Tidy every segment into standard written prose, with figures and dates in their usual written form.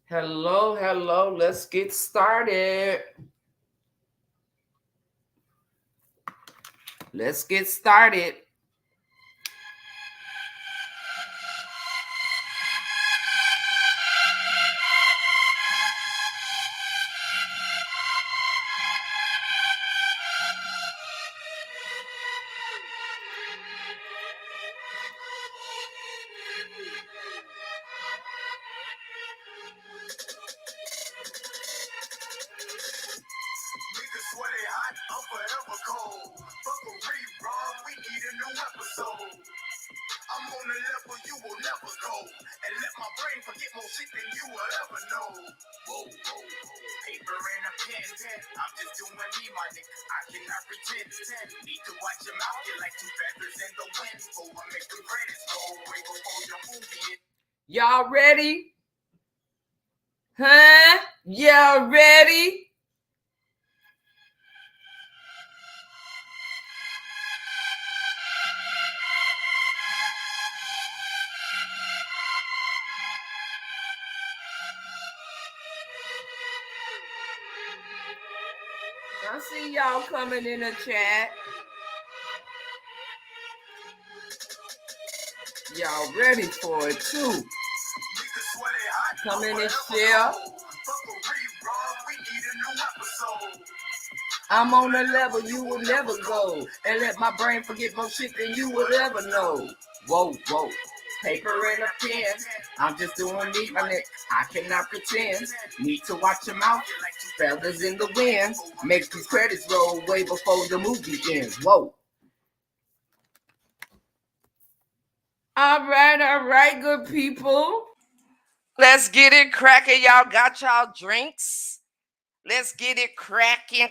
Hello, hello. Let's get started. Let's get started. Niggas swear they hot, I'm forever cold. Fuck a rerun, we need a new episode. I'm on the level you will never go. And let my brain forget more shit than you will ever know. Whoa, whoa, whoa. Paper and a pen. I'm just doing me, my nigga. I cannot pretend. Need to watch your mouth, you're like two feathers in the wind. So I make the credits roll way before your movie. Y'all ready? Huh? Y'all ready? I see y'all coming in the chat. Y'all ready for it too. Come in and share. I'm on a level you will never go. And let my brain forget more shit than you will ever know. Whoa, whoa. Paper and a pen. I'm just doing me, my neck. I cannot pretend. Need to watch your mouth. Feathers in the wind. Make these credits roll way before the movie ends. Whoa. All right, good people. Let's get it cracking. Y'all got y'all drinks. Let's get it cracking.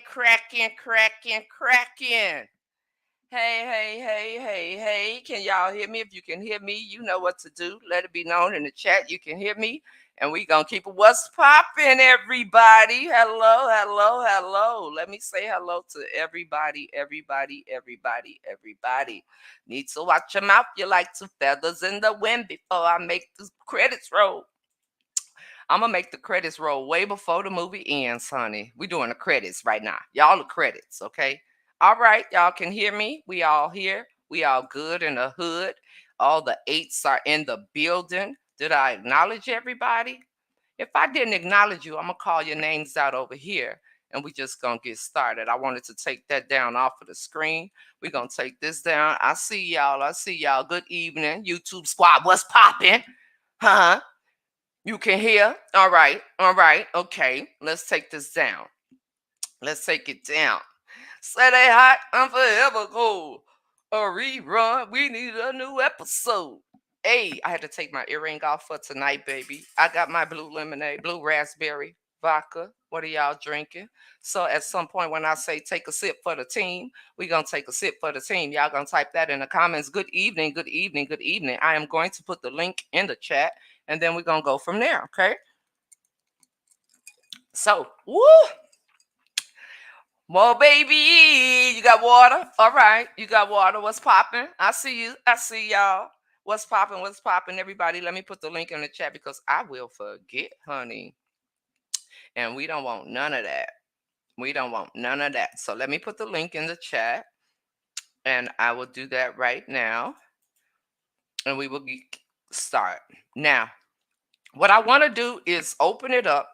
Hey. Can y'all hear me? If you can hear me, you know what to do. Let it be known in the chat. You can hear me. And we going to keep it what's popping, everybody. Hello. Let me say hello to everybody. Need to watch your mouth. You like two feathers in the wind before I make the credits roll. I'm going to make the credits roll way before the movie ends, honey. We doing the credits right now. Y'all the credits, okay? All right, y'all can hear me. We all here. We all good in the hood. All the eights are in the building. Did I acknowledge everybody? If I didn't acknowledge you, I'm going to call your names out over here and we just going to get started. I wanted to take that down off of the screen. We're going to take this down. I see y'all. Good evening, YouTube squad. What's popping? Huh? You can hear? All right. Okay. Let's take this down. Let's take it down. Say they hot, I'm forever cold. A rerun, we need a new episode. Hey, I had to take my earring off for tonight, baby. I got my blue lemonade, blue raspberry vodka. What are y'all drinking? So at some point when I say take a sip for the team, we're going to take a sip for the team. Y'all going to type that in the comments. Good evening. I am going to put the link in the chat and then we're going to go from there, okay? So, woo! More baby, you got water? All right, you got water. What's popping? I see you. I see y'all. What's popping? Everybody, let me put the link in the chat because I will forget, honey. And we don't want none of that. So let me put the link in the chat. And I will do that right now. And we will start. Now, what I want to do is open it up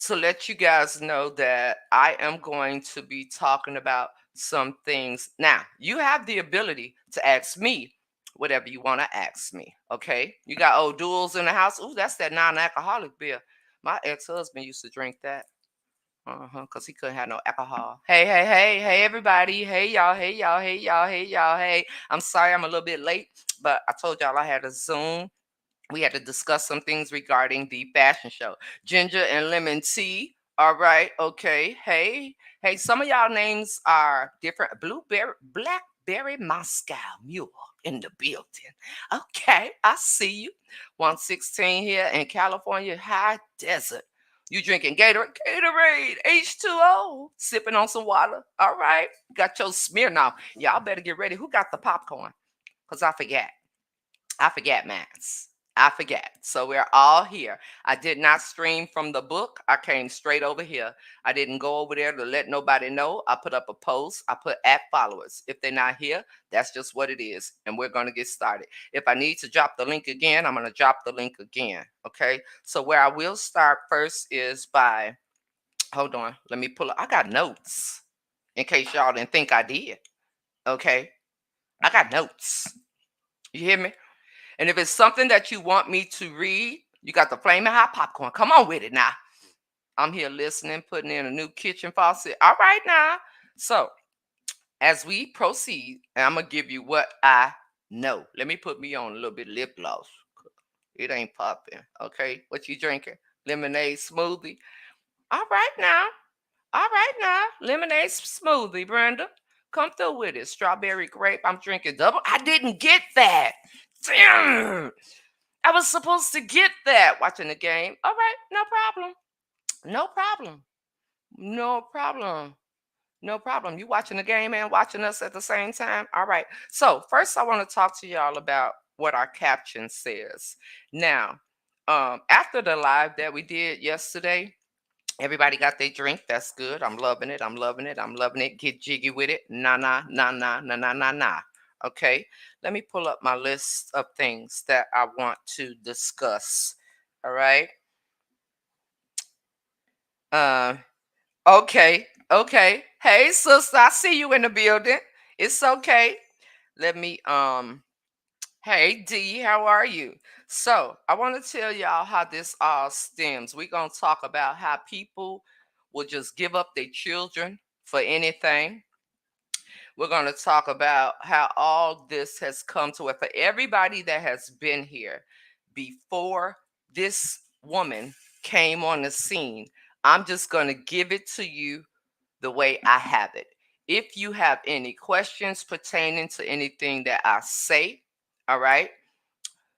to let you guys know that I am going to be talking about some things. Now, you have the ability to ask me whatever you want to ask me, okay? You got old duels in the house. Ooh, that's that non-alcoholic beer. My ex-husband used to drink that. Because he couldn't have no alcohol. Hey, everybody. Hey, y'all. I'm sorry I'm a little bit late, but I told y'all I had a Zoom. We had to discuss some things regarding the fashion show. Ginger and lemon tea. All right. Okay. Hey. Some of y'all names are different. Blackberry Moscow Mule in the building. Okay. I see you. 116 here in California, high desert. You drinking Gatorade, H2O, sipping on some water. All right. Got your Smirnoff. Y'all better get ready. Who got the popcorn? Because I forgot. Mans. I forget. So we're all here. I did not stream from the book. I came straight over here. I didn't go over there to let nobody know. I put up a post. I put at followers. If they're not here, that's just what it is. And we're going to get started. If I need to drop the link again, I'm going to drop the link again. Okay. So where I will start first is by, hold on, let me pull up. I got notes in case y'all didn't think I did. Okay. I got notes. You hear me? And if it's something that you want me to read, you got the flaming hot popcorn. Come on with it now. I'm here listening, putting in a new kitchen faucet. All right now. So as we proceed, I'm gonna give you what I know. Let me put me on a little bit of lip gloss. It ain't popping. Okay. What you drinking? Lemonade smoothie. All right now. All right now. Lemonade smoothie, Brenda. Come through with it. Strawberry grape. I'm drinking double. I didn't get that. Damn. I was supposed to get that watching the game. All right, no problem. No problem. No problem. No problem. You watching the game and watching us at the same time? All right. So, first I want to talk to y'all about what our caption says. Now, after the live that we did yesterday, everybody got their drink. That's good. I'm loving it. I'm loving it. I'm loving it. Get jiggy with it. Nah, nah, nah, nah, nah, nah, nah, nah. Okay. Let me pull up my list of things that I want to discuss. All right. Uh, okay. Okay. Hey, sister, I see you in the building. It's okay. Let me Hey D, how are you? So I want to tell y'all how this all stems. We're gonna talk about how people will just give up their children for anything. We're gonna talk about how all this has come to it for everybody that has been here before this woman came on the scene. I'm just gonna give it to you the way I have it. If you have any questions pertaining to anything that I say, all right,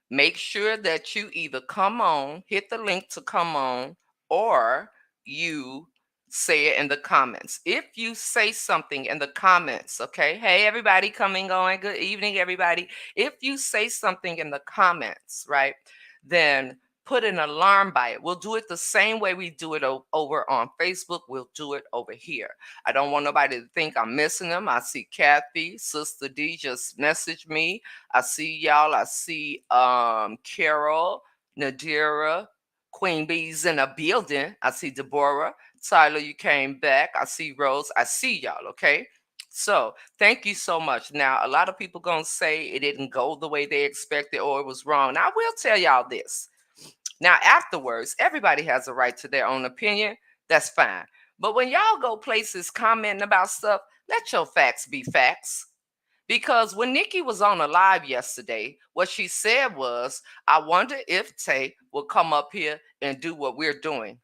make sure that you either come on, hit the link to come on, or you say it in the comments. If you say something in the comments, okay, hey, everybody coming, going, good evening, everybody. If you say something in the comments, right, then put an alarm by it. We'll do it the same way we do it over on Facebook. We'll do it over here. I don't want nobody to think I'm missing them. I see Kathy, Sister D just messaged me. I see y'all. I see Carol, Nadira, Queen Bee's in a building. I see Deborah. Tyler, you came back. I see Rose. I see y'all, okay? So thank you so much. Now, a lot of people gonna say it didn't go the way they expected or it was wrong. Now, I will tell y'all this. Now, afterwards, everybody has a right to their own opinion. That's fine. But when y'all go places commenting about stuff, let your facts be facts. Because when Nikki was on a live yesterday, what she said was, I wonder if Tay will come up here and do what we're doing.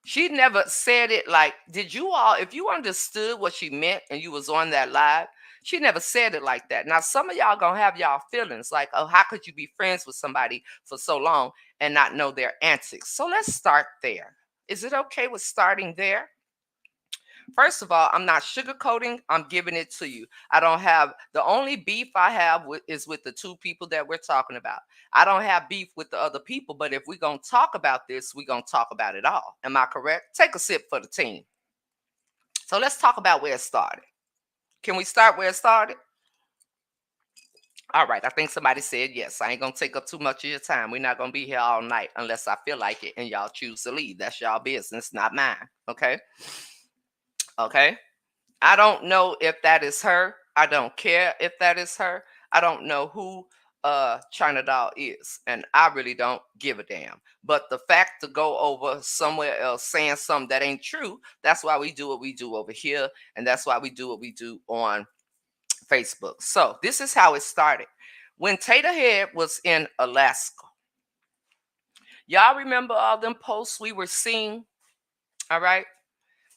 She never said it like, did you all, if you understood what she meant and you was on that live, she never said it like that. Now, some of y'all gonna have y'all feelings like, oh, how could you be friends with somebody for so long and not know their antics? So let's start there. Is it okay with starting there? First of all, I'm not sugarcoating. I'm giving it to you. I don't have the only beef I have is with the two people that we're talking about. I don't have beef with the other people, but if we're going to talk about this, we're going to talk about it all. Am I correct? Take a sip for the team. So let's talk about where it started. Can we start where it started? All right. I think somebody said yes. I ain't going to take up too much of your time. We're not going to be here all night unless I feel like it and y'all choose to leave. That's y'all business, not mine. Okay. Okay. I don't know if that is her. I don't care if that is her. I don't know who China Doll is. And I really don't give a damn. But the fact to go over somewhere else saying something that ain't true, that's why we do what we do over here. And that's why we do what we do on Facebook. So this is how it started. When Tater Head was in Alaska, y'all remember all them posts we were seeing? All right.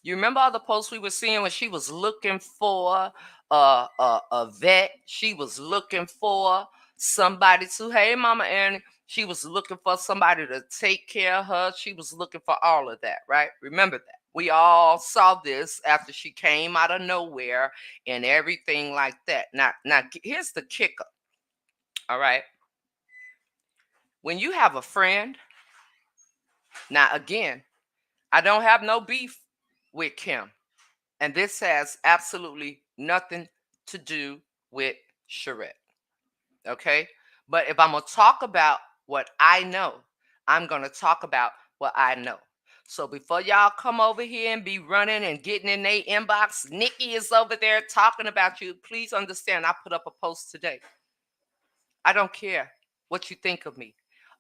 You remember all the posts we were seeing when she was looking for a vet? She was looking for somebody to, hey, Mama Annie. She was looking for somebody to take care of her. She was looking for all of that, right? Remember that. We all saw this after she came out of nowhere and everything like that. Now, here's the kicker. All right. When you have a friend, now again, I don't have no beef with Kim. And this has absolutely nothing to do with Charette. Okay. But if I'm going to talk about what I know, I'm going to talk about what I know. So before y'all come over here and be running and getting in their inbox, Nikki is over there talking about you. Please understand, I put up a post today. I don't care what you think of me.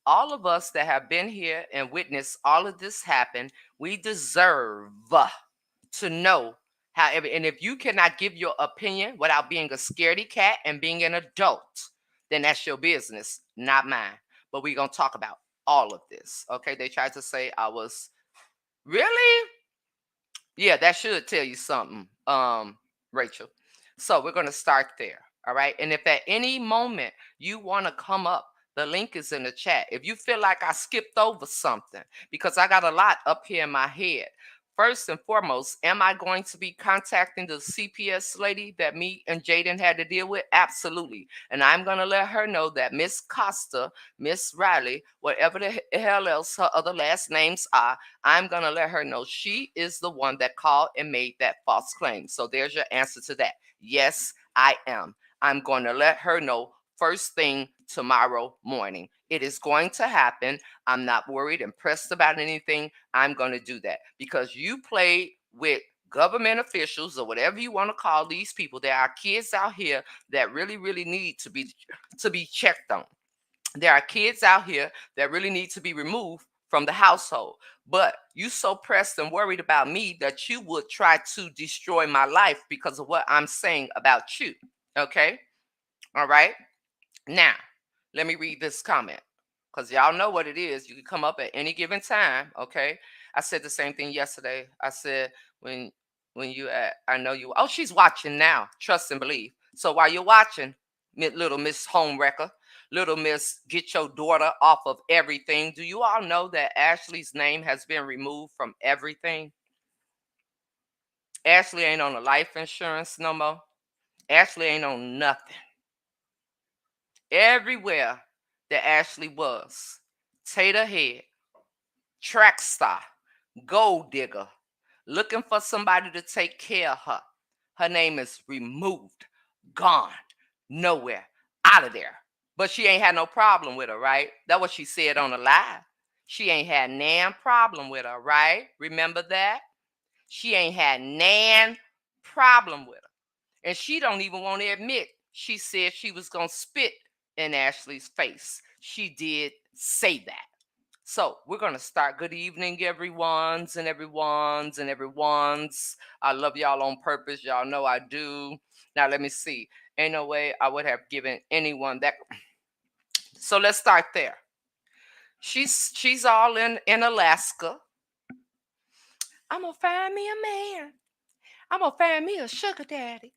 All of us that have been here and witnessed all of this happen, we deserve to know how and if you cannot give your opinion without being a scaredy cat and being an adult, then that's your business, not mine. But we're gonna talk about all of this. Okay. They tried to say I was really, yeah, that should tell you something, Rachel. So we're gonna start there. All right. And if at any moment you want to come up, the link is in the chat. If you feel like I skipped over something, because I got a lot up here in my head. First and foremost, am I going to be contacting the CPS lady that me and Jaden had to deal with? Absolutely. And I'm going to let her know that Miss Costa, Miss Riley, whatever the hell else her other last names are, I'm going to let her know she is the one that called and made that false claim. So there's your answer to that. Yes, I am. I'm going to let her know first thing tomorrow morning. It is going to happen. I'm not worried and pressed about anything. I'm going to do that because you played with government officials or whatever you want to call these people. There are kids out here that really, really need to be checked on. There are kids out here that really need to be removed from the household. But you so pressed and worried about me that you would try to destroy my life because of what I'm saying about you. Okay? All right. Now, let me read this comment because y'all know what it is. You can come up at any given time. Okay. I said the same thing yesterday. I said, when you at, I know you, oh, she's watching now. Trust and believe. So while you're watching, little Miss Homewrecker, little Miss Get Your Daughter Off of Everything, do you all know that Ashley's name has been removed from everything? Ashley ain't on the life insurance no more. Ashley ain't on nothing. Everywhere that Ashley was, Tater Head, track star, gold digger, looking for somebody to take care of her. Her name is removed, gone, nowhere, out of there. But she ain't had no problem with her, right? That's what she said on the live. She ain't had nan problem with her, right? Remember that? She ain't had nan problem with her. And she don't even want to admit she said she was going to spit in Ashley's face. She did say that. So we're going to start. Good evening, everyone's. I love y'all on purpose. Y'all know I do. Now, let me see. Ain't no way I would have given anyone that. So let's start there. She's all in Alaska. I'm going to find me a man. I'm going to find me a sugar daddy.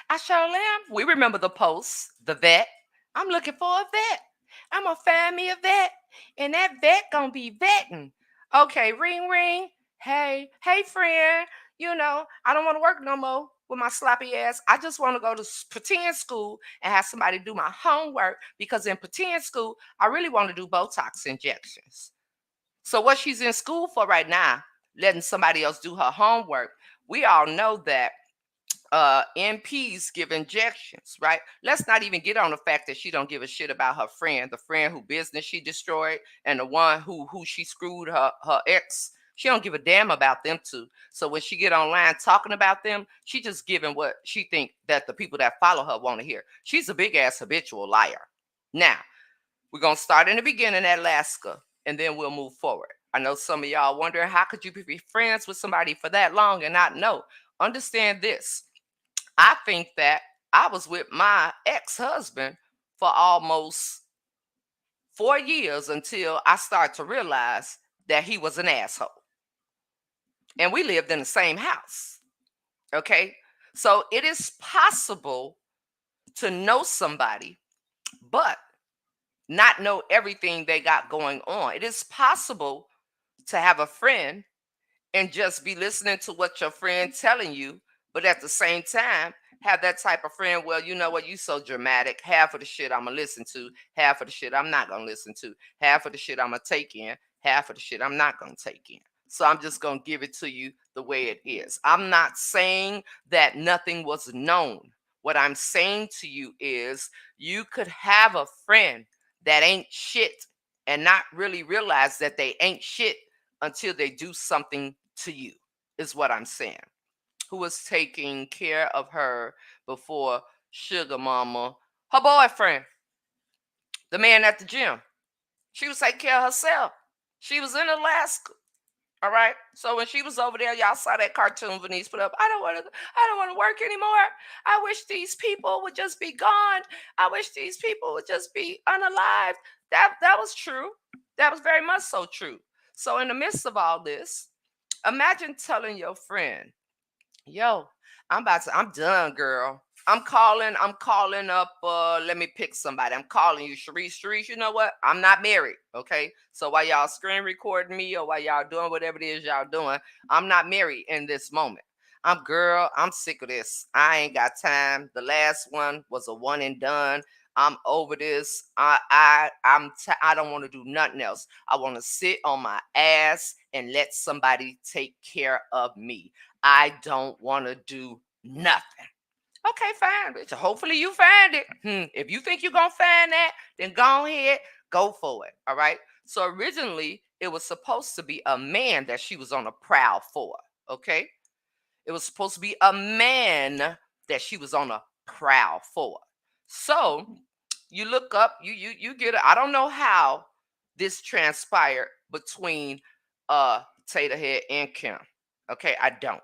I sure am. We remember the post, the vet. I'm looking for a vet. I'm gonna find me a vet, and that vet gonna be vetting. Okay, ring ring. Hey friend. I don't want to work no more with my sloppy ass. I just want to go to pretend school and have somebody do my homework because in pretend school, I really want to do Botox injections. So what she's in school for right now, letting somebody else do her homework. We all know that MPs give injections, right? Let's not even get on the fact that she don't give a shit about her friend, the friend who business she destroyed, and the one who she screwed her ex. She don't give a damn about them two. So when she get online talking about them, she just giving what she think that the people that follow her want to hear. She's a big ass habitual liar. Now we're gonna start in the beginning at Alaska, and then we'll move forward. I know some of y'all wondering how could you be friends with somebody for that long and not know. Understand this. I think that I was with my ex-husband for almost 4 years until I started to realize that he was an asshole. And we lived in the same house. Okay. So it is possible to know somebody, but not know everything they got going on. It is possible to have a friend and just be listening to what your friend telling you, but at the same time have that type of friend. Well, you know what? You so dramatic. Half of the shit I'm gonna listen to, half of the shit I'm not gonna listen to, half of the shit I'm gonna take in, half of the shit I'm not gonna take in. So I'm just gonna give it to you the way it is. I'm not saying that nothing was known. What I'm saying to you is you could have a friend that ain't shit and not really realize that they ain't shit until they do something to you, is what I'm saying. Who was taking care of her before Sugar Mama, her boyfriend, the man at the gym. She was taking care of herself. She was in Alaska. All right. So when she was over there, y'all saw that cartoon Venice put up. I don't want to work anymore. I wish these people would just be gone. I wish these people would just be unalived. That was true. That was very much so true. So in the midst of all this, imagine telling your friend, yo, I'm done, girl. I'm calling up, let me pick somebody. I'm calling you, Sharice, you know what? I'm not married, okay? So while y'all screen recording me or while y'all doing whatever it is y'all doing, I'm not married in this moment. I'm sick of this. I ain't got time. The last one was a one and done. I'm over this. I don't want to do nothing else. I want to sit on my ass and let somebody take care of me. I don't want to do nothing. Okay, fine, bitch. Hopefully you find it. If you think you're gonna find that, then go ahead, go for it. All right. So originally it was supposed to be a man that she was on a prowl for. Okay. It was supposed to be a man that she was on a prowl for. So you look up, you get it. I don't know how this transpired between Tater Head and Kim. Okay, I don't.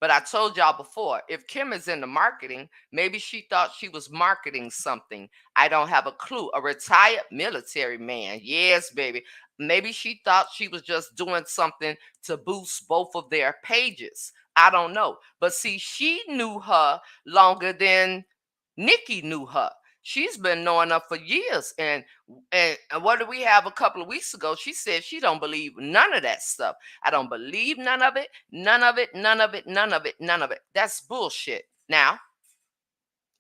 But I told y'all before, if Kim is in the marketing, maybe she thought she was marketing something. I don't have a clue. A retired military man. Yes, baby. Maybe she thought she was just doing something to boost both of their pages. I don't know. But see, she knew her longer than Nikki knew her. She's been knowing her for years. And what did we have a couple of weeks ago? She said she don't believe none of that stuff. I don't believe none of it, none of it, none of it, none of it, none of it. That's bullshit. Now,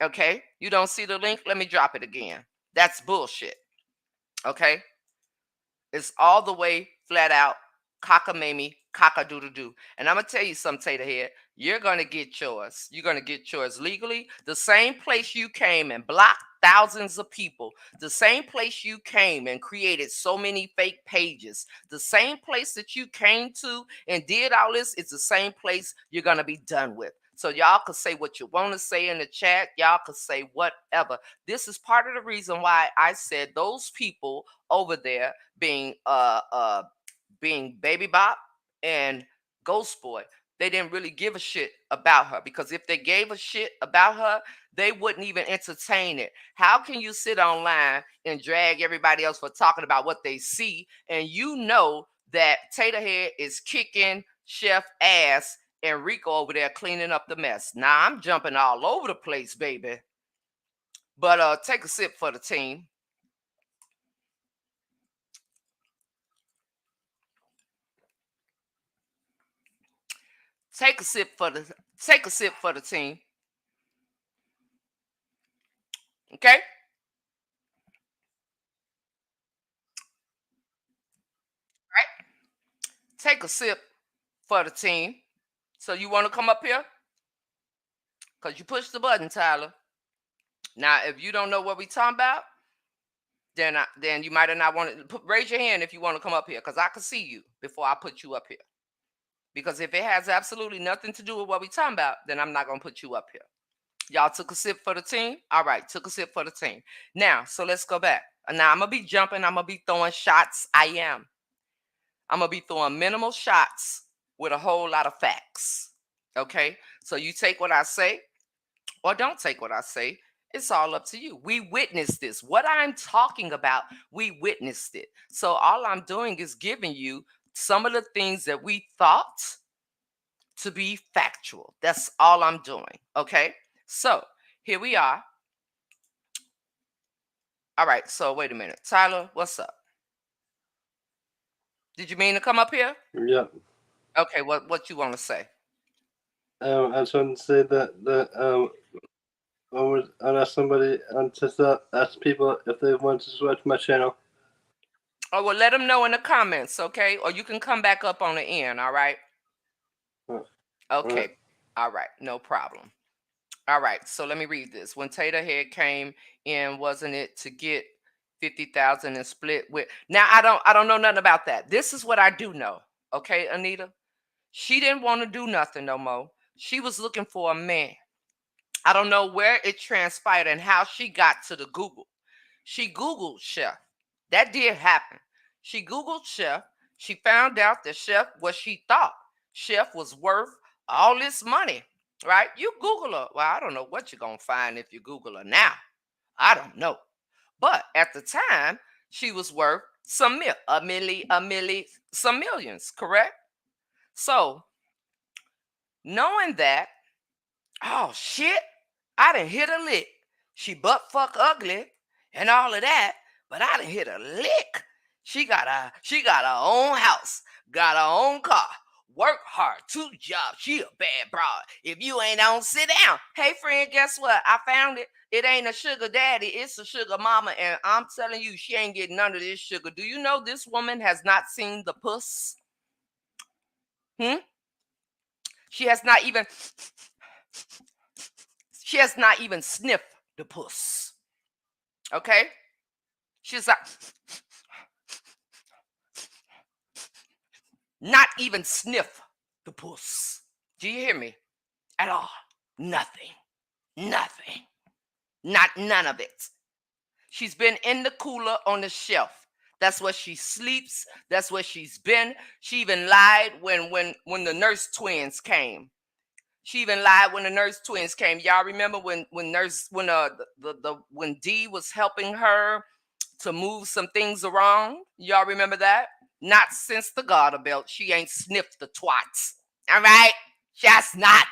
okay, you don't see the link? Let me drop it again. That's bullshit. Okay? It's all the way flat out cockamamie, cock-a-doodle doo. And I'm gonna tell you something, Tater Head. You're gonna get yours. You're gonna get yours legally. The same place you came and blocked thousands of people, the same place you came and created so many fake pages, the same place that you came to and did all this, it's the same place you're gonna be done with. So y'all could say what you want to say in the chat. Y'all could say whatever. This is part of the reason why I said those people over there being Baby Bop and Ghost Boy, they didn't really give a shit about her, because if they gave a shit about her, they wouldn't even entertain it. How can you sit online and drag everybody else for talking about what they see, and you know that Taterhead is kicking Chef ass and Rico over there cleaning up the mess? Now I'm jumping all over the place, baby. But take a sip for the team. Take a sip for the team. Okay? Right? Take a sip for the team. So you want to come up here? Because you push the button, Tyler. Now, if you don't know what we talking about, then you might have not wanted to raise your hand if you want to come up here, because I can see you before I put you up here. Because if it has absolutely nothing to do with what we talking about, then I'm not gonna put you up here. Y'all took a sip for the team? All right, took a sip for the team. Now, so let's go back. Now I'm gonna be jumping, I'm gonna be throwing shots. I'm gonna be throwing minimal shots with a whole lot of facts. Okay? So you take what I say or don't take what I say. It's all up to you. We witnessed this. What I'm talking about, we witnessed it. So all I'm doing is giving you some of the things that we thought to be factual. That's all I'm doing. Okay? So here we are. All right. So wait a minute. Tyler, what's up? Did you mean to come up here? Yeah. Okay, what you want to say? I just want to say that Unless somebody ask people if they want to subscribe to my channel. Oh, well, let them know in the comments, okay? Or you can come back up on the end, all right? Uh, Alright. Okay, all right, no problem. All right, so let me read this. When Tater Head came in, wasn't it to get 50,000 and split with? Now I don't know nothing about that. This is what I do know. Okay, Anita? She didn't want to do nothing no more. She was looking for a man. I don't know where it transpired and how she got to the Google. She Googled Chef. That did happen. She Googled Chef. She found out that Chef, what she thought Chef was worth all this money, right? You Google her. Well, I don't know what you're going to find if you Google her now. I don't know. But at the time, she was worth some millions, correct? So knowing that, oh shit, I done hit a lick. She butt fuck ugly and all of that, but I done hit a lick. She got her own house, got her own car, work hard, 2 jobs. She a bad broad. If you ain't on, sit down. Hey friend, guess what? I found it. It ain't a sugar daddy, it's a sugar mama, and I'm telling you, she ain't getting none of this sugar. Do you know this woman has not seen the puss? Hmm? She has not even she has not even sniffed the puss. Okay? She's like, not even sniff the puss. Do you hear me? At all. Nothing. Nothing. Not none of it. She's been in the cooler on the shelf. That's where she sleeps. That's where she's been. She even lied when the nurse twins came. She even lied when the nurse twins came. Y'all remember when D was helping her to move some things around? Y'all remember that? Not since the garter belt. She ain't sniffed the twats. All right? Just not.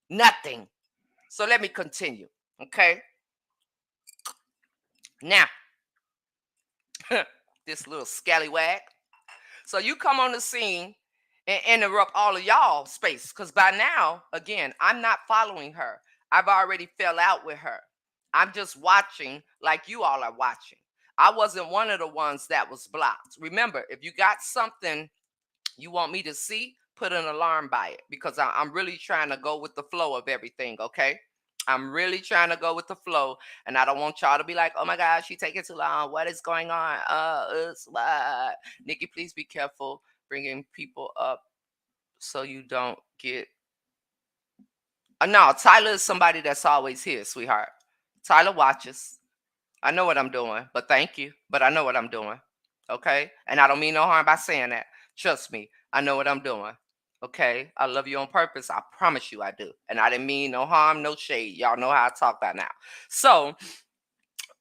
Nothing. So let me continue. Okay? Now, this little scallywag. So you come on the scene and interrupt all of y'all space. Because by now, again, I'm not following her. I've already fell out with her. I'm just watching like you all are watching. I wasn't one of the ones that was blocked. Remember, if you got something you want me to see, put an alarm by it because I'm really trying to go with the flow of everything, okay? I'm really trying to go with the flow, and I don't want y'all to be like, "Oh my gosh, she taking too long. What is going on?" It's what? Nikki, please be careful bringing people up so you don't get. No, Tyler is somebody that's always here, sweetheart. Tyler watches. I know what I'm doing, but thank you. But I know what I'm doing. Okay? And I don't mean no harm by saying that. Trust me, I know what I'm doing. Okay? I love you on purpose. I promise you I do. And I didn't mean no harm, no shade. Y'all know how I talk by now. So,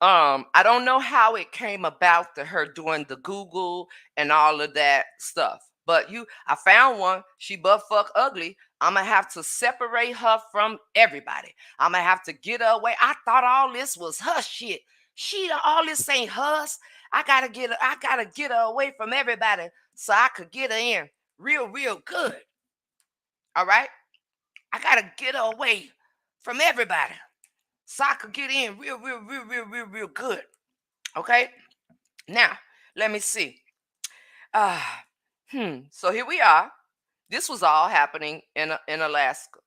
I don't know how it came about to her doing the Google and all of that stuff. But I found one. She butt fuck ugly. I'm gonna have to separate her from everybody. I'm gonna have to get her away. I thought all this was her shit. All this ain't hers. I gotta get her away from everybody so I could get her in real good. All right. I gotta get her away from everybody so I could get in real good. Okay. Now, let me see. Uh, So here we are. This was all happening in Alaska,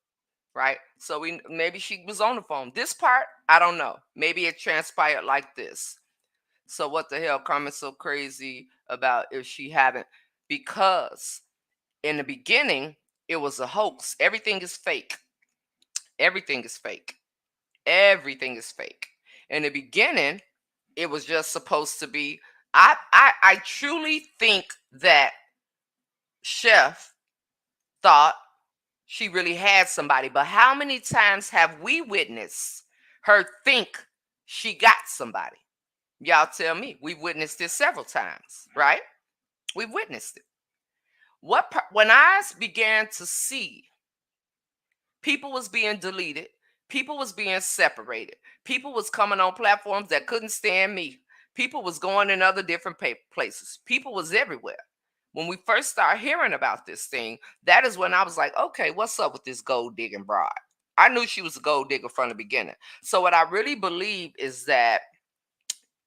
right? So maybe she was on the phone. This part, I don't know. Maybe it transpired like this. So what the hell, Carmen's so crazy about if she haven't? Because in the beginning, it was a hoax. Everything is fake. Everything is fake. Everything is fake. In the beginning, it was just supposed to be. I truly think that Chef thought she really had somebody. But how many times have we witnessed her think she got somebody? Y'all tell me. We've witnessed this several times, right? We've witnessed it. When I began to see people was being deleted, people was being separated, people was coming on platforms that couldn't stand me, people was going in other different places, people was everywhere. When we first started hearing about this thing, that is when I was like, okay, what's up with this gold digging broad? I knew she was a gold digger from the beginning. So what I really believe is that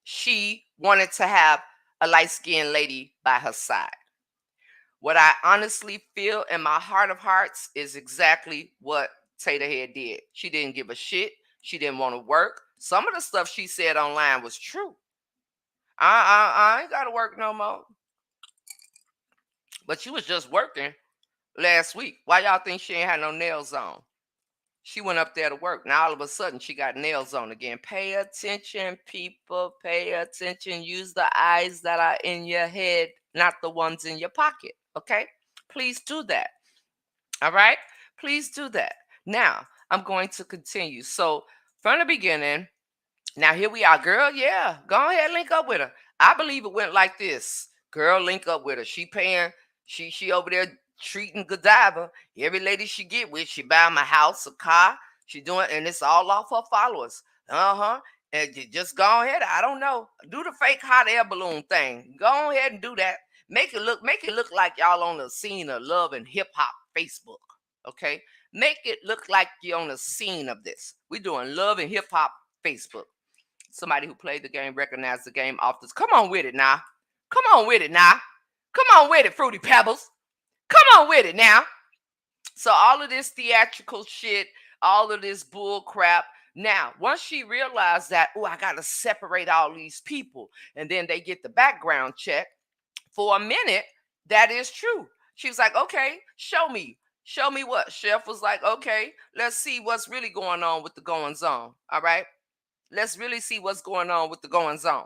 she wanted to have a light skinned lady by her side. What I honestly feel in my heart of hearts is exactly what Taterhead did. She didn't give a shit. She didn't want to work. Some of the stuff she said online was true. I ain't got to work no more. But she was just working last week. Why y'all think she ain't had no nails on? She went up there to work. Now all of a sudden she got nails on again. Pay attention, people. Pay attention. Use the eyes that are in your head, not the ones in your pocket. Okay? Please do that. All right? Please do that. Now, I'm going to continue. So, from the beginning, now here we are, girl. Yeah, go ahead, link up with her. I believe it went like this. Girl, link up with her. She paying. She over there treating Godiva. Every lady she get with, she buy my house, a car. She doing, and it's all off her followers. Uh-huh. And you just go ahead. I don't know. Do the fake hot air balloon thing. Go ahead and do that. Make it look like y'all on the scene of love and hip hop Facebook. Okay. Make it look like you're on the scene of this. We're doing love and hip hop Facebook. Somebody who played the game recognized the game off this. Come on with it now. Come on with it now. Come on with it, Fruity Pebbles. Come on with it now. So all of this theatrical shit, all of this bull crap. Now, once she realized that, oh, I gotta separate all these people, and then they get the background check. For a minute, that is true. She was like, okay, show me. Show me what? Chef was like, okay, let's see what's really going on with the goings on. All right. Let's really see what's going on with the goings on.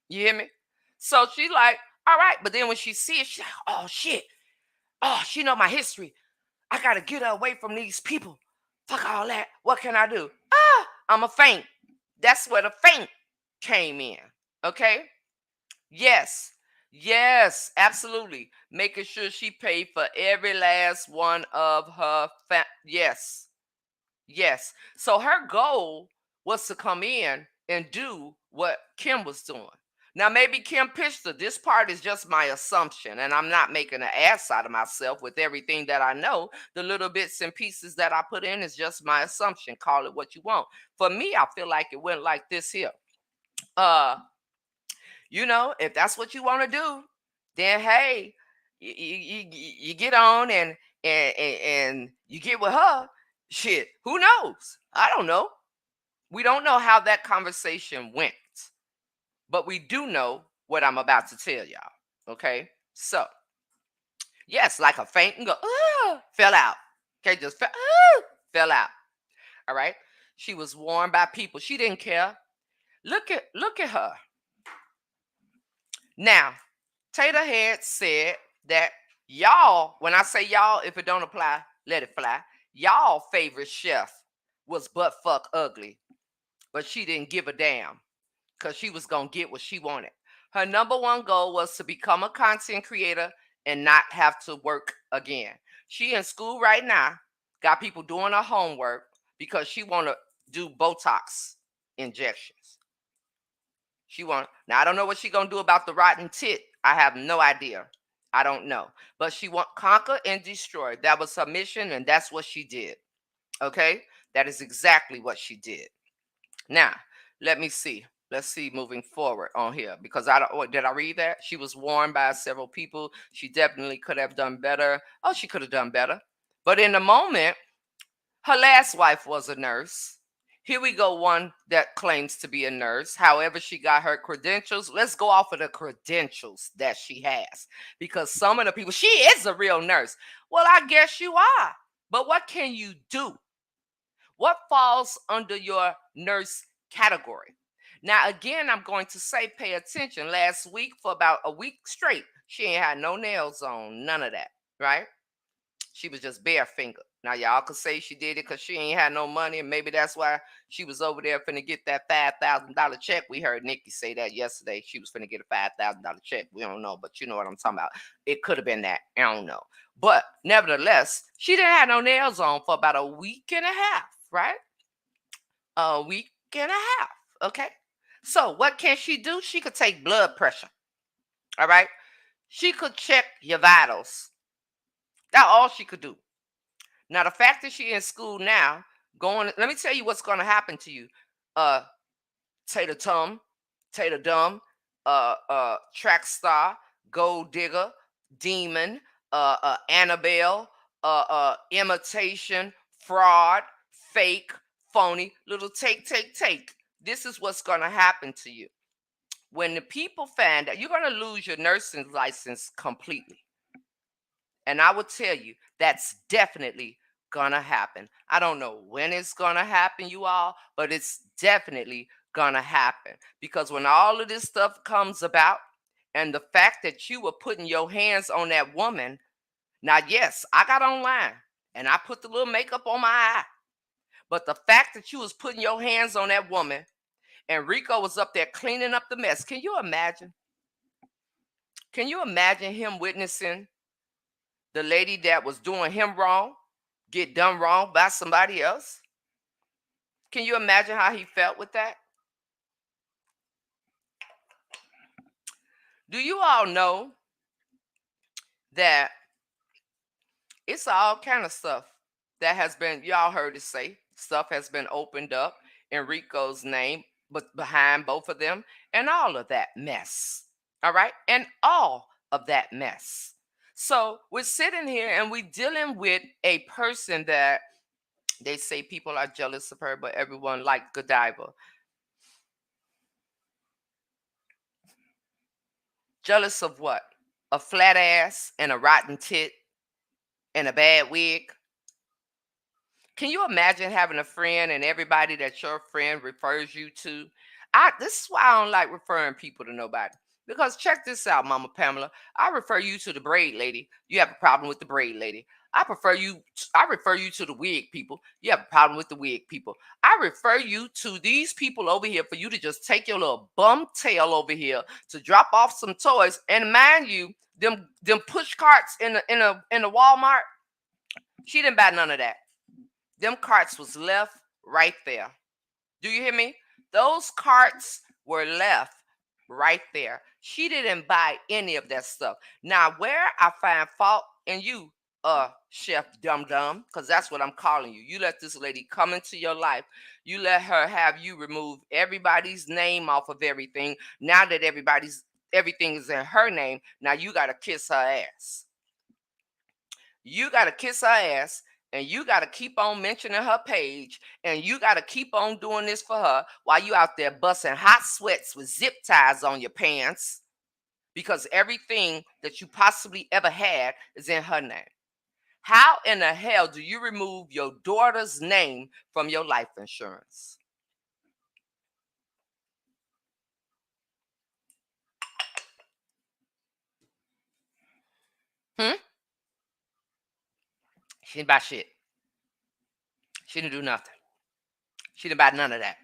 You hear me? So she like, all right. But then when she see it, she's like, oh shit. Oh, she know my history. I gotta get her away from these people. Fuck all that. What can I do? Ah, I'm a faint. That's where the faint came in. Okay? Yes. Yes, absolutely. Making sure she paid for every last one of her yes. Yes. So her goal was to come in and do what Kim was doing. Now, maybe Kim pitched her. This part is just my assumption, and I'm not making an ass out of myself with everything that I know. The little bits and pieces that I put in is just my assumption. Call it what you want. For me, I feel like it went like this here. Uh, if that's what you want to do, then hey, you get on and you get with her. Shit, who knows? I don't know. We don't know how that conversation went, but we do know what I'm about to tell y'all. Okay, so yes, like a faint and go, fell out. Okay, just fell out. All right. She was warned by people. She didn't care. Look at her. Now, Tater had said that y'all, when I say y'all, if it don't apply, let it fly. Y'all favorite chef was butt fuck ugly, but she didn't give a damn because she was gonna get what she wanted. Her number one goal was to become a content creator and not have to work again. She in school right now, got people doing her homework because she wanna do Botox injections. She want now. I don't know what she gonna do about the rotten tit. I have no idea. I don't know. But she want conquer and destroy. That was her mission, and that's what she did. Okay, that is exactly what she did. Now, let me see. Let's see moving forward on here because I don't. Did I read that? She was warned by several people. She definitely could have done better. Oh, she could have done better. But in the moment, her last wife was a nurse. Here we go, one that claims to be a nurse. However, she got her credentials. Let's go off of the credentials that she has. Because some of the people, she is a real nurse. Well, I guess you are. But what can you do? What falls under your nurse category? Now, again, I'm going to say pay attention. Last week, for about a week straight, she ain't had no nails on, none of that, right? She was just bare fingered. Now y'all could say she did it because she ain't had no money, and maybe that's why she was over there finna get that $5,000 check. We heard Nikki say that yesterday. She was finna get a $5,000 check. We don't know, but you know what I'm talking about. It could have been that. I don't know. But nevertheless, she didn't have no nails on for about a week and a half, right? A week and a half. Okay. So what can she do? She could take blood pressure. All right. She could check your vitals. That's all she could do. Now, the fact that she in school now Going. Let me tell you what's going to happen to you. Uh, Tater Tum, Tater Dumb, Track Star, Gold Digger, Demon, Annabelle, Imitation, Fraud, Fake, Phony, Little Take. This is what's going to happen to you. When the people find out, you're going to lose your nursing license completely. And I will tell you, that's definitely gonna happen. I don't know when it's gonna happen, you all, but it's definitely gonna happen. Because when all of this stuff comes about, and the fact that you were putting your hands on that woman, now, yes, I got online and I put the little makeup on my eye, but the fact that you was putting your hands on that woman and Rico was up there cleaning up the mess, can you imagine? Can you imagine him witnessing the lady that was doing him wrong get done wrong by somebody else? Can you imagine how he felt with that? Do you all know that it's all kind of stuff that has been, y'all heard it say, stuff has been opened up in Rico's name, but behind both of them, and all of that mess. All right? And all of that mess. So we're sitting here and we're dealing with a person that they say people are jealous of her, but everyone like Godiva. Jealous of what? A flat ass and a rotten tit and a bad wig? Can you imagine having a friend and everybody that your friend refers you to? This is why I don't like referring people to nobody. Because check this out, Mama Pamela. I refer you to the braid lady. You have a problem with the braid lady. I refer you to the wig people. You have a problem with the wig people. I refer you to these people over here for you to just take your little bum tail over here to drop off some toys. And mind you, them push carts in the Walmart, she didn't buy none of that. Them carts was left right there. Do you hear me? Those carts were left right there. She didn't buy any of that stuff. Now, where I find fault in you, Chef Dum Dum, because that's what I'm calling you. You let this lady come into your life. You let her have you remove everybody's name off of everything. Now that everything is in her name, now you gotta kiss her ass. You got to kiss her ass, and you got to keep on mentioning her page, and you got to keep on doing this for her while you out there busting hot sweats with zip ties on your pants, because everything that you possibly ever had is in her name. How in the hell do you remove your daughter's name from your life insurance? Hmm? She didn't buy shit. She didn't do nothing. She didn't buy none of that.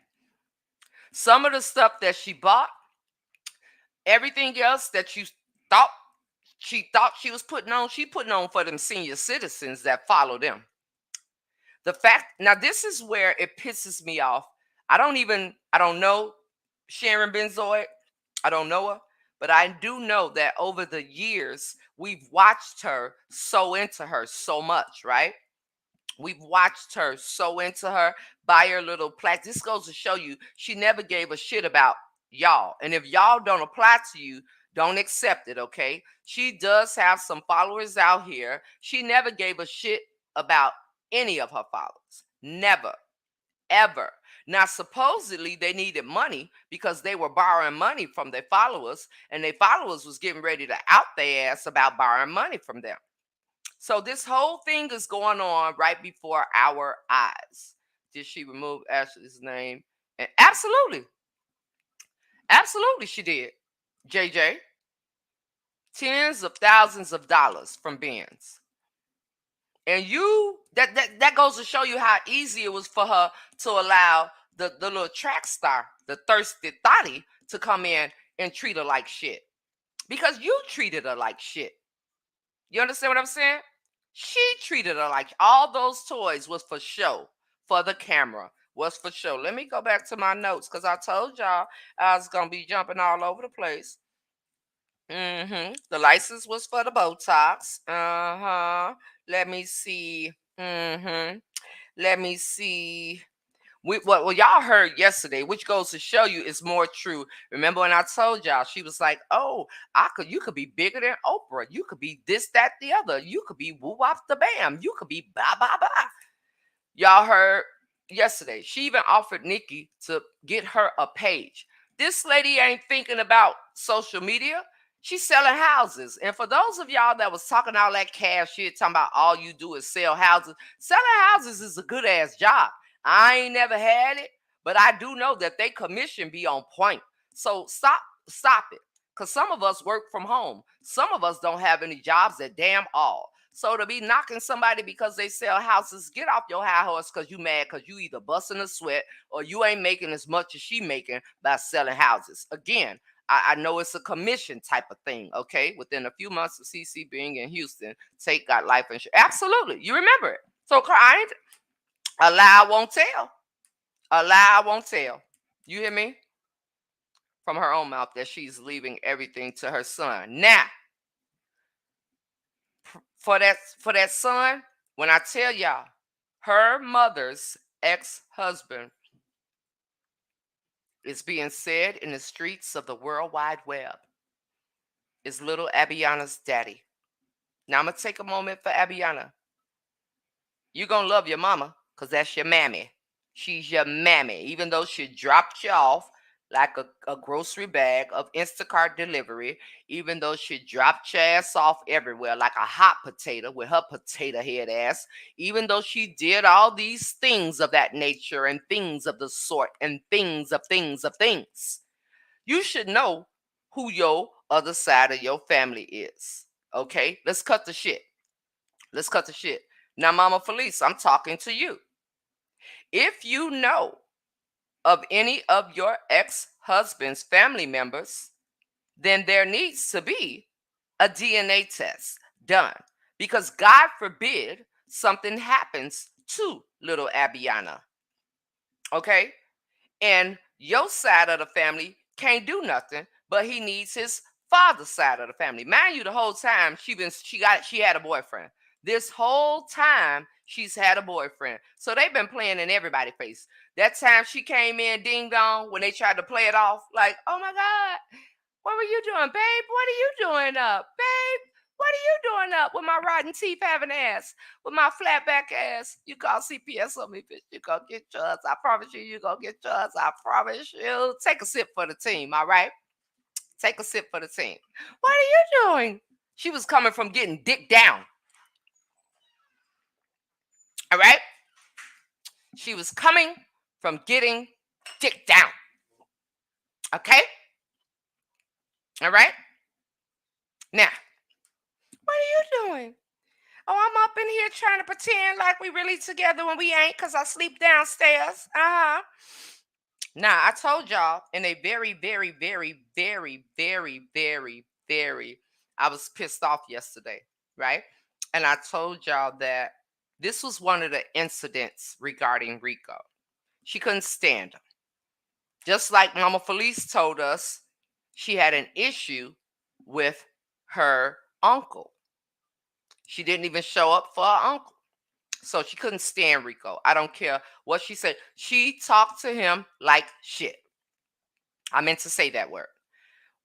Some of the stuff that she bought, everything else that you thought thought she was putting on, she putting on for them senior citizens that follow them. The fact, now this is where it pisses me off. I don't know Sharon Benzoid. I don't know her, but I do know that over the years we've watched her so into her so much, right? We've watched her so into her, buy her little plaque. This goes to show you she never gave a shit about y'all. And if y'all don't apply to you, don't accept it, okay? She does have some followers out here. She never gave a shit about any of her followers. Never, ever. Now, supposedly they needed money because they were borrowing money from their followers, and their followers was getting ready to out their ass about borrowing money from them. So this whole thing is going on right before our eyes. Did she remove Ashley's name? And absolutely, absolutely she did. JJ, tens of thousands of dollars from Benz. And you that goes to show you how easy it was for her to allow the little track star, the thirsty thotty, to come in and treat her like shit. Because you treated her like shit. You understand what I'm saying? She treated her like all those toys was for show, for the camera, was for show. Let me go back to my notes because I told y'all I was gonna be jumping all over the place. The license was for the Botox. Let me see. Let me see. Well, y'all heard yesterday, which goes to show you it's more true. Remember when I told y'all, she was like, "Oh, you could be bigger than Oprah. You could be this, that, the other. You could be woo wop the bam. You could be blah blah blah." Y'all heard yesterday. She even offered Nikki to get her a page. This lady ain't thinking about social media. She's selling houses. And for those of y'all that was talking all that cash shit, talking about all you do is sell houses, selling houses is a good ass job. I ain't never had it, but I do know that they commission be on point. So stop it. Because some of us work from home. Some of us don't have any jobs at damn all. So to be knocking somebody because they sell houses, get off your high horse because you mad because you either busting a sweat or you ain't making as much as she making by selling houses. Again, I know it's a commission type of thing, okay? Within a few months of CC being in Houston, Tate got life insurance. Absolutely. You remember it. So client, a lie won't tell. A lie won't tell. You hear me? From her own mouth that she's leaving everything to her son. Now, for that son, when I tell y'all, her mother's ex-husband is being said in the streets of the World Wide Web is little Abiana's daddy. Now I'm gonna take a moment for Abiana. You're gonna love your mama, because that's your mammy. She's your mammy. Even though she dropped you off like a grocery bag of Instacart delivery, even though she dropped your ass off everywhere like a hot potato with her potato head ass, even though she did all these things of that nature and things of the sort and things, you should know who your other side of your family is. Okay? Let's cut the shit. Let's cut the shit. Now, Mama Felice, I'm talking to you. If you know of any of your ex-husband's family members, then there needs to be a DNA test done. Because God forbid something happens to little Abiana. Okay? And your side of the family can't do nothing, but he needs his father's side of the family. Mind you, the whole time she had a boyfriend. This whole time she's had a boyfriend. So they've been playing in everybody's face. That time she came in ding dong when they tried to play it off, like, oh my God, what were you doing, babe? What are you doing up, babe? What are you doing up with my rotten teeth having ass? With my flat back ass? You call CPS on me, bitch. You gonna get yours. I promise you, you gonna get yours. I promise you. Take a sip for the team, all right? Take a sip for the team. What are you doing? She was coming from getting dick down, all right? She was coming from getting dick down, okay? All right? Now, what are you doing? Oh, I'm up in here trying to pretend like we really together when we ain't because I sleep downstairs. Uh-huh. Now, I told y'all in a very, very, very, very, very, very, very, I was pissed off yesterday, right? And I told y'all that this was one of the incidents regarding Rico. She couldn't stand him. Just like Mama Felice told us, she had an issue with her uncle. She didn't even show up for her uncle. So she couldn't stand Rico. I don't care what she said. She talked to him like shit. I meant to say that word.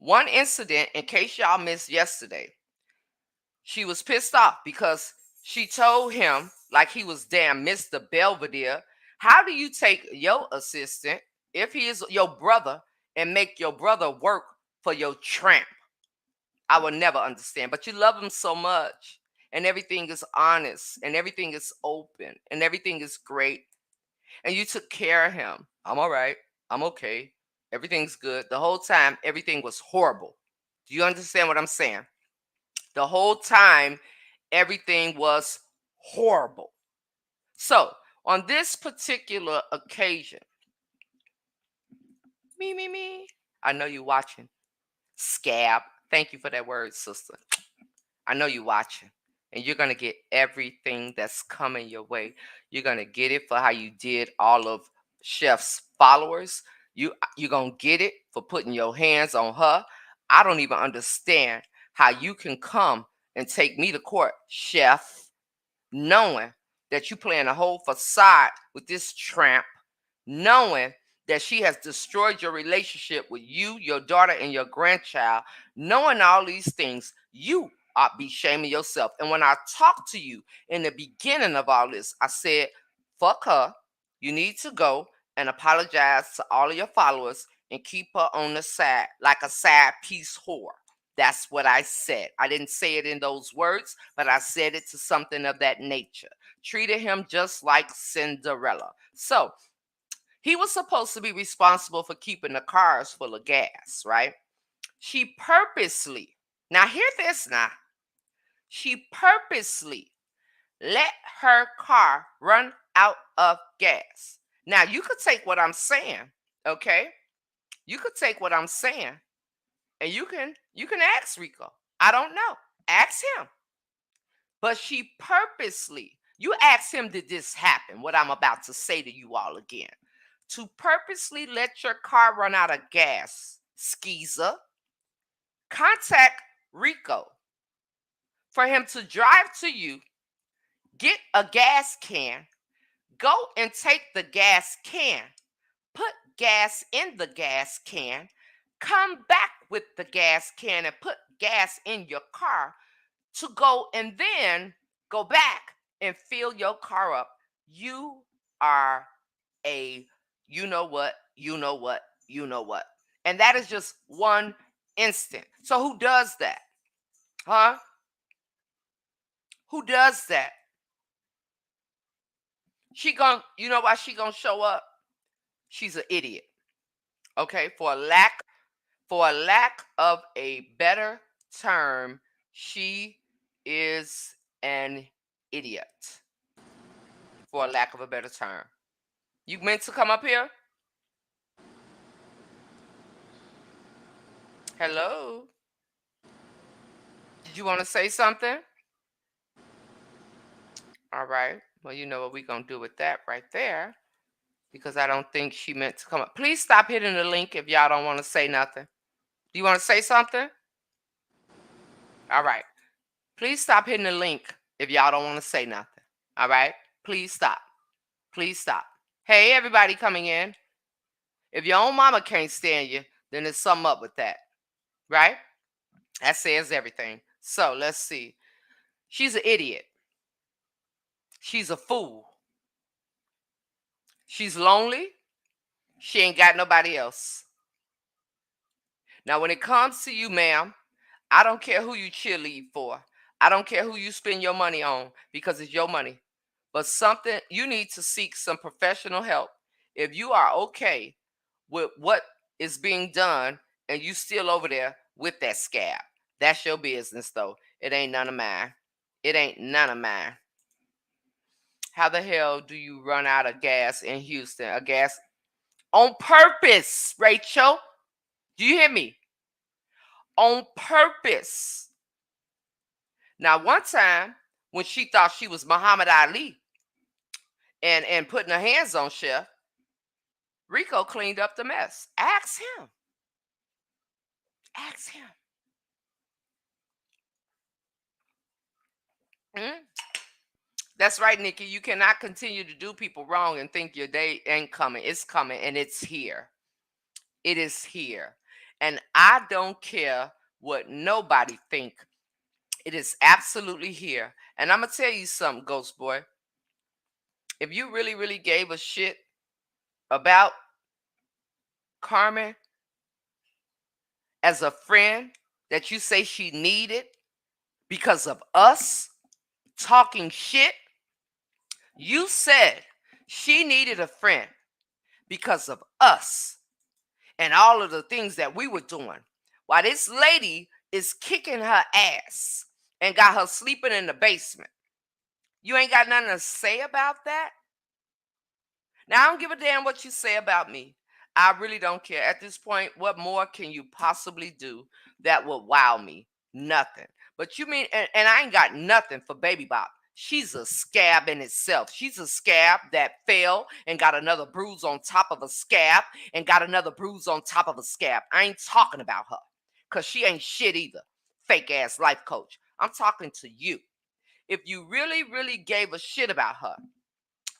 One incident, in case y'all missed yesterday, she was pissed off because she told him, like he was damn Mr. Belvedere, how do you take your assistant, if he is your brother, and make your brother work for your tramp? I will never understand. But you love him so much, and everything is honest, and everything is open, and everything is great. And you took care of him. I'm all right. I'm okay. Everything's good. The whole time, everything was horrible. Do you understand what I'm saying? The whole time, everything was horrible. So, on this particular occasion, me, I know you watching. Scab. Thank you for that word, sister. I know you watching. And you're going to get everything that's coming your way. You're going to get it for how you did all of Chef's followers. You're going to get it for putting your hands on her. I don't even understand how you can come and take me to court, Chef, knowing that you playing a whole facade with this tramp, knowing that she has destroyed your relationship with you, your daughter, and your grandchild. Knowing all these things, you ought be shaming yourself. And when I talked to you in the beginning of all this, I said, fuck her. You need to go and apologize to all of your followers and keep her on the side like a side piece whore. That's what I said. I didn't say it in those words, but I said it to something of that nature. Treated him just like Cinderella. So he was supposed to be responsible for keeping the cars full of gas, right? She purposely, now hear this now, she purposely let her car run out of gas. Now you could take what I'm saying, okay? You could take what I'm saying and you can ask Rico. I don't know. Ask him. But she purposely, you ask him, did this happen? What I'm about to say to you all again. To purposely let your car run out of gas, skeezer, contact Rico for him to drive to you, get a gas can, go and take the gas can, put gas in the gas can, come back with the gas can and put gas in your car to go and then go back and fill your car up. You are a you know what, you know what, you know what. And that is just one instant. So who does that? Huh? Who does that? She gon' you know why she gonna show up? She's an idiot. Okay? For a lack of a better term, she is an idiot. For a lack of a better term. You meant to come up here? Hello? Did you want to say something? All right. Well, you know what we're going to do with that right there because I don't think she meant to come up. Please stop hitting the link if y'all don't want to say nothing. Do you want to say something? All right. Please stop hitting the link if y'all don't want to say nothing. All right. Please stop. Please stop. Hey, everybody coming in. If your own mama can't stand you, then there's something up with that. Right? That says everything. So let's see. She's an idiot. She's a fool. She's lonely. She ain't got nobody else. Now, when it comes to you, ma'am, I don't care who you cheerlead for. I don't care who you spend your money on because it's your money. But something you need to seek some professional help. If you are okay with what is being done and you still over there with that scab, that's your business though. It ain't none of mine. It ain't none of mine. How the hell do you run out of gas in Houston? A gas on purpose, Rachel. Do you hear me? On purpose. Now, one time when she thought she was Muhammad Ali and putting her hands on Chef, Rico cleaned up the mess. Ask him. Ask him. Hmm? That's right, Nikki. You cannot continue to do people wrong and think your day ain't coming. It's coming and it's here. It is here. And I don't care what nobody think. It is absolutely here. And I'm going to tell you something, Ghost Boy. If you really, really gave a shit about Carmen as a friend that you say she needed because of us talking shit, you said she needed a friend because of us and all of the things that we were doing. While this lady is kicking her ass and got her sleeping in the basement. You ain't got nothing to say about that? Now, I don't give a damn what you say about me. I really don't care. At this point, what more can you possibly do that will wow me? Nothing. But you mean, and I ain't got nothing for Baby Bop. She's a scab in itself. She's a scab that fell and got another bruise on top of a scab and got another bruise on top of a scab. I ain't talking about her because she ain't shit either. Fake ass life coach. I'm talking to you. if you really, really gave a shit about her,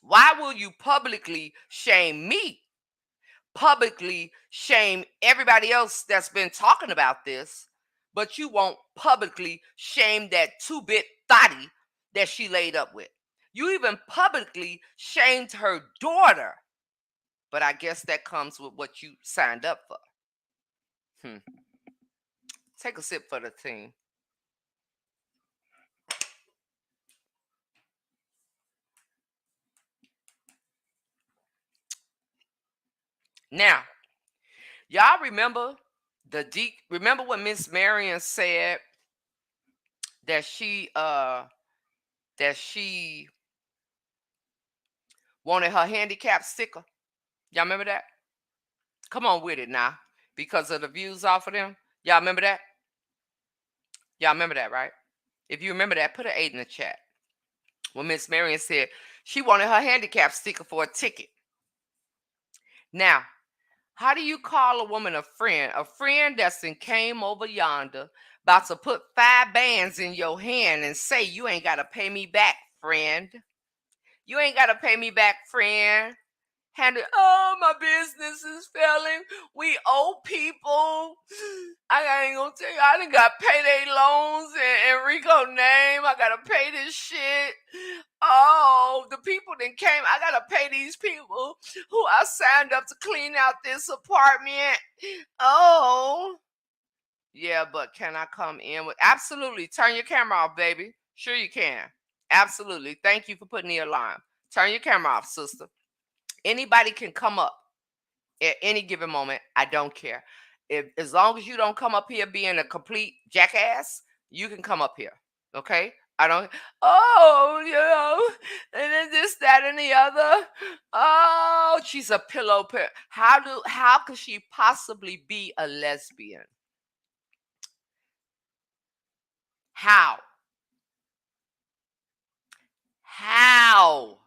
why will you publicly shame me? Publicly shame everybody else that's been talking about this, but you won't publicly shame that two-bit thotty that she laid up with. You even publicly shamed her daughter, but I guess that comes with what you signed up for. Hmm. Take a sip for the team. Now, y'all remember remember what Miss Marion said that she wanted her handicap sticker? Y'all remember that? Come on with it now. Because of the views off of them. Y'all remember that? Y'all remember that, right? If you remember that, put an 8 in the chat. When Miss Marion said she wanted her handicap sticker for a ticket. Now, how do you call a woman a friend? A friend that's in came over yonder, about to put 5 bands in your hand and say, you ain't got to pay me back, friend. You ain't got to pay me back, friend. Oh, my business is failing. We owe people. I ain't gonna tell you, I done got payday loans in Enrico name. I gotta pay this shit. Oh, the people that came, I gotta pay these people who I signed up to clean out this apartment. Oh, yeah, but can I come in with? Absolutely. Turn your camera off, baby. Sure you can. Absolutely. Thank you for putting the alarm. Turn your camera off, sister. Anybody can come up at any given moment. I don't care. As long as you don't come up here being a complete jackass, you can come up here. Okay? I don't. Oh, and then this, that, and the other. Oh, she's a pillow. How could she possibly be a lesbian? How? How?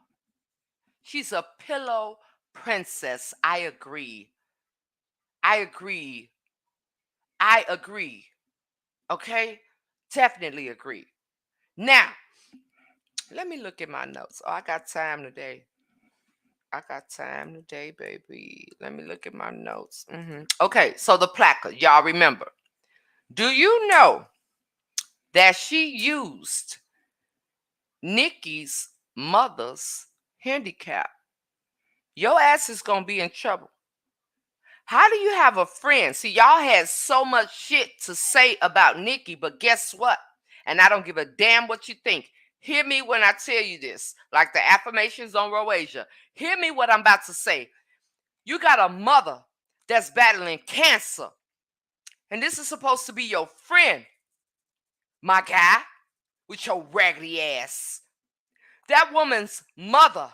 She's a pillow princess. I agree. I agree. I agree. Okay? Definitely agree. Now, let me look at my notes. Oh, I got time today. I got time today, baby. Let me look at my notes. Okay, so the placard, y'all remember. Do you know that she used Nikki's mother's handicap? Your ass is going to be in trouble. How do you have a friend? See, y'all had so much shit to say about Nikki, but guess what? And I don't give a damn what you think. Hear me when I tell you this, like the affirmations on Roasia. Hear me what I'm about to say. You got a mother that's battling cancer, and this is supposed to be your friend, my guy, with your raggedy ass. That woman's mother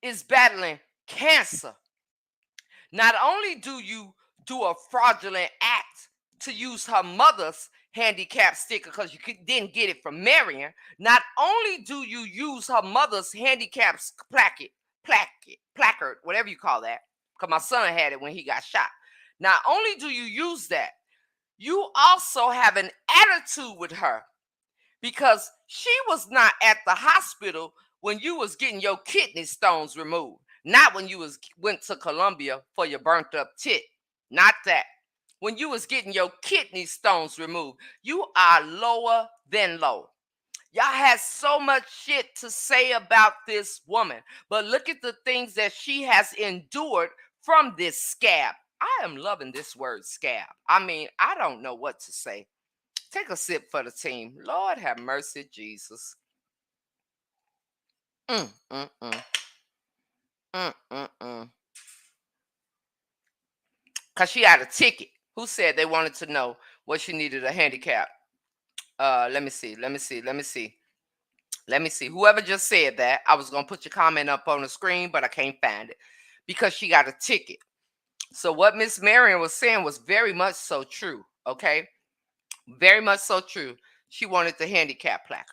is battling cancer. Not only do you do a fraudulent act to use her mother's handicap sticker because you didn't get it from Marion, not only do you use her mother's handicap placard, whatever you call that, because my son had it when he got shot. Not only do you use that, you also have an attitude with her because she was not at the hospital when you was getting your kidney stones removed. Not when you went to Colombia for your burnt up tit. Not that. When you was getting your kidney stones removed. You are lower than low. Y'all had so much shit to say about this woman. But look at the things that she has endured from this scab. I am loving this word scab. I mean, I don't know what to say. Take a sip for the team. Lord have mercy, Jesus. Mm, mm, mm. Because she had a ticket. Who said they wanted to know what she needed a handicap? Let me see. Whoever just said that, I was going to put your comment up on the screen, but I can't find it. Because she got a ticket. So what Miss Marion was saying was very much so true. Okay? Very much so true. She wanted the handicap placard.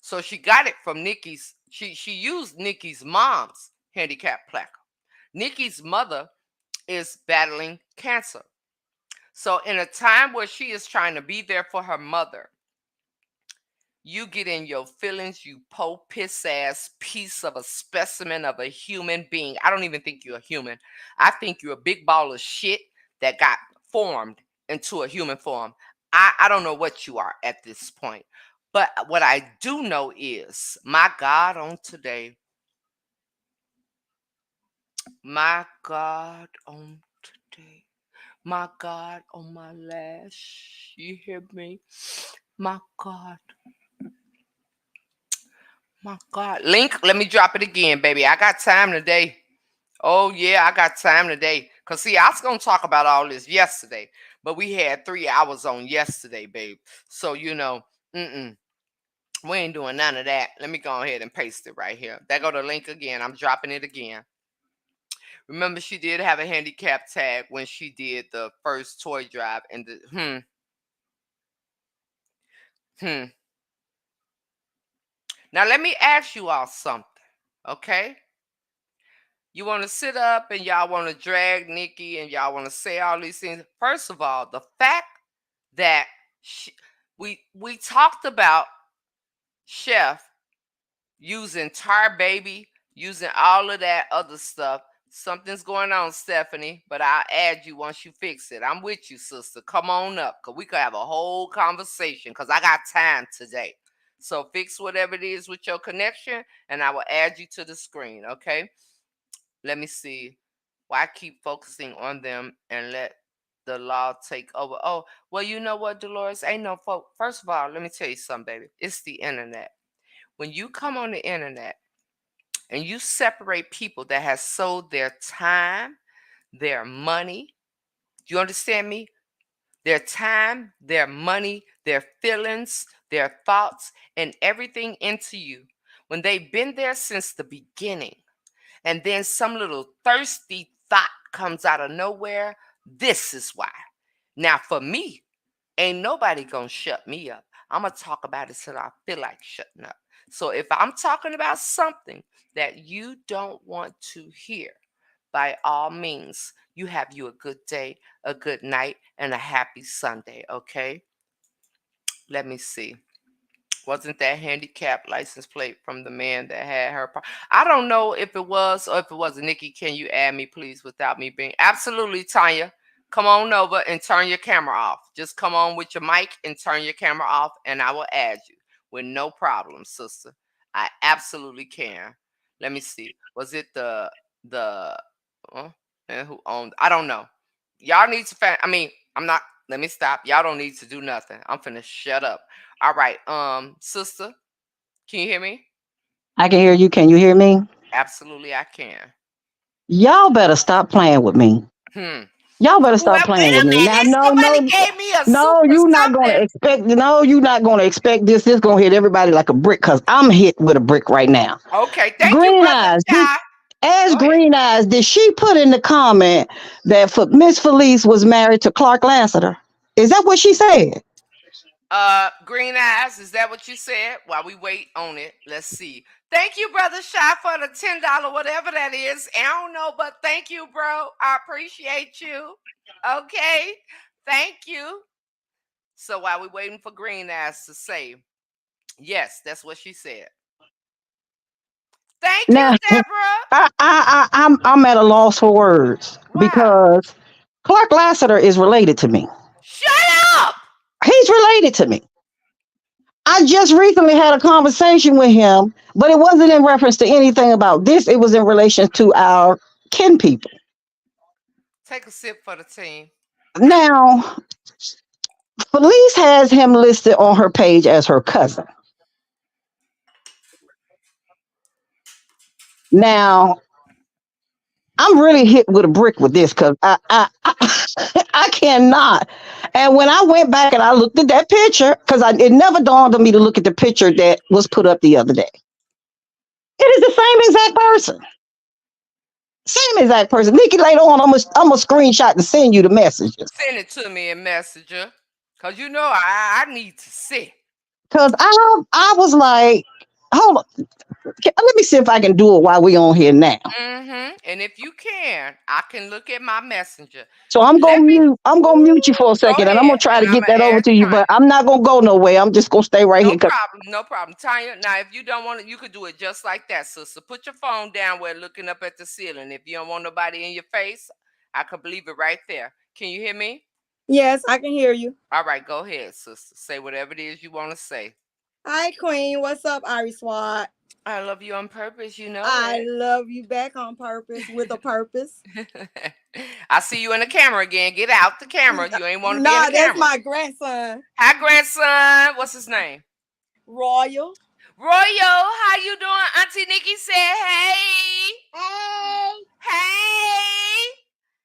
So she got it from Nikki's. She used Nikki's mom's handicap placard. Nikki's mother is battling cancer. So in a time where she is trying to be there for her mother, You get in your feelings, you po piss ass piece of a specimen of a human being. I don't even think you're a human. I think you're a big ball of shit that got formed into a human form. I don't know what you are at this point. But what I do know is, my God, on today, my God, on today, my God, on my lash. You hear me? My God, my God. Link, let me drop it again, baby. I got time today. Oh, yeah, I got time today. Because, see, I was going to talk about all this yesterday, but we had 3 hours on yesterday, babe. So, mm-mm, we ain't doing none of that. Let me go ahead and paste it right here. There go the link again. I'm dropping it again. Remember, she did have a handicap tag when she did the first toy drive. And hmm. Now, let me ask you all something, okay? You want to sit up and y'all want to drag Nikki and y'all want to say all these things. First of all, the fact that she, we talked about Chef using Tar Baby, using all of that other stuff. Something's going on, Stephanie, but I'll add you once you fix it. I'm with you, sister. Come on up, because we could have a whole conversation, because I got time today. So fix whatever it is with your connection, and I will add you to the screen, okay? Let me see. Why keep focusing on them and let the law take over? Oh, well, you know what, Dolores? Ain't no folk. First of all, let me tell you something, baby. It's the internet. When you come on the internet and you separate people that has sold their time, their money, do you understand me? Their time, their money, their feelings, their thoughts, and everything into you. When they've been there since the beginning, and then some little thirsty thought comes out of nowhere, this is why. Now, for me, ain't nobody gonna shut me up. I'm gonna talk about it till I feel like shutting up. So if I'm talking about something that you don't want to hear, by all means, you have you a good day, a good night, and a happy Sunday, okay? Let me see. Wasn't that handicap license plate from the man that had her? I don't know if it was or if it wasn't. Nikki, can you add me, please, without me being absolutely Tanya? Come on over and turn your camera off. Just come on with your mic and turn your camera off, and I will add you with no problem, sister. I absolutely can. Let me see. Was it the and who owned? I don't know. Y'all need to. I mean, I'm not. Let me stop. Y'all don't need to do nothing. I'm finna shut up. All right, sister, can you hear me? I can hear you. Can you hear me? Absolutely, I can. Y'all better stop playing with me. Hmm. Y'all better Well, stop wait playing a with me. Now, minute. no, Somebody no, gave me a no, super you not gonna something. expect. No, you not gonna expect this. This gonna hit everybody like a brick. Cause I'm hit with a brick right now. Okay, thank you, Green brother eyes. Shy. As Go ahead. Green eyes, did she put in the comment that Miss Felice was married to Clark Lassiter? Is that what she said? Green eyes. Is that what you said? While we wait on it, let's see. Thank you, brother Shy, for the $10, whatever that is. I don't know, but thank you, bro. I appreciate you. Okay, thank you. So while we waiting for Green eyes to say, yes, that's what she said. Thank Now, you, Deborah. I'm at a loss for words Why? because Clark Lassiter is related to me. Shut up! He's related to me. I just recently had a conversation with him, but it wasn't in reference to anything about this. It was in relation to our kin people. Take a sip for the team. Now, Felice has him listed on her page as her cousin. Now, I'm really hit with a brick with this because I cannot. And when I went back and I looked at that picture, because it never dawned on me to look at the picture that was put up the other day. It is the same exact person. Same exact person. Nikki, later on, I'm gonna screenshot and send you the messages. Send it to me in Messenger. Cause you know I need to see. Cause I was like, hold on. Let me see if I can do it while we on here now. And if you can, I can look at my messenger. So I'm gonna Let me mute. I'm gonna mute you for a go second, and I'm ahead, gonna try and to I'm get gonna that over ask to you. But Tanya. I'm not gonna go nowhere. I'm just gonna stay right No here. problem, no problem. Tanya, now if you don't want it, you could do it just like that, sister. Put your phone down where looking up at the ceiling. If you don't want nobody in your face, I could believe it right there. Can you hear me? Yes, I can hear you. All right, go ahead, sister. Say whatever it is you want to say. Hi, Queen. What's up, Iris Swat? I love you on purpose, you know I that. love you back on purpose with a purpose. I see you in the camera again. Get out the camera. You ain't want to be in the Nah, that's camera. my grandson, Hi, grandson. What's his name? Royal. Royo, how you doing? Auntie Nikki said, hey. Hey. Hey.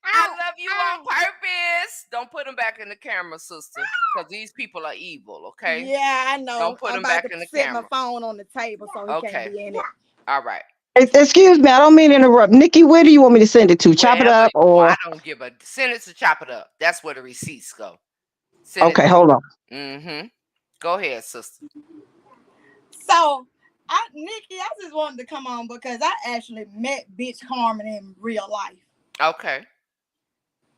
I Ow, love you on ow. purpose. Don't put them back in the camera, sister, because these people are evil, okay? Yeah, I know. Don't put I'm them about back to in the set my camera. phone on the table so he can't Okay. be in it. All right. Excuse me, I don't mean to interrupt. Nikki, where do you want me to send it to? Chop it Wherever, up well, I or don't give a, send it to Chop It Up. That's where the receipts go. Send it okay, hold on. Mm-hmm. Go ahead, sister. So, Nikki, I just wanted to come on because I actually met Bitch Carmen in real life. Okay.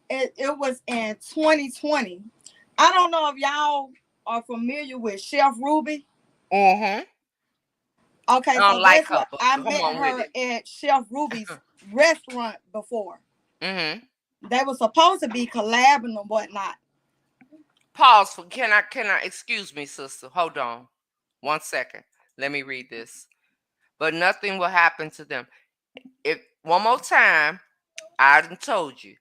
It was in 2020. I don't know if y'all are familiar with Chef Ruby. Mm-hmm. Okay, I so don't like that's her, what but I come met on with her it. at Chef Ruby's restaurant before. Mm-hmm. They were supposed to be collabing and whatnot. Pause for can I excuse me, sister. Hold on. 1 second. Let me read this. But nothing will happen to them. If one more time, I done told you.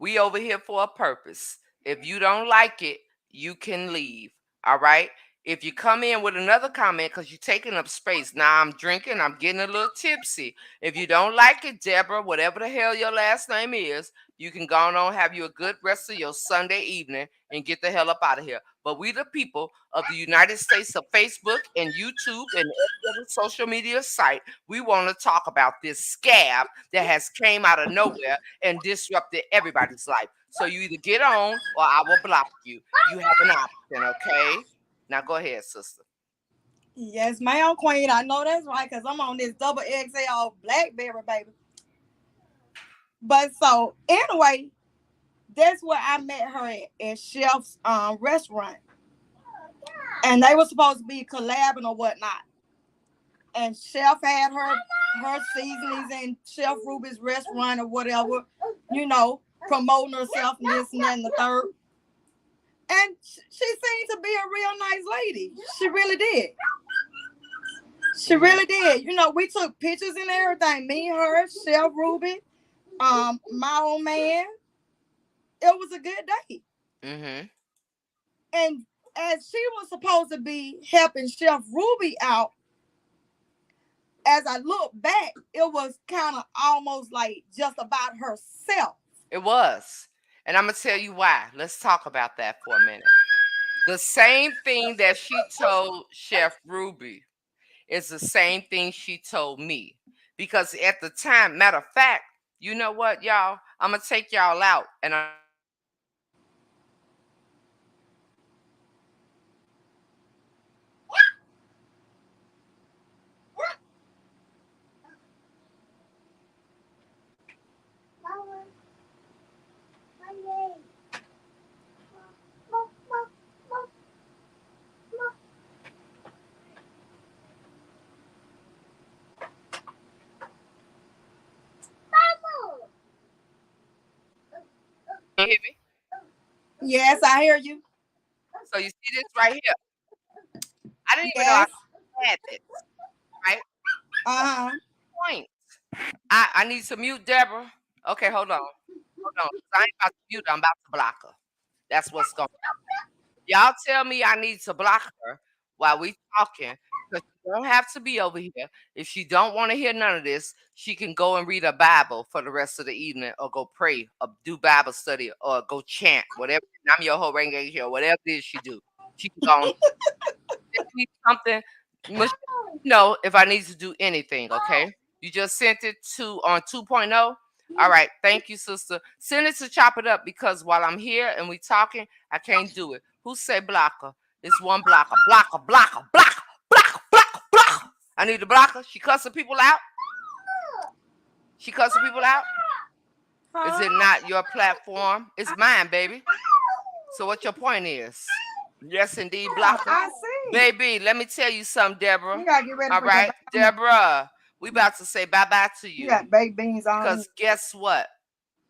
We over here for a purpose. If you don't like it, you can leave. All right? If you come in with another comment because you're taking up space, now I'm drinking, I'm getting a little tipsy. If you don't like it, Deborah, whatever the hell your last name is, you can go on have you a good rest of your Sunday evening and get the hell up out of here. But we the people of the United States of Facebook and YouTube and every other social media site, we want to talk about this scab that has came out of nowhere and disrupted everybody's life. So you either get on or I will block you. You have an option, okay? Now go ahead, sister. Yes, ma'am, Queen. I know that's right because I'm on this double XL Blackberry, baby. But so, anyway, that's where I met her at Chef's restaurant. And they were supposed to be collabing or whatnot. And Chef had her seasonings in Chef Ruby's restaurant or whatever, promoting herself and this and that and the third. And she seemed to be a real nice lady. She really did. She really did. We took pictures and everything. Me, her, Chef Ruby, my old man. It was a good day. Mm-hmm. And as she was supposed to be helping Chef Ruby out, as I look back, it was kind of almost like just about herself. It was. And I'm going to tell you why. Let's talk about that for a minute. The same thing that she told Chef Ruby is the same thing she told me. Because at the time, matter of fact, you know what, y'all? I'm going to take y'all out and I'm Can you hear me? Yes, I hear you. So you see this right here? I didn't even know I Yes. had this, right? Uh-huh. Point. I need to mute Deborah. Okay, hold on. Hold on. I ain't about to mute her. I'm about to block her. That's what's going on. Y'all tell me I need to block her while we talking. Because she don't have to be over here. If she don't want to hear none of this, she can go and read a Bible for the rest of the evening or go pray or do Bible study or go chant, whatever. I'm your whole ring here, whatever it is she do. She can go on me something. If I need to do anything, okay? You just sent it to on 2.0. All right, thank you, sister. Send it to Chop It Up because while I'm here and we talking, I can't do it. Who say blocker? It's one blocker. Blocker, blocker, blocker, blocker, blocker, blocker. I need to block her. She cussing people out. She cussing people out. Is it not your platform? It's mine, baby. So what your point is? Yes, indeed, blocker. I see. Baby, let me tell you something, Deborah. You gotta get ready All for right, Deborah, we about to say bye-bye to You you. got baked beans on. Because guess what?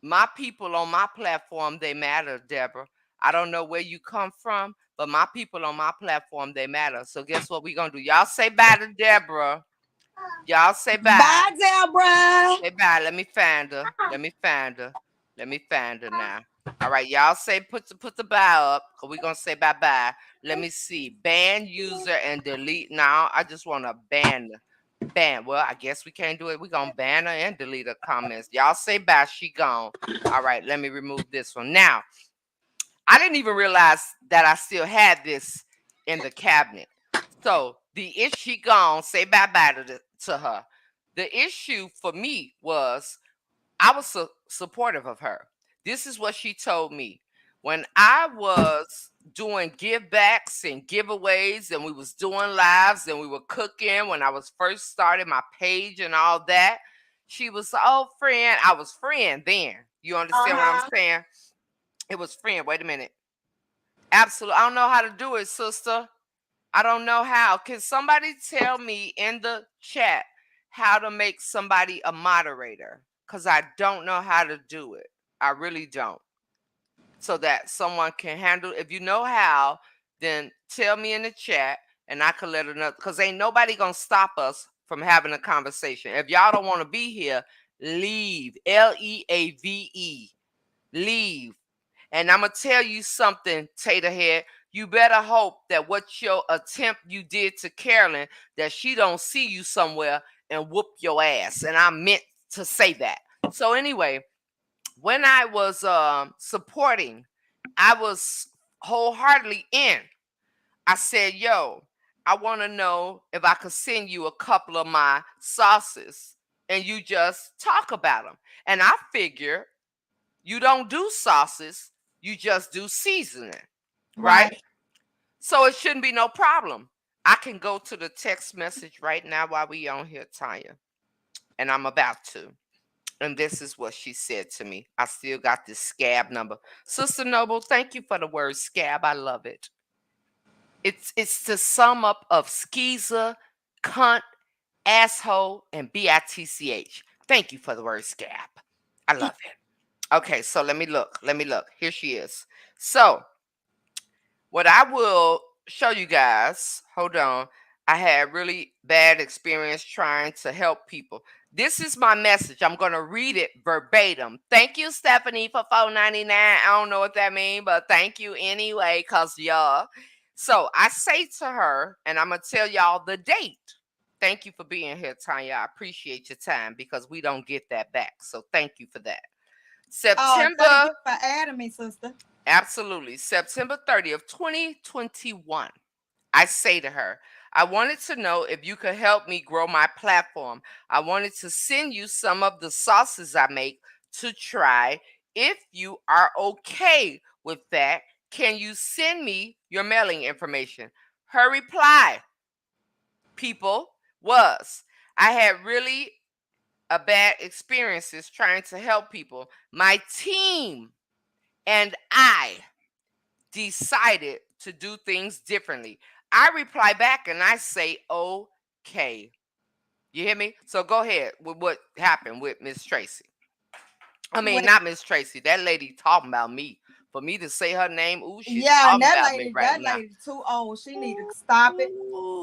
My people on my platform, they matter, Deborah. I don't know where you come from, but my people on my platform, they matter. So guess what we going to do? Y'all say bye to Deborah. Y'all say bye. Bye, Deborah. Say bye. Let me find her. Let me find her. Let me find her now. All right, y'all say put the bye up, because we're going to say bye-bye. Let me see. Ban user and delete now. I just want to ban. Well, I guess we can't do it. We're going to ban her and delete her comments. Y'all say bye. She gone. All right, let me remove this one. Now, I didn't even realize that I still had this in the cabinet. So the issue gone. Say bye-bye to her. The issue for me was I was supportive of her. This is what she told me. When I was doing give backs and giveaways and we was doing lives and we were cooking when I was first starting my page and all that, she was, oh, friend. I was friend then. You understand what I'm saying? It was friend. Wait a minute. Absolutely. I don't know how to do it, sister. I don't know how. Can somebody tell me in the chat how to make somebody a moderator? Because I don't know how to do it. I really don't. So that someone can handle. If you know how, then tell me in the chat and I can let her know. Because ain't nobody going to stop us from having a conversation. If y'all don't want to be here, leave. Leave. Leave. And I'm going to tell you something, Taterhead. You better hope that what your attempt you did to Carolyn, that she don't see you somewhere and whoop your ass. And I meant to say that. So anyway, when I was supporting, I was wholeheartedly in. I said, yo, I want to know if I could send you a couple of my sauces and you just talk about them. And I figure you don't do sauces, you just do seasoning, right? So it shouldn't be no problem. I can go to the text message right now while we on here, Tanya. And I'm about to. And this is what she said to me. I still got this scab number. Sister Noble, thank you for the word scab. I love it. It's the sum up of skeezer, cunt, asshole, and bitch. Thank you for the word scab. I love it. Okay, so let me look. Here she is. So what I will show you guys, hold on. I had really bad experience trying to help people. This is my message. I'm going to read it verbatim. Thank you, Stephanie, for $4.99. I don't know what that means, but thank you anyway, because y'all. So I say to her, and I'm going to tell y'all the date. Thank you for being here, Tanya. I appreciate your time because we don't get that back. So thank you for that. September. Thank you for adding me, sister. Absolutely. September 30th, 2021. I say to her, I wanted to know if you could help me grow my platform. I wanted to send you some of the sauces I make to try. If you are okay with that, can you send me your mailing information? Her reply, people, was, I had really a bad experiences trying to help people. My team and I decided to do things differently. I reply back and I say, okay. You hear me? So go ahead with what happened with Miss Tracy. I mean, not Miss Tracy. That lady talking about me. For me to say her name, ooh, she's talking about me right now. That lady too old. She need to stop it.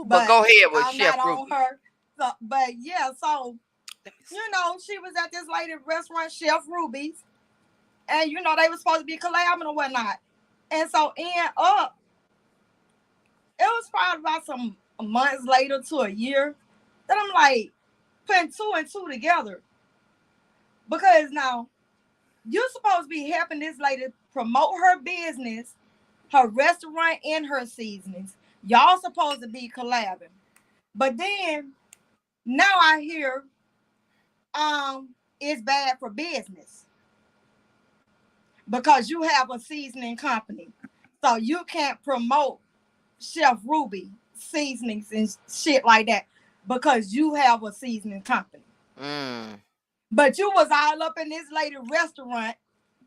But go ahead with I'm Chef not Ruby. on her. So, but yeah, so you know, she was at this lady restaurant, Chef Ruby's, and you know they were supposed to be collabing or whatnot. And so end up, it was probably about some months later to a year that I'm like putting two and two together. Because now you're supposed to be helping this lady promote her business, her restaurant, and her seasonings. Y'all supposed to be collabing. But then now I hear it's bad for business because you have a seasoning company. So you can't promote Chef Ruby seasonings and shit like that. because you have a seasoning company. Mm. But you was all up in this lady restaurant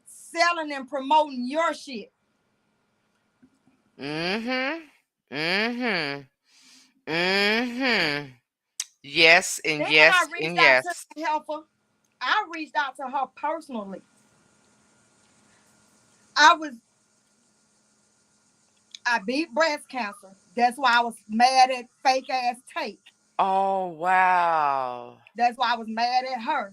selling and promoting your shit. Mm-hmm. Mm-hmm. Mm-hmm. Yes and Then I yes reached and out to yes. the helper. I reached out to her personally. I beat breast cancer. That's why I was mad at fake ass Take. Oh wow. That's why I was mad at her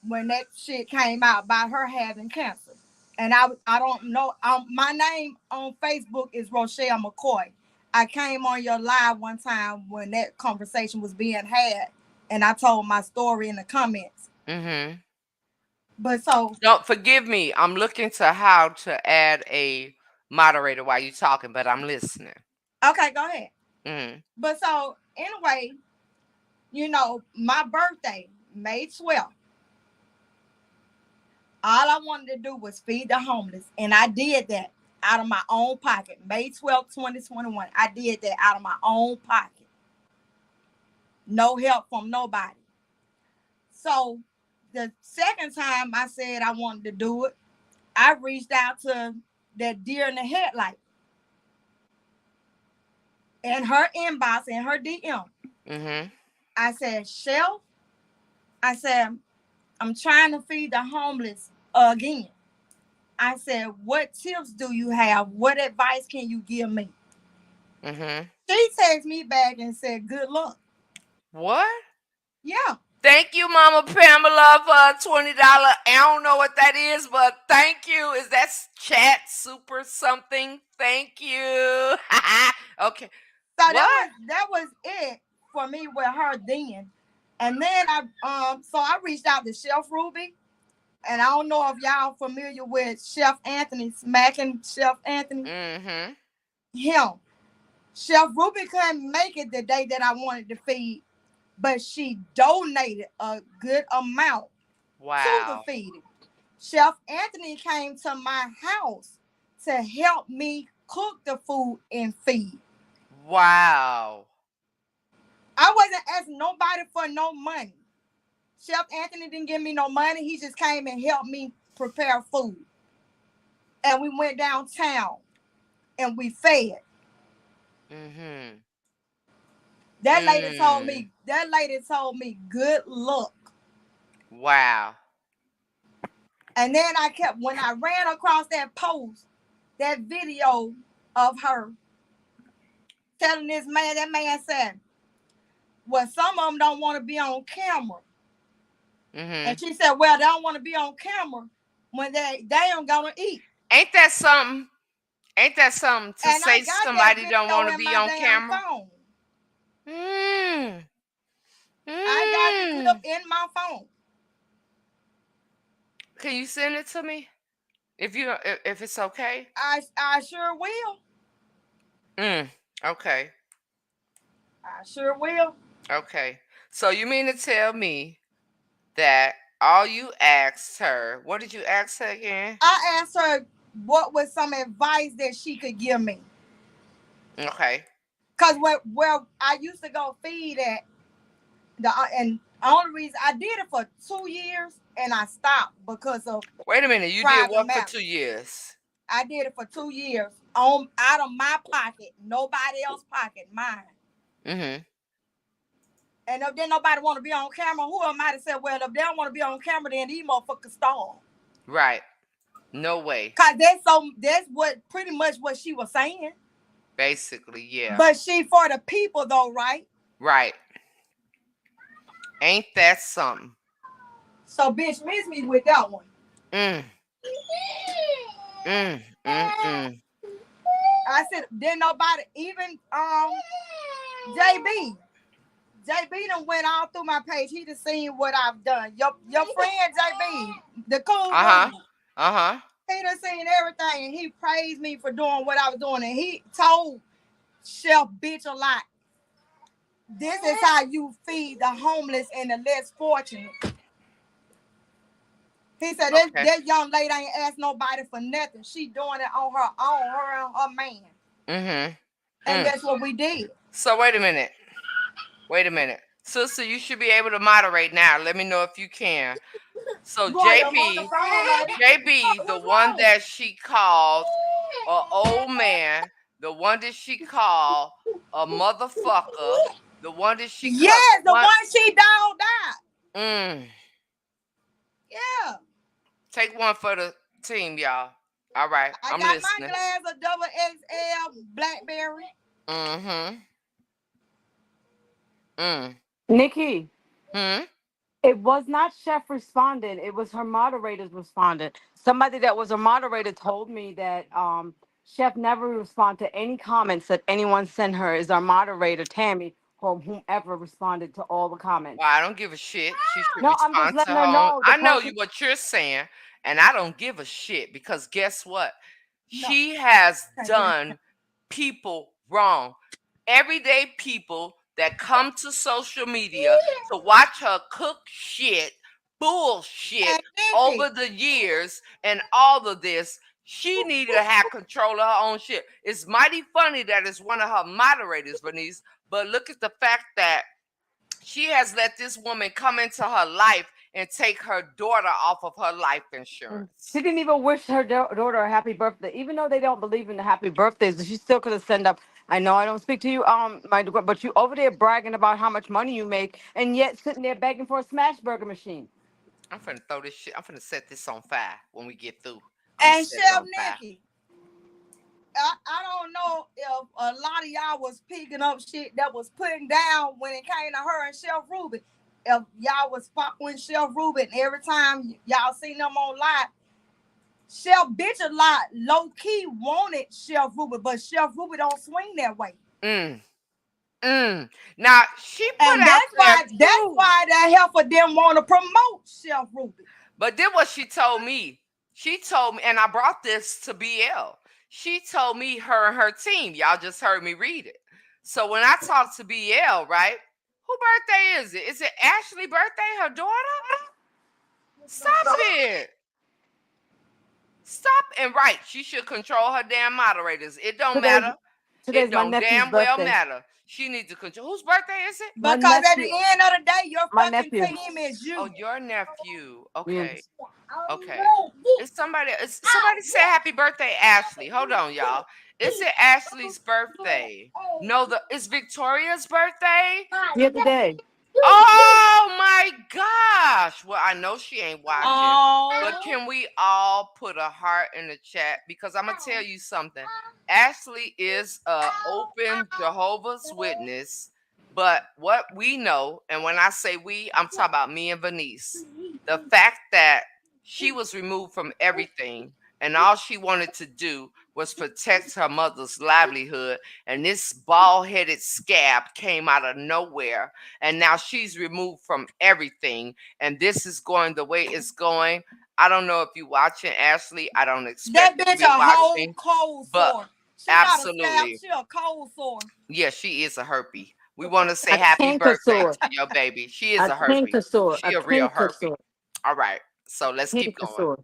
when that shit came out about her having cancer. And I don't know. My name on Facebook is Rochelle McCoy. I came on your live one time when that conversation was being had, and I told my story in the comments. Mm-hmm. But so No, forgive me. I'm looking to how to add a moderator while you're talking, but I'm listening. okay, go ahead. Mm-hmm. But so anyway, my birthday, May 12th. All I wanted to do was feed the homeless, and I did that out of my own pocket. May 12th, 2021. I did that out of my own pocket. No help from nobody. So the second time I said I wanted to do it, I reached out to that deer in the headlight in her inbox, in her DM. Mm-hmm. I said, Chef, I said, I'm trying to feed the homeless again. I said, what tips do you have? What advice can you give me? Mm-hmm. She texted me back and said, good luck. What? Yeah. Thank you, Mama Pamela, for $20. I don't know what that is, but thank you. Is that chat super something? Thank you. Okay. So What? that was it for me with her then. And then I reached out to Chef Ruby. And I don't know if y'all familiar with Chef Anthony, smacking Chef Anthony. Mm-hmm. Him. Chef Ruby couldn't make it the day that I wanted to feed, but she donated a good amount to the Wow. feeding. Chef Anthony came to my house to help me cook the food and feed. Wow. I wasn't asking nobody for no money. Chef Anthony didn't give me no money. He just came and helped me prepare food. And we went downtown and we fed. Mm-hmm. That Mm. lady told me good luck. Wow. And then when I ran across that post, that video of her telling this man, that man said, well, some of them don't want to be on camera. Mm-hmm. And she said, well, they don't want to be on camera when they ain't gonna eat. Ain't that something? Ain't that something to And I say got that somebody don't video want to in be my on damn camera? phone. Mm. I got the clip Mm. in my phone. Can you send it to me? If it's okay? I sure will. Mm. Okay. I sure will. Okay. So you mean to tell me that all you asked her, what did you ask her again? I asked her what was some advice that she could give me. Okay. Cause where I used to go feed at and the only reason I did it for 2 years and I stopped because of Wait a minute. You did private what for matters. 2 years? I did it for 2 years out of my pocket, nobody else's pocket, mine. Mm-hmm. And if then nobody want to be on camera, who am I to say, well, if they don't want to be on camera, then these motherfuckers starve. Right. No way. Cause that's what pretty much what she was saying. Basically, yeah. But she for the people though, right? Right. Ain't that something? So bitch miss me with that one. Mm. Mm. Mm. I said, then nobody even JB. JB done went all through my page. He just seen what I've done. Your friend JB, the cool Uh-huh. dude. Uh-huh. He done seen everything and he praised me for doing what I was doing. And he told Chef Bitch a lot. This is how you feed the homeless and the less fortunate. He said that young lady ain't asked nobody for nothing. She doing it on her own, her and her man. Mm-hmm. And that's what we did. So wait a minute. Sister, you should be able to moderate now. Let me know if you can. So Boy, I'm on the phone, baby. JB, the What's one wrong? that she called a old man, the one that she called a motherfucker, the one that she called Yes, the one. one she dogged out. Mm, Yeah. take one for the team, y'all. All right, I I'm got my listening. glass of double XL blackberry. Mm-hmm. Mm. Nikki, Hmm. it was not Chef responded. It was her moderators responded. Somebody that was a moderator told me that Chef never responded to any comments that anyone sent her. Is our moderator Tammy or whomever responded to all the Well, comments? I don't give a shit. She should No, I'm just respond to letting her her own. know the I know you person. what you're saying, and I don't give a shit because guess what? No. She has Okay, here. done people wrong. Everyday people that come to social media to watch her cook shit, bullshit And Nikki, over the years and all of this. She needed to have control of her own shit. It's mighty funny that it's one of her moderators, Bernice, but look at the fact that she has let this woman come into her life and take her daughter off of her life She insurance. didn't even wish her daughter a happy birthday, even though they don't believe in the happy birthdays. She still could have sent up. I know I don't speak to you, but you over there bragging about how much money you make, and yet sitting there begging for a smash burger machine. I'm finna throw this shit. I'm finna set this on fire when we get through. I'm gonna and set it Chef on fire. Nikki. I don't know if a lot of y'all was picking up shit that was putting down when it came to her and Chef Ruben. If y'all was following Chef Ruben every time y'all seen them on live, Chef bitch a lot low key wanted Chef Ruben, but Chef Ruben don't swing that way. Mm, mm. Now she put And out there that's too. why the helper didn't want to promote Chef Ruben. But then what she told me, and I brought this to BL. She told me her and her team. Y'all just heard me read it. So when I talked to BL, right? Who birthday is it? Is it Ashley' birthday? Her daughter? Stop it. Stop and right. She should control her damn moderators. It don't Today's matter. It today's my don't nephew's damn well birthday. matter. She needs to control. Whose birthday is it? My Because at the nephew, end of the day, your my fucking nephew. team is Oh, you. your nephew. Okay. Yes. Okay. It's somebody say happy birthday, Ashley. Hold on, y'all. Is it Ashley's birthday? No, it's Victoria's birthday. The other day. Oh my gosh. Well, I know she ain't watching, but Oh, can we all put a heart in the chat? Because I'm gonna tell you something. Ashley is a open Jehovah's Witness, but what we know, and when I say we, I'm talking about me and Venice. The fact that she was removed from everything and all she wanted to do was protect her mother's livelihood, and this bald-headed scab came out of nowhere, and now she's removed from everything, and this is going the way it's going. I don't know if you watching, Ashley. I don't that expect you to bitch be a whole watching, cold but sore. She not a scab, absolutely, she a cold sore. yeah, she is a herpy. We want to say A happy canker birthday sore. to your baby. She is A a herpy. canker sore. She A a real canker herpy. sore. All right, so let's keep Canker going. sore.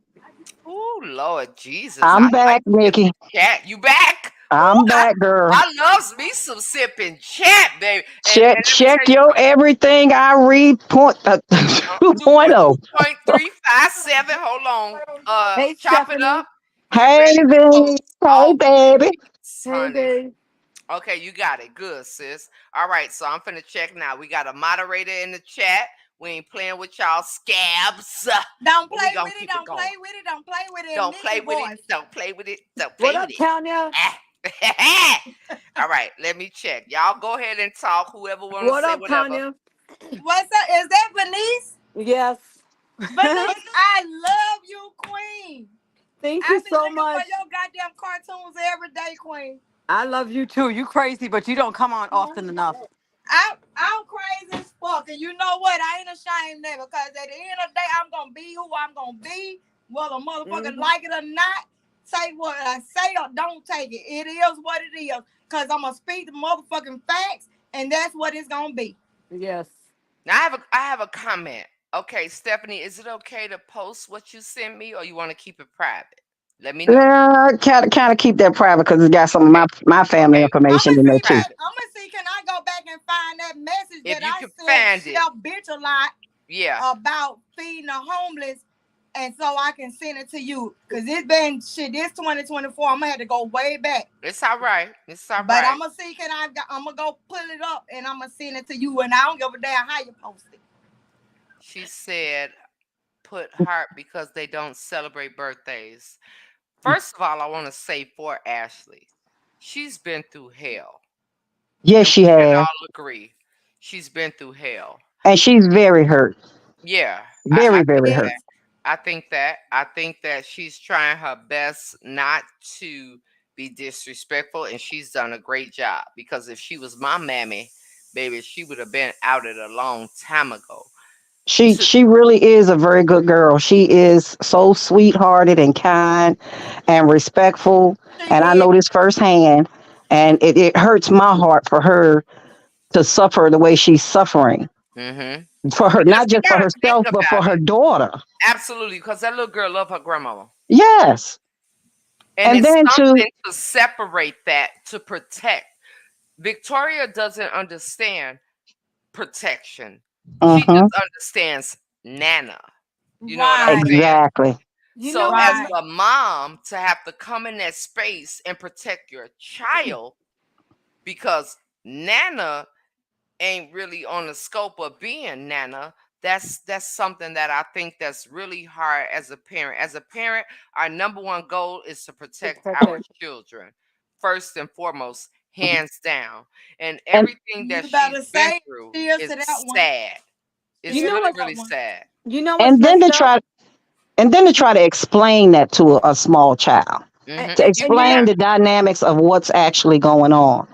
Oh Lord Jesus, I I'm like back, to get Nikki. the chat. You back? Ooh, I'm back, girl. I loves me some sipping chat, baby. And Check let me check tell you your something. everything I read point Two 2.0. 2.357. Hold on. Hey, Chop it up. Stephanie. Get Hey, ready to baby. post Hey, all the baby. tweets, Hey, honey. babe. Okay, you got it. Good, sis. All right, so I'm finna check now. We got a moderator in the chat. We ain't playing with y'all scabs. Don't But we play gonna with it, keep it don't going. play with it, don't play with it in Don't Nikki play with it. voice. Don't play with it. Don't What play with up, it. Tanya? All right, let me check. Y'all go ahead and talk. Whoever want to What say up, whatever. Tanya? What's up? Is that Venice? Yes. Venice, I love you, Queen. Thank I you be so looking for much. your goddamn cartoons every day, Queen. I love you too. You crazy, but you don't come on often enough. I'm crazy as fuck, and you know what? I ain't ashamed of it because at the end of the day, I'm gonna be who I'm gonna be, whether motherfuckers like it or not. Say what I say or don't take it. It is what it is. Cause I'm gonna speak the motherfucking facts, and that's what it's gonna be. Yes. Now I have a comment. Okay, Stephanie, is it okay to post what you sent me, or you want to keep it private? Let me know. Kind of keep that private because it's got some of Okay. my family Okay. I'ma information in there see too. that. Private. I'ma see. Can I go back and find that message If that you I can sent find it, Chef Bitch a lot yeah. about feeding the homeless, and so I can send it to you? Cause it's been shit. This 2024. I'm gonna have to go way back. It's all right. It's all But right. I'm gonna see. Can I? I'm gonna go pull it up and I'm gonna send it to you. And I don't give a damn how you post it. She said, put heart because they don't celebrate birthdays. First of all, I want to say for Ashley, she's been through hell. Yes, And she we can has, all agree. She's been through hell. and she's very hurt, Yeah, I very think very hurt. that. Yes. I think that she's trying her best not to be disrespectful, and she's done a great job. Because if she was my mammy, baby, she would have been out it a long time ago. To She really is a very good girl. She is so sweethearted and kind and respectful, She and I is. know this firsthand. And it hurts my heart for her to suffer the way she's suffering hmm for her, because not you just for got to think herself, but for about her it. daughter. Absolutely, because that little girl love her grandmama, Yes, and and it's then to something to separate that to protect. Victoria doesn't understand protection. She uh-huh, just understands Nana. You know what I'm Right. saying? exactly. You So know what as the Right. me- a mom to have to come in that space and protect your child because Nana ain't really on the scope of being Nana. That's something that I think that's really hard as a parent. As a parent, our number one goal is to protect our protect. children first and foremost, hands down. And And everything that You she's better been say through cheers is to that one. sad. You It's know Cheers to really, what's that really one. sad. you know what's and then messed to up? try and then to try to explain that to a small child, to You And you know, explain can't. the dynamics of what's actually going on.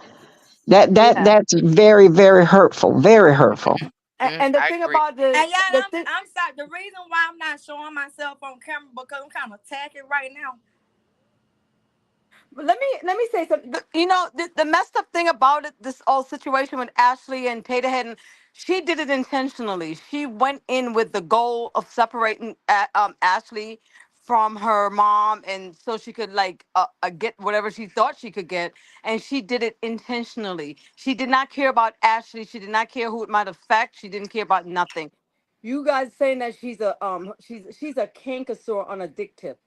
yeah. That's very very hurtful, very hurtful. And the I thing agree. about And yeah, the thing, I'm sorry. The reason why I'm not showing myself on camera because I'm kind of tacky right now. let me say something. You know, the messed up thing about it, this whole situation with Ashley and Tater Head, and she did it intentionally. She went in with the goal of separating Ashley from her mom, and so she could like get whatever she thought she could get, and she did it intentionally. She did not care about Ashley. She did not care who it might affect. She didn't care about nothing. You guys saying that she's a cankersaur on a dick tip.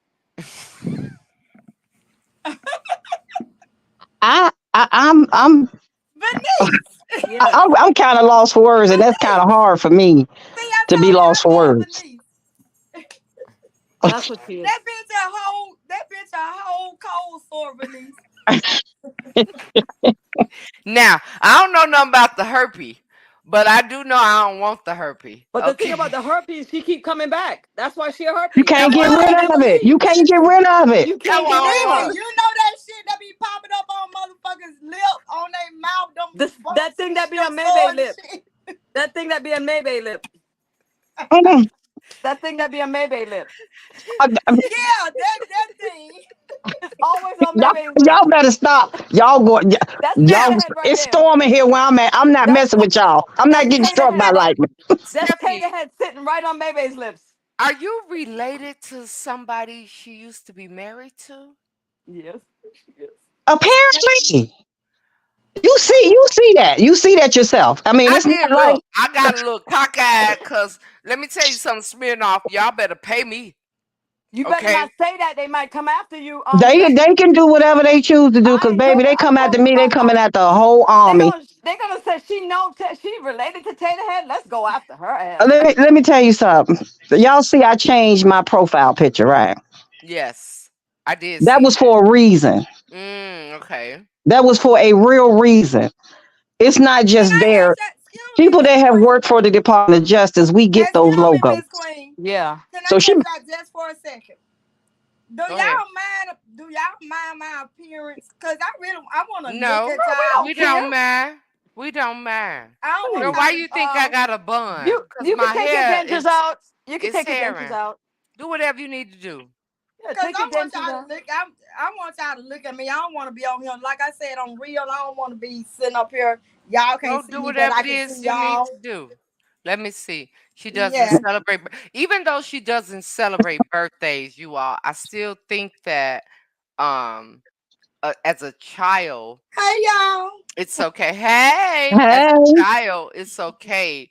Venice. Yeah, I'm kind of lost for words, and that's kind of Venice. hard for me See, I to be told you lost for I love words. Venice. that's what she is. That bitch a whole cold sore, Venice. Now, I don't know nothing about the herpes, but I do know I don't want the herpes. But the thing about Okay. the herpes, she keep coming back. That's why she a You herpes. can't That get one. rid No, of it. You can't get listen, rid of it. You That can't get rid of listen. her. one. You know that shit that be popping up on motherfuckers' lip, on their mouth, them This that bumps thing and that shit, be them on Maybay sores and lip. shit. That thing that be on Maybay lip. Mm-mm. That thing that be on Maybay lip. I- Yeah, that thing. It's always on y'all, Maybay's lip. y'all better stop. Y'all go. That's Now, Tater Y'all, Head right it's there. storming here where I'm at. I'm not That's messing with y'all. I'm not that's getting Tater struck by Head. lightning. That's Tater Stephanie, Head sitting right on Maybay's lips. are you related to somebody she used to be married to? Yes, yes. Apparently, you see that yourself. I mean, I it's not did like look. I got a little cockeyed because let me tell you something, Smirnoff. Y'all better pay me. You better Okay. not say that. They might come after you. they can do whatever they choose to do. I Cause ain't told baby, her. they I come told after them me. They about. coming after the whole army. They gonna say she related to Tater Head. Let's go after her ass. Let me tell you something. Y'all see, I changed my profile picture, right? Yes, I did That see was that. for a reason. Okay. That was for a real reason. It's not Can just I there. ask that? Excuse me, People Miss that have Queen. worked for the Department of Justice, we get those Excuse me, logos. Miss Queen. Yeah. Can I So she, ask y'all just for a second? Do Go ahead. y'all mind? Do y'all mind my appearance? Cause I want to look No, at Girl, we y'all. don't we care. don't mind. We don't mind. I don't What want Girl, is why y'all you to. think I got a bun? Cause you can my take your hair dentures out. You can is take your dentures hairing. out. Do whatever you need to do. Yeah, Cause take your I want dentures y'all to out. look. I want y'all to look at me. I don't want to be on here. Like I said, on real. I don't want to be sitting up here. Y'all Go can't see do me, but whatever I it can see is you need y'all. to do. Let me see. She doesn't Yeah. celebrate, even though she doesn't celebrate birthdays, you all. I still think that um as a child, Hey y'all. it's okay. Hey, as a Hey. child, it's okay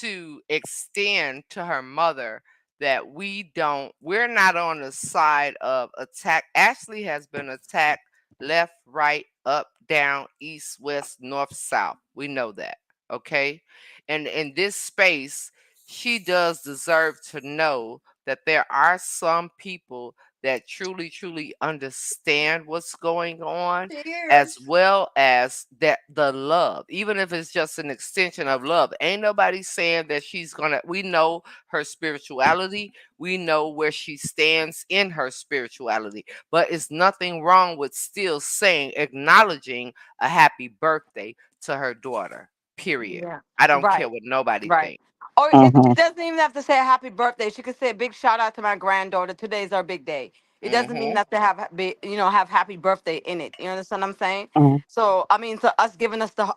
to extend to her mother that we're not on the side of attack. Ashley has been attacked left, right, up, down, east, west, north, south. We know that. Okay. And in this space, she does deserve to know that there are some people that truly, truly understand what's going on, as Cheers. well as that the love, even if it's just an extension of love. Ain't nobody saying that she's gonna, we know her spirituality, we know where she stands in her spirituality, but it's nothing wrong with still saying, acknowledging a happy birthday to her daughter, period. Yeah. I don't care Right. what nobody Right. thinks. Or it Mhm. doesn't even have to say a happy birthday. She could say a big shout out to my granddaughter. Today's our big day. It doesn't even Mm-hmm. have to have happy birthday in it. You understand what I'm saying? Mhm. So I mean, so us giving us the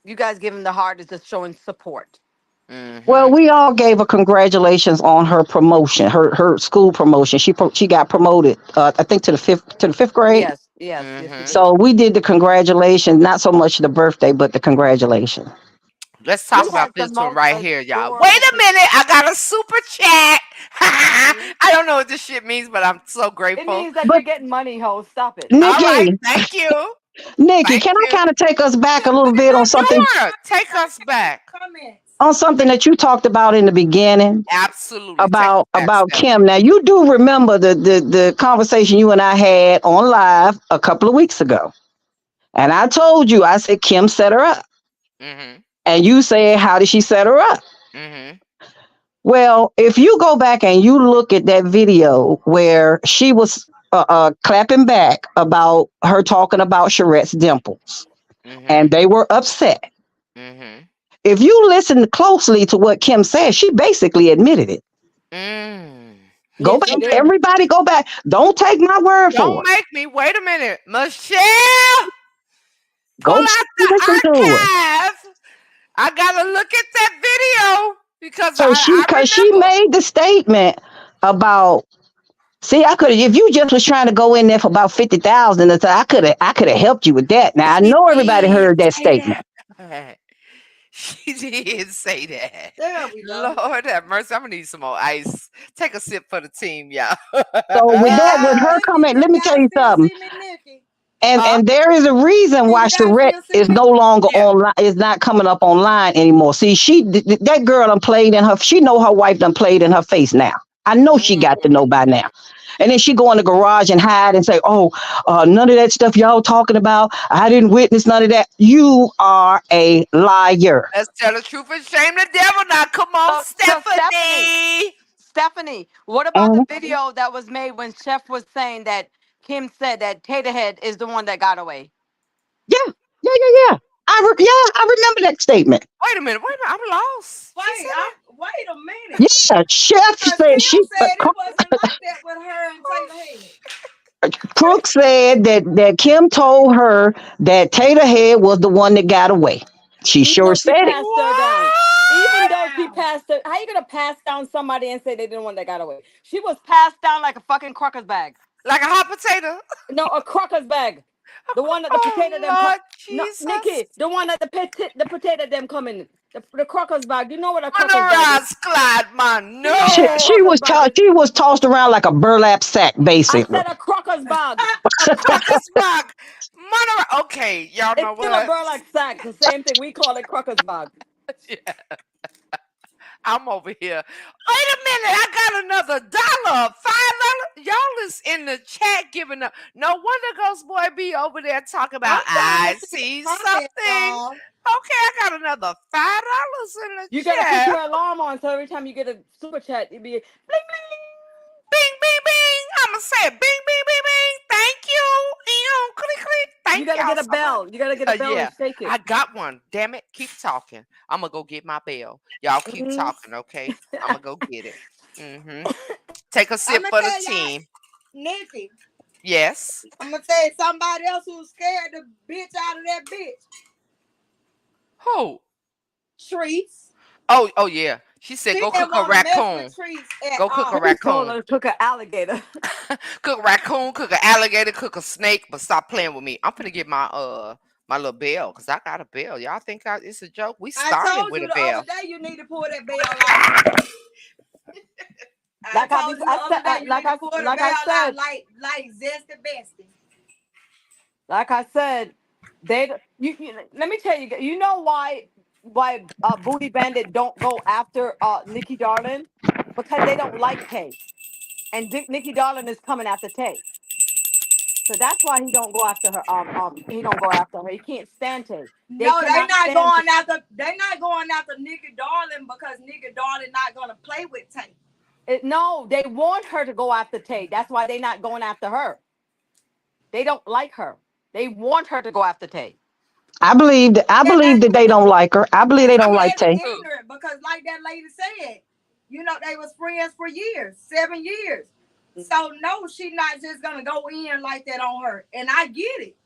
you guys giving the heart is just showing support. Well, Mm-hmm. we all gave her congratulations on her promotion, her school promotion. She got promoted, I think to the fifth grade. Yes, yes, yes, she Mm-hmm. did. So we did the congratulations, not so much the birthday, but the congratulations. Let's We talk about had the this one most right here, y'all. Wait adorable a picture. minute. I got a super chat. Mhm. I don't know what this shit means, but I'm so It grateful. means that But you're getting money, ho. Stop it. All right. Nikki, Thank you. Nikki, Thank can I you. kind of take us back a little Wait, bit Sure. Take us back. comments. on something that you talked about in the beginning Absolutely. Take us about back, Kim? Stephanie. Now you do remember the conversation you and I had on live a couple of weeks ago, and I told you, I said Kim set her up, Mm-hmm. and you said, how did she set her up? Mm-hmm. Well, if you go back and you look at that video where she was clapping back about her talking about Charette's dimples, and Mm-hmm. they were upset. Mm-hmm. If you listen closely to what Kim said, she basically admitted it. Mm. Go Yes, back, she Don't make did. everybody go back. Don't take my word don't for it. make me wait a minute. Michelle, pull Go out check, listen the to her. archive. I gotta look at that video because So she, I cause she remember. made the statement about. See, I could have, if you just was trying to go in there for about 50,000, I could have helped you with that. Now I She know everybody did heard that say statement. that. She did say that. There we go. Lord have mercy. I'm gonna need some more ice. Take a sip for the team, y'all. So with that, with her Nikki, comment, can let me tell y'all you still something. see me, Nikki? And Huh? and there is a reason Can why you guys Charette still see is me? no longer Yeah. online, is not coming up online anymore. See, that girl done played in her. She know her wife done played in her face now. I know she got to Mm. know by now. And then she go in the garage and hide and say, "Oh, none of that stuff y'all talking about. I didn't witness none of that." You are a liar. Let's tell the truth and shame the devil now. Come on, So Stephanie, Stephanie. Stephanie, what about the Mhm. video that was made when Chef was saying that Kim said that Taterhead is the one that got away? Yeah, yeah. I remember that statement. Wait a minute. I'm lost. She Wait, said that? wait a minute. Yeah, Chef Because said Kim she. said it wasn't like that with her and Oh, Taylor Head. Crook said that Kim told her that Tater Head was the one that got away. She Even sure though she said it. passed her down. Even what? though she Wow. passed her, how you gonna pass down somebody and say they didn't want that got away? She was passed down like a fucking crocker's bag. Like a hot potato? No, a crocker's bag. The one that the potato Oh, them come. Lord No, Jesus. Nikki, the one that the potato them come in. The crocker's bag. You know what a On the crocker's bag is? rascalad, man. You know what She, a No. she crocker's was bag is? she was tossed around like a burlap sack, I basically. said a crocker's bag. A crocker's bag. Okay, y'all know It's still a what? burlap sack. The same thing. We call it crocker's bag. Yeah, I'm over here. Wait a minute, I got another dollar. $5. Y'all is in the chat giving up. No wonder Ghost Boy be over there talking I'm about trying I to see the see comments, something. y'all. Okay, I got another $5 in the You gotta put chat. your alarm on so every time you get a super chat, it be bling bling. Bing, bing, bing. I'ma say bing, bing, bing, bing. Thank you. Click, click. You Thank gotta y'all get a so much. bell. You gotta get a bell Yeah, and shake it. I got one. Damn it. Keep talking. I'm gonna go get my bell. Y'all keep Mhm. talking, okay? I'm gonna go get it. Take a I'm sip going to for the tell y'all, team. Nikki, Yes. I'm going to tell you somebody else who's scared the bitch out of that bitch. Who? Trees. Oh yeah. She said She go didn't cook a want to mess with raccoon. Trees at Go cook a all. He told raccoon. her to cook an alligator. Cook raccoon, cook an alligator, cook a snake, but stop playing with me. I'm finna get my little bell because I got a bell. Y'all think it's a joke? We I started told with you a the other bell. day you need to pull that bell out. I Like told you the other day you need to pull the like I bell out said, like zesty bestie. like I said, let me tell you. You know why Booty Bandit don't go after Nikki Darling, because they don't like Tay, and Nikki Darling is coming after Tay. So that's why he don't go after her. He don't go after her. He can't stand Tay. They No, cannot stand. they not going after Nikki Darling because Nikki Darling not gonna play with Tank. No, they want her to go after Tay. That's why they not going after her. They don't like her. They want her to go after Tay. I Yeah, believe that they don't like her. I believe and they she don't like is Tay. Too. ignorant because, like that lady said, they was friends for years, 7 years. So no, she not just gonna go in like that on her, and I get it.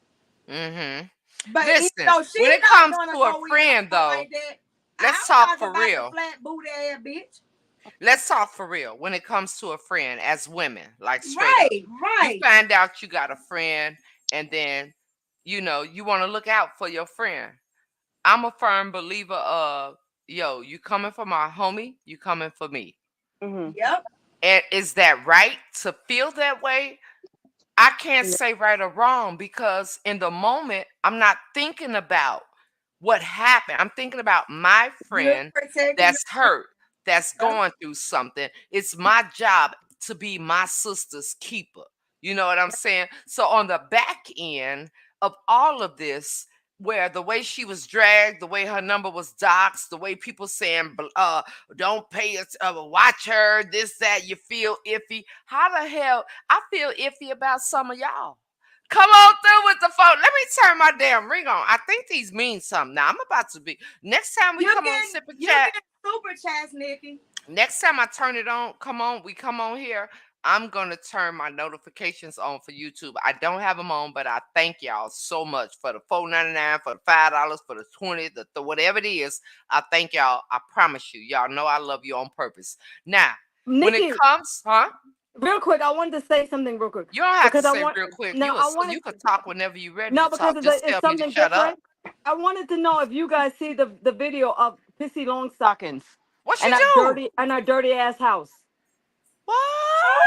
Mm-hmm. But even Listen, though when she it not comes gonna to a go in on friend her though, like that, let's I'm talk talking for about the real. flat booty ass bitch. Let's talk for real. When it comes to a friend, as women, like straight up, Right, you right. find out you got a friend, and then you want to look out for your friend. I'm a firm believer of, yo, you coming for my homie, you coming for me. Mm-hmm. Yep. And is that right to feel that way? I can't say right or wrong because in the moment, I'm not thinking about what happened. I'm thinking about my You're friend protecting that's your. hurt, that's Yep. going through something. It's my job to be my sister's keeper. You know what I'm saying? So, on the back end of all of this, where the way she was dragged, the way her number was doxxed, the way people saying, don't pay it, watch her, this, that, you feel iffy. How the hell I feel iffy about some of y'all? Come on through with the phone. Let me turn my damn ring on. I think these mean something. Now I'm about to be next time we come on sip and You chat. get super chats, Nikki. Next time I turn it on, we come on here. I'm gonna turn my notifications on for YouTube. I don't have them on, but I thank y'all so much for the $4.99, for the $5, for the 20, the whatever it is. I thank y'all. I promise you, y'all know I love you on purpose. Now, when it Nikki, comes, huh? real quick, I wanted to say something real quick You don't have to because I say want. real quick. No, I You wanted. could talk whenever you're ready to No, because talk. Just it's tell me to something shut up. different. I wanted to know if you guys see the video of Pissy Longstockings What she and do? our dirty ass house.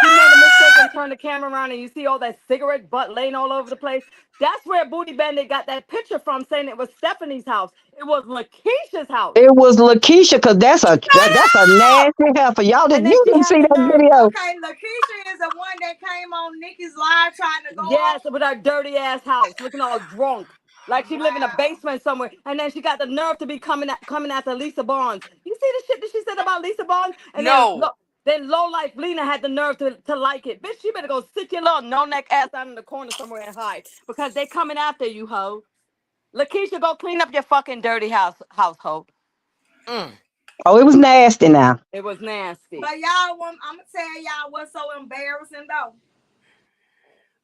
She What? made a mistake and turned the camera around, and you see all that cigarette butt laying all over the place. That's where Booty Bandit got that picture from, saying it was Stephanie's house. It was Lakeisha's house. It was Lakeisha because Shut that's a up! nasty heifer. Y'all And didn't then you she didn't had see the that nerve. video? Okay, Lakeisha is the one that came on Nikki's live trying to go Yes, off. with our dirty ass house, looking all drunk, like she live in a Wow. basement somewhere. And then she got the nerve to be coming after Lisa Barnes. You see the shit that she said about Lisa Barnes? And No. then low life Lena had the nerve to like it. Bitch, you better go sit your little no neck ass out in the corner somewhere and hide because they coming after you, hoe. Lakeisha, go clean up your fucking dirty household. Mm. Oh, it was nasty now. It was nasty. But y'all, I'm gonna tell y'all what's so embarrassing though,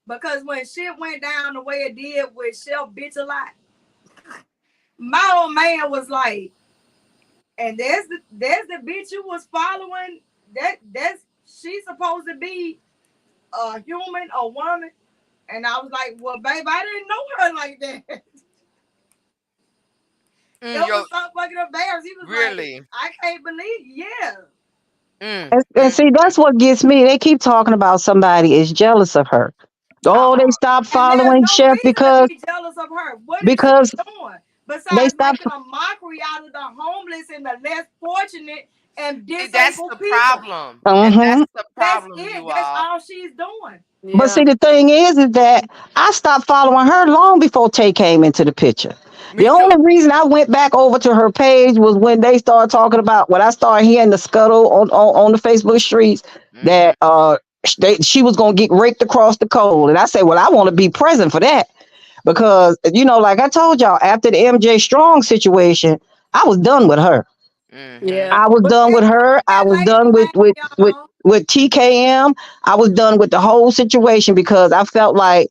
because when shit went down the way it did with Chef Bitch a lot, my old man was like, and there's the bitch you was following. That's she's supposed to be a human, a woman. And I was like, well, babe, I didn't know her like that. It Yo, was so fucking embarrassing. He was like, really? I can't believe, yeah. And see, that's what gets me. They keep talking about somebody is jealous of her. Oh, they Uh-uh. stopped And there's following no Chef reason to be jealous of her. What is she because doing they besides stopped. making a mockery out of the homeless and the less fortunate and See, that's disabled the people? problem. And that's Hmm. the That's problem, it. you That's all. all she's doing. But see, Yeah. the thing is that I stopped following her long before Tay came into the picture. The Me too. only reason I went back over to her page was when they started talking about when I started hearing the scuttle on the Facebook streets Mm-hmm. that she was gonna get raked across the coal, and I said, well, I want to be present for that because like I told y'all after the MJ Strong situation, I was done with her. Mm-hmm. Yeah. I was But done And with her. I that was lady done with man, y'all. TKM. I was done with the whole situation because I felt like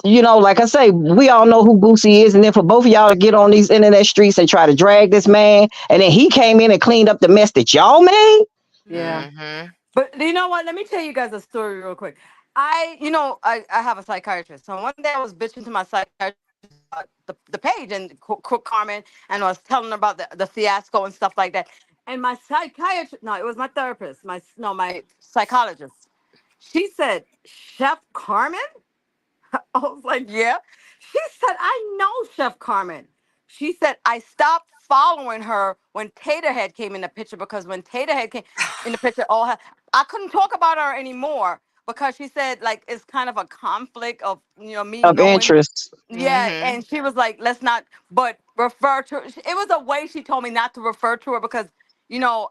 like I say, we all know who Boosie is, and then for both of y'all to get on these internet streets and try to drag this man, and then he came in and cleaned up the mess that y'all made. Yeah. Mm-hmm. But you know what? Let me tell you guys a story real quick. I have a psychiatrist. So one day I was bitching to my psychiatrist about the page and Cook Carmen, and I was telling her about the fiasco and stuff like that. And my psychiatrist, no, it was my therapist, my psychologist. She said, Chef Carmen? I was like, yeah. She said, I know Chef Carmen. She said, I stopped following her when Taterhead came in the picture because when Taterhead came in the picture, I couldn't talk about her anymore because she said, like, it's kind of a conflict of, me Of knowing. interest. Yeah, Mm-hmm. and she was like, let's not, but refer to, it was a way she told me not to refer to her because,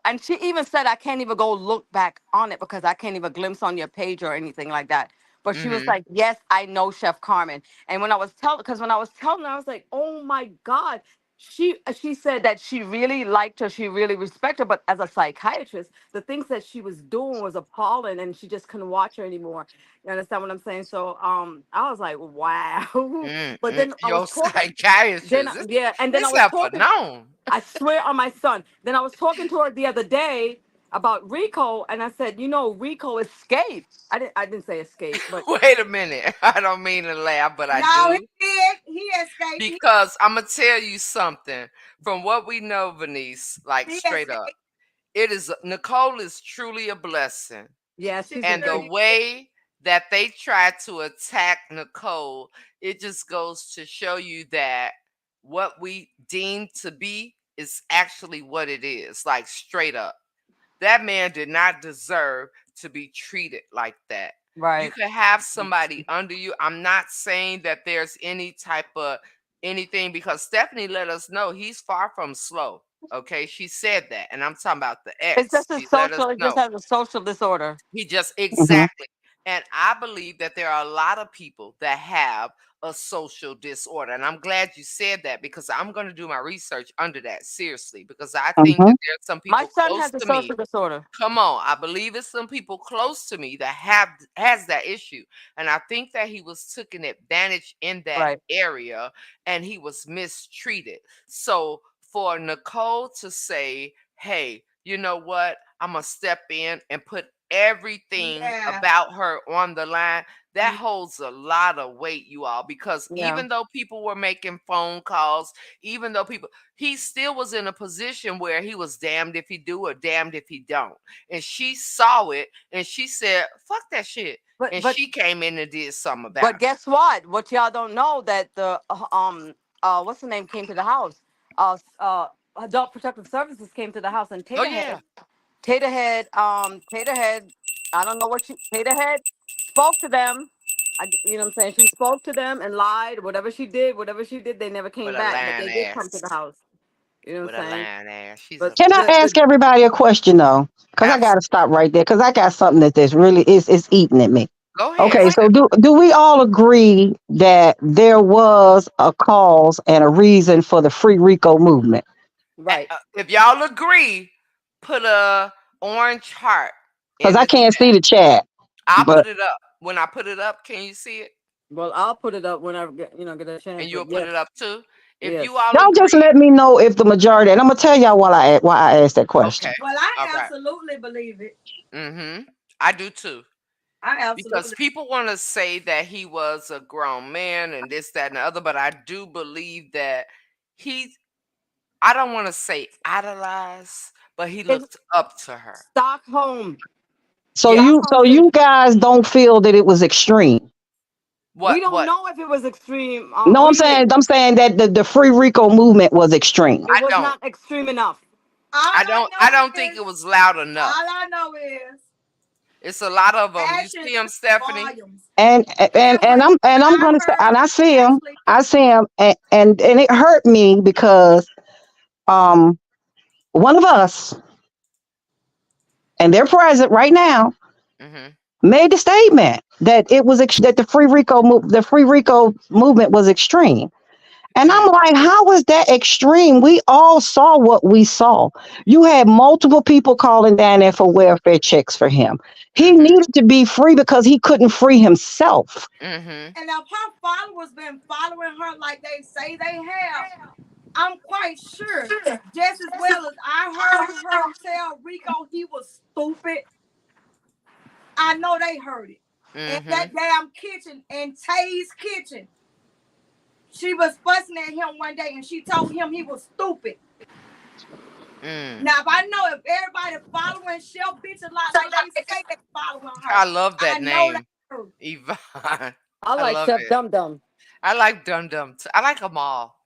and she even said, I can't even go look back on it because I can't even glimpse on your page or anything like that. But she was Mm-hmm. like, yes, I know Chef Carmen. And because when I was telling her, I was like, oh my God. She said that she really liked her, she really respected her, but as a psychiatrist, the things that she was doing was appalling and she just couldn't watch her anymore. You understand what I'm saying? So I was like, wow. But Mm-mm. then I was Your talking, then psychiatrist. It's, yeah, and then I it's was up for talking. known. I swear on my son. Then I was talking to her the other day about Rico, and I said, Rico escaped. I didn't say escape, but Wait a minute. I don't mean to laugh, but I No, he do. did. He escaped. Because I'm gonna tell you something. From what we know, Venice, like He straight up, escaped. it is Nicole is truly a blessing. yes, She she's a And the good. really way that they try to attack Nicole, it just goes to show you that what we deem to be is actually what it is, like straight up. That man did not deserve to be treated like that. You Right. could have somebody under you. I'm not saying that there's any type of anything because Stephanie let us know he's far from slow. Okay, she said that, and I'm talking about the It's ex. just a She let us social. It just know. has a social disorder. He just Hmm. exactly. And I believe that there are a lot of people that have a social disorder. And I'm glad you said that because I'm going to do my research under that seriously because I think Hmm. that there are some My people son close has a to me. social disorder. Come on, I believe it's some people close to me that has that issue. And I think that he was taken advantage in that Right. area and he was mistreated. So for Nicole to say, "Hey, you know what? I'm going to step in and put everything yeah. about her on the line." That holds a lot of weight, you all, because Yeah. even though people were making phone calls, even though people he still was in a position where he was damned if he do or damned if he don't. And she saw it and she said, "Fuck that shit." But And but she came in and did something about but it. guess what? What y'all don't know that the what's the name came to the house. Adult Protective Services came to the house and Oh yeah. Taterhead, I don't know what Taterhead spoke to them. You know what I'm saying? She spoke to them and lied. Whatever she did, they never came With a back. But lying they did come to ass. the house. You know what With I'm a saying? lying ass. She's a But Can I ask the everybody a question though? Because I got to absolute. stop right there because I got something that's really is eating at me. Go ahead, Okay, Go so ahead. Steph. do we all agree that there was a cause and a reason for the Free Rico movement? Right. If y'all agree, put a orange heart Because in I the can't chat. see the chat, I'll but put it up. When I put it up, can you see it? Well, I'll put it up whenever get a chance. And you'll But put yes, it up too. If you yes. all y'all just agree, let me know if the majority. And I'm gonna tell y'all why I asked that question. okay. Well, All I right. absolutely believe it. Mm-hmm. I do too. I Because absolutely. people want to say that he was a grown man and this, that, and the other, but I do believe that he, I don't want to say idolized, but he It's looked up to her. Stockholm. So Yeah. Stockholm you syndrome. guys don't feel that it was extreme. We don't What? know if it was extreme. No, We I'm saying that the Free Rico movement was extreme. It I was don't. not extreme enough. All I I know don't think is, it was loud all enough. I know is, It's a lot of them. You actions see him, speak Stephanie? volumes. And And and when I'm I gonna say heard and Ashley, I see him and it hurt me because um one of us, and they're present right now, Mm-hmm. made the statement that it was that the Free Rico movement was extreme. And I'm Mm, like, how is that extreme? We all saw what we saw. You had multiple people calling down there for welfare checks for him. He mm-hmm, needed to be free because he couldn't free himself. mm-hmm, And if her followers been following her like they say they have, I'm quite sure, just as well as I heard her tell Rico he was stupid, I know they heard it. In mm-hmm, that damn kitchen, in Tay's kitchen, she was fussing at him one day and she told him he was stupid. mm. Now, if I know if everybody following Chef Bitch a lot like they say they following I her, love I that know they name, heard. Yvonne. I I like love Chef it. Dum Dum. I like Dum Dum too. I like them all.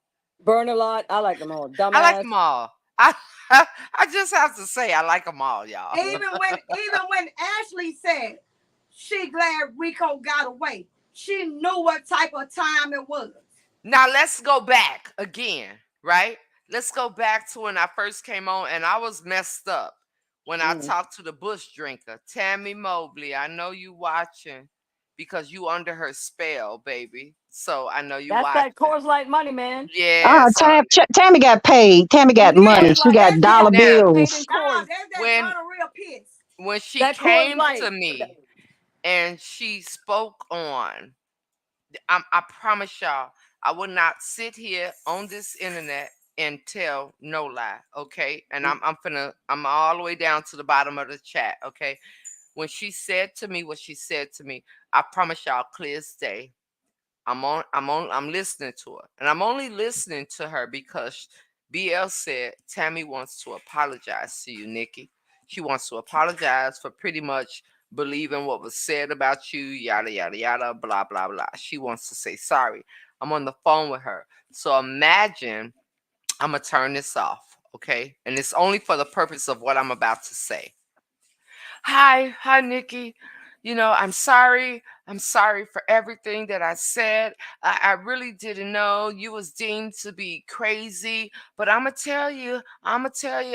Burn a lot. I like them all. I like Dumbass. them all. I just have to say I like them all, y'all. Even when Ashley said she glad Rico got away, she knew what type of time it was. Now let's go back again, right? Let's go back to when I first came on and I was messed up when I Mm. talked to the bush drinker, Tammy Mobley. I know you watching because you under her spell, baby. So I know you That's watching. that Coors Light money, man. Yes, honey. Tammy got paid. Tammy got money. Coors Nikki, She Light. got that's dollar that. Now, Paid in bills. Nah, Coors. that's that when gonorrhea piss. when she That Coors came Light. to me and she spoke on, I promise y'all, I will not sit here on this internet and tell no lie, okay? And I'm all the way down to the bottom of the chat, okay? When she said to me what she said to me, I promise y'all, clear as day. I'm listening to her. And I'm only listening to her because BL said Tammy wants to apologize to you, Nikki. She wants to apologize for pretty much believing what was said about you, yada yada yada, blah blah blah. She wants to say sorry. I'm on the phone with her. So imagine I'm gonna turn this off, okay? And it's only for the purpose of what I'm about to say. Hi, Nikki. I'm sorry. I'm sorry for everything that I said. I really didn't know you was deemed to be crazy, but I'm gonna tell you,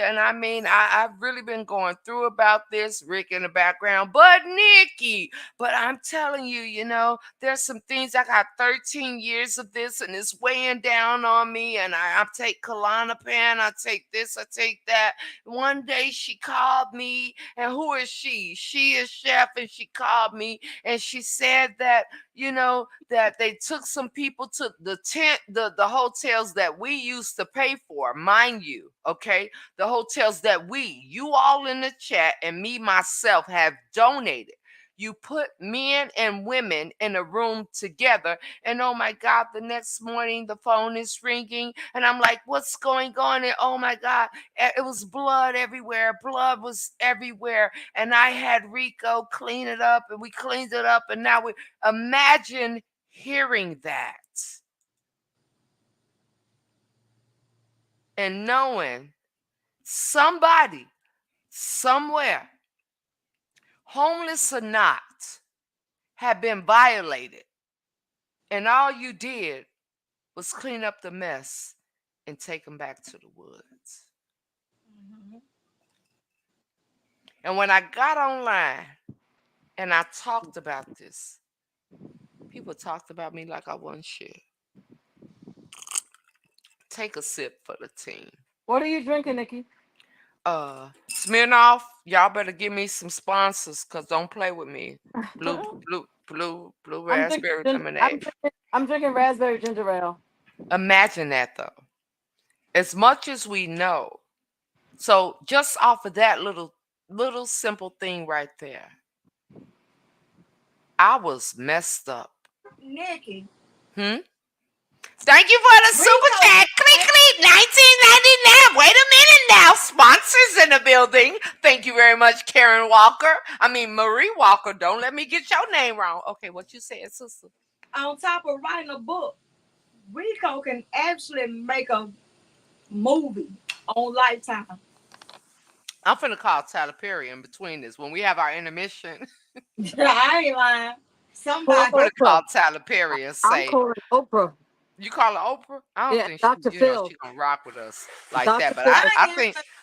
and I mean, I've really been going through about this, Rick in the background, but Nikki, but I'm telling you, there's some things. I got 13 years of this, and it's weighing down on me, and I take Klonopin, I take this, I take that. One day she called me, and who is she? She is Chef, and she called me and she said that, that they took some people to the tent, the hotels that we used to pay for, mind you, okay? The hotels that you all in the chat and me myself have donated. You put men and women in a room together, and oh my God, the next morning the phone is ringing, and I'm like, what's going on? And oh my God, it was blood everywhere. Blood was everywhere, and I had Rico clean it up, and we cleaned it up, and now we imagine hearing that and knowing somebody somewhere, homeless or not, had been violated, and all you did was clean up the mess and take them back to the woods. Mhm. And when I got online and I talked about this, people talked about me like I wasn't shit. Take a sip for the team. What are you drinking, Nikki? Smirnoff, y'all better give me some sponsors, cause don't play with me. Blue I'm drinking. raspberry I'm lemonade. drinking. I'm drinking raspberry ginger ale. Imagine that though. As much as we know. So just off of that little simple thing right there, I was messed up. Nikki, Hmm? Thank you for the super Rico, chat. Click, click, 1999. Wait a minute now. Sponsors in the building. Thank you very much, Karen Walker. I mean, Marie Walker. Don't let me get your name wrong. Okay, what you said, sister? on top of writing a book, Rico can actually make a movie on Lifetime. I'm finna call Tyler Perry in between this. When we have our intermission, I ain't lying. Call I'm Somebody. finna call Oprah. Tyler Perry and I'm say, calling Oprah. you call her Oprah? I don't Yeah, think Dr. Phil. she gonna rock with us like that. Dr. But Phil.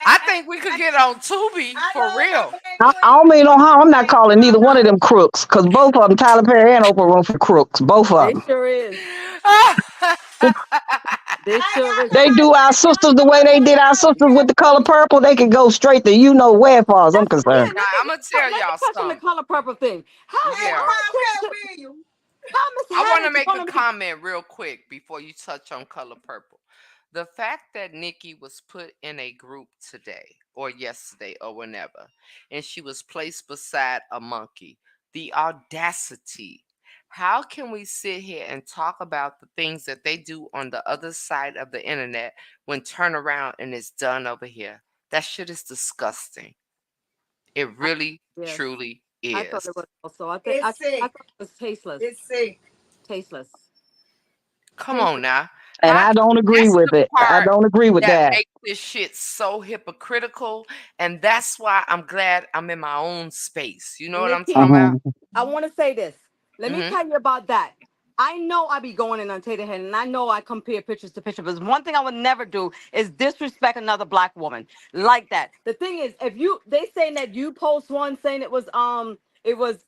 I think we could get on Tubi I for love my real. black I queen. don't mean no harm. I'm not Like, calling neither no, one of them crooks because both of them, Tyler Perry and Oprah Winfrey, crooks. Both of They them. sure is. They I sure got is. They somebody do our that sisters young the way boy they right did our now. sisters with the color purple. They can go straight to you know where, as far as I'm Yeah, concerned. Now I'm gonna tell let me y'all touch on the something. color purple thing. Hey, Yeah. Crown William. How Miss I want Hannah to is make a gonna be comment real quick before you touch on color purple. The fact that Nikki was put in a group today or yesterday or whenever, and she was placed beside a monkey, the audacity. How can we sit here and talk about the things that they do on the other side of the internet when turn around and it's done over here? That shit is disgusting. It really, yes. truly I thought is. it was also. It's I sick. thought it was tasteless. It's sick. Tasteless. Come on Tasteless. now. And How I don't agree that's with the it. I part don't agree with that that. makes this shit so hypocritical. And that's why I'm glad I'm in my own space. You know what I'm talking Nikki, about? Hmm. I want to say this. Let me Hmm. tell you about that. I know I be going in on Tater Head, and I know I compare pictures to pictures. But one thing I would never do is disrespect another black woman like that. The thing is, if you they saying that you post one saying it was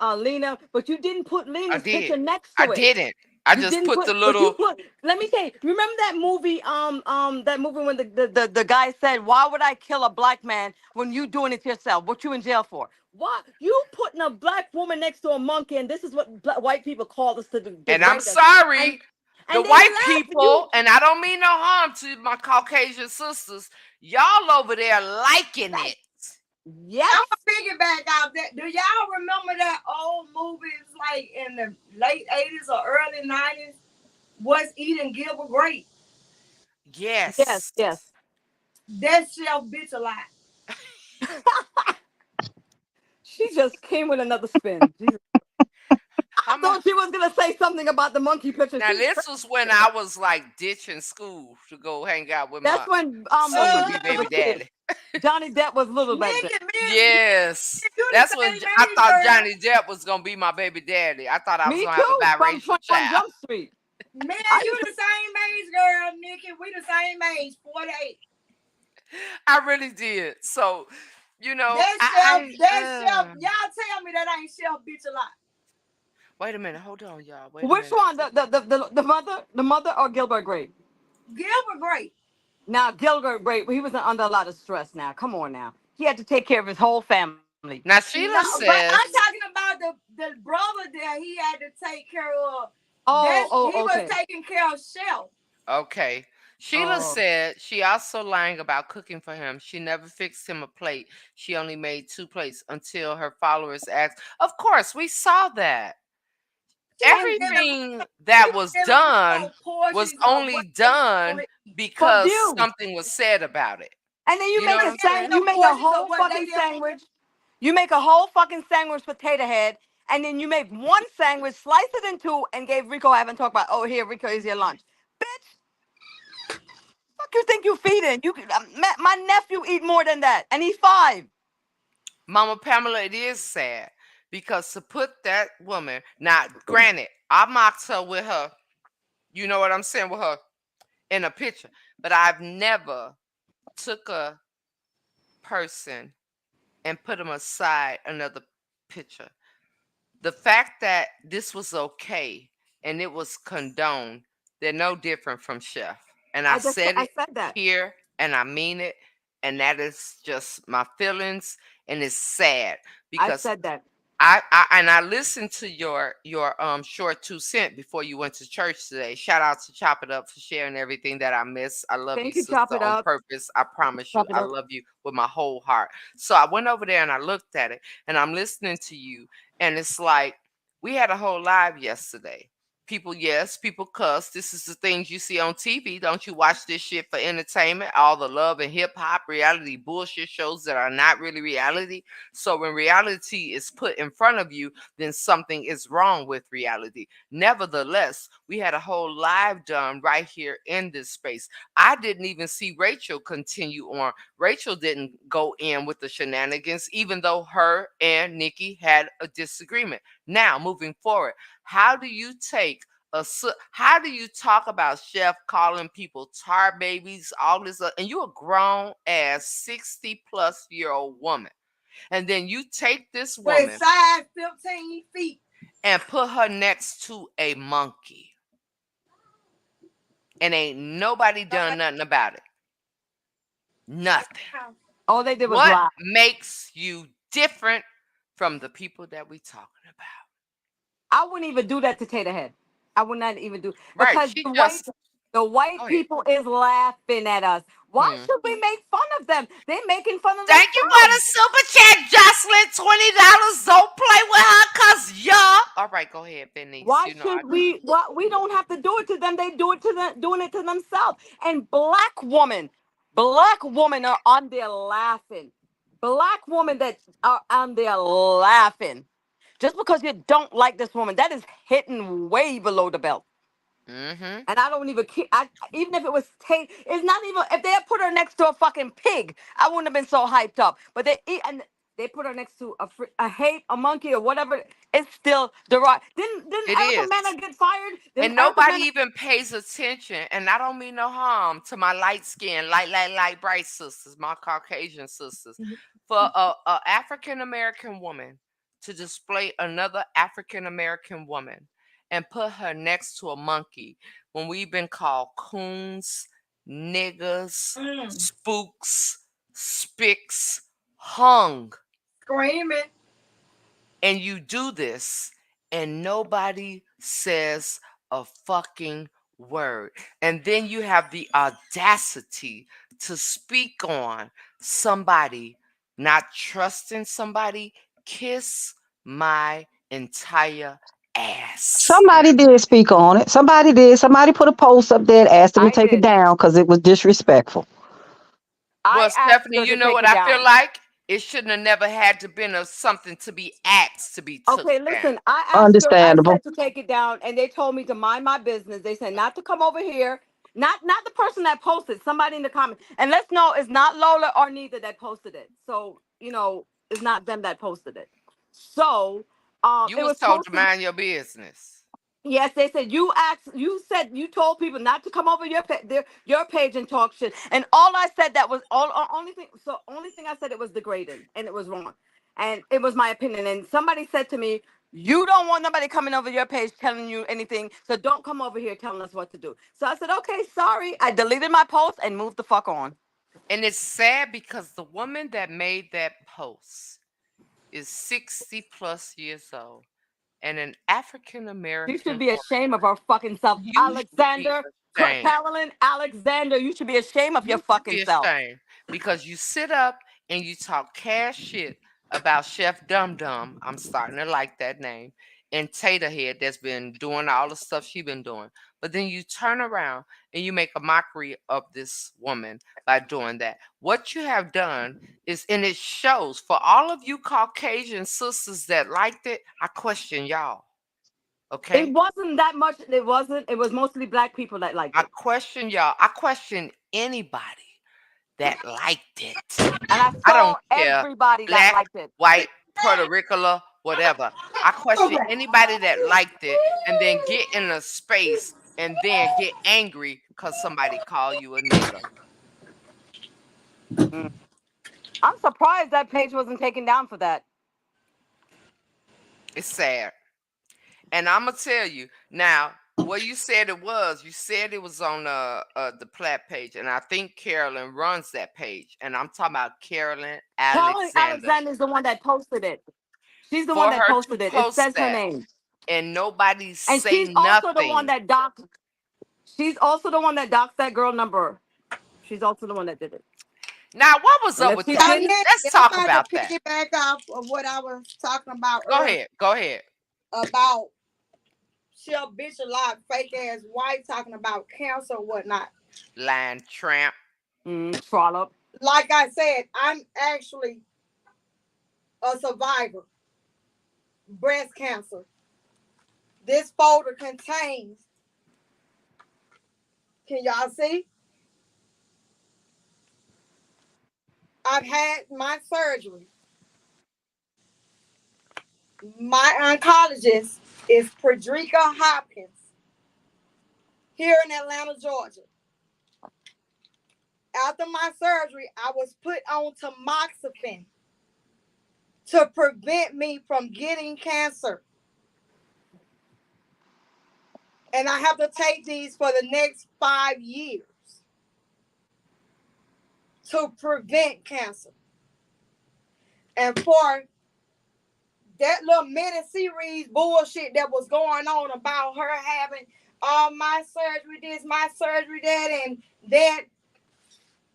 Lena, but you didn't put I Lena's did. picture next I to it. didn't. I You just didn't put the put, but you little, put. Let me tell you. Remember that movie when the guy said, "Why would I kill a black man when you doing it to yourself? What you in jail for? Why you putting a black woman next to a monkey?" And this is what white people call us to and I'm degrade us. And sorry, the and they white laugh at you. people, and I don't mean no harm to my Caucasian sisters, y'all over there liking it. I'm Yes, a piggyback off that. Do y'all remember that old movies like in the late 80s or early 90s? Was eating Gilbert Grape? yes, Yes. yes. That shelf bitch alive. She just came with another spin. Jesus. I I'm a, thought she was gonna say something about the monkey picture. now She's this was when crazy. I was like ditching school to go hang out with That's my when soon to Little be Dick was Uh, a baby kid. daddy. Johnny Depp was little back then. Nikki, me Yes. and you the That's when same I age, thought girl. Johnny Depp was gonna be my baby daddy. I thought I was Me gonna have a too, from biracial 21 child. Jump Street. Me I and you used to, the same age, girl. Nikki, we the same age, 48. I really did. So, you know, That shelf, y'all tell me that ain't shelf bitch alive. wait a minute, hold on, y'all. Wait a which minute. one? The mother or Gilbert Grape? Gilbert Grape. Now Gilbert Grape, he was under a lot of stress now. Come on now. He had to take care of his whole family. Now No, Sheila but I'm says, talking about the brother that he had to take care of. Oh, That's he oh, was okay. taking care of Shelf. okay. Sheila Oh. said she also lying about cooking for him. She never fixed him a plate. She only made two plates until her followers asked. Of course, we saw that. She was And giving Everything she that was was giving done people was portions of only what they was done gonna eat. for because views. something was said about it. And then you You know She make what was a I'm giving sang saying? you them make a portions of whole what they fucking didn't. sandwich. You make a whole fucking sandwich potato head, and then you make one sandwich, slice it in two, and gave Rico having talk about, oh here, Rico, is your lunch. Bitch, fuck you think you feeding? My nephew eat more than that, and he's 5. Mama Pamela, it is sad because to put that woman, now granted, I mocked her with her, you know what I'm saying, with her in a picture, but I've never took a person and put them aside another picture. The fact that this was okay and it was condoned, they're no different from Chef. And I said I it said that. here and I mean it. And that is just my feelings. And it's sad I because said that. I listened to your short 2 cent before you went to church today. Shout out to Chop It Up for sharing everything that I miss. I love you, Thank you, chop sister, it on up. purpose. I promise you, Chop it I up. love you with my whole heart. So I went over there and I looked at it and I'm listening to you, and it's like we had a whole live yesterday. People, yes, people cuss. This is the things you see on TV. Don't you watch this shit for entertainment? All the love and hip hop reality bullshit shows that are not really reality. So when reality is put in front of you, then something is wrong with reality. Nevertheless, we had a whole live done right here in this space. I didn't even see Rachel continue on. Rachel didn't go in with the shenanigans, even though her and Nikki had a disagreement. Now, moving forward, how do you take how do you talk about Chef calling people tar babies, all this, and you a grown ass 60-plus-year-old woman, and then you take this With woman size 15 feet. and put her next to a monkey? and ain't nobody done nothing about it. Nothing. All they did was What lie. makes you different from the people that we talking about? I wouldn't even do that to Tater Head. I would not even do Right. because She the white just the white go ahead. people is laughing at us. Why Hmm. should we make fun of them? They're making fun of Thank you for the themselves. super chat, Jocelyn. $20. Don't play with her, cause y'all. All right, go ahead, Bernice. Why You know I should we? What we don't have to do it to them. They do it to them, doing it to themselves. And black women are on there laughing. Black women that are on there laughing. Just because you don't like this woman, that is hitting way below the belt. Mm-hmm. And I don't even care. Even if it was it's not even if they had put her next to a fucking pig, I wouldn't have been so hyped up. But and they put her next to a monkey or whatever. It's still the right. Didn't It Erica is. Mena get fired? And Didn't Erica nobody Mena? even pays attention. And I don't mean no harm to my light skin, light, bright sisters, my Caucasian sisters. For a African American woman to display another African American woman and put her next to a monkey when we've been called coons, niggas, Mm. spooks, spicks, hung, Screaming. and you do this and nobody says a fucking word. And then you have the audacity to speak on somebody not trusting somebody. Kiss my entire ass. Somebody did speak on it. Somebody did. Somebody put a post up there and asked them to I take it did. down because it was disrespectful. Well, I asked Stephanie, her you to know take what it I feel down. like? It shouldn't have never had to been of something to be asked to be took Okay, down. listen, I asked her, I Understandable. said to take it down, and they told me to mind my business. They said not to come over here. Not the person that posted, somebody in the comments. And let's know it's not Lola or neither that posted it. So, it's not them that posted it. So You it was was told to posted. mind your business. Yes, they said you told people not to come over your page and talk shit. And all I said that was only thing. So only thing I said it was degrading and it was wrong, and it was my opinion. And somebody said to me, "You don't want nobody coming over your page telling you anything, so don't come over here telling us what to do." So I said, "Okay, sorry." I deleted my post and moved the fuck on. And it's sad because the woman that made that post is 60 plus years old and an African You should American be woman. ashamed of her fucking self, You should be Alexander, ashamed. Carolyn Alexander. You should be ashamed of your You should fucking be self. ashamed because you sit up and you talk cash shit about Chef Dum Dum. I'm starting to like that name. And Tater Head that's been doing all the stuff she been doing. But then you turn around and you make a mockery of this woman by doing that. What you have done is, and it shows for all of you Caucasian sisters that liked it, I question y'all. It Okay? wasn't that much. It wasn't. It was mostly black people that liked I it. question y'all. I question anybody that liked it. And I I don't saw care, everybody that black, liked it. white, Puerto Rican, whatever. I question anybody that liked it and then get in a space and then get angry because somebody call you a nigga. Mm. I'm surprised that page wasn't taken down for that. It's sad. And I'm gonna tell you now. What you said it was on the Platt page, and I think Carolyn runs that page. And I'm talking about Carolyn Carolyn Alexander. Alexander is the one that posted it. She's the one For that her to posted it. It post says her that name. and nobody And say nothing. she's also the one that doxed that girl number. She's also the one that did it. Now, what was And up if with she that? So didn't, Nick, Let's if talk I could about that. piggyback off of what I was talking about Go earlier ahead. Go ahead. about Shell Bitch a lot, fake ass wife talking about cancer or whatnot. Line tramp. trollop. Like I said, I'm actually a survivor, breast cancer. This folder contains, can y'all see? I've had my surgery. My oncologist is Frederica Hopkins here in Atlanta, Georgia. After my surgery, I was put on tamoxifen to prevent me from getting cancer. and I have to take these for the next 5 years to prevent cancer. And for that little mini series bullshit that was going on about her having my surgery this, my surgery that, and that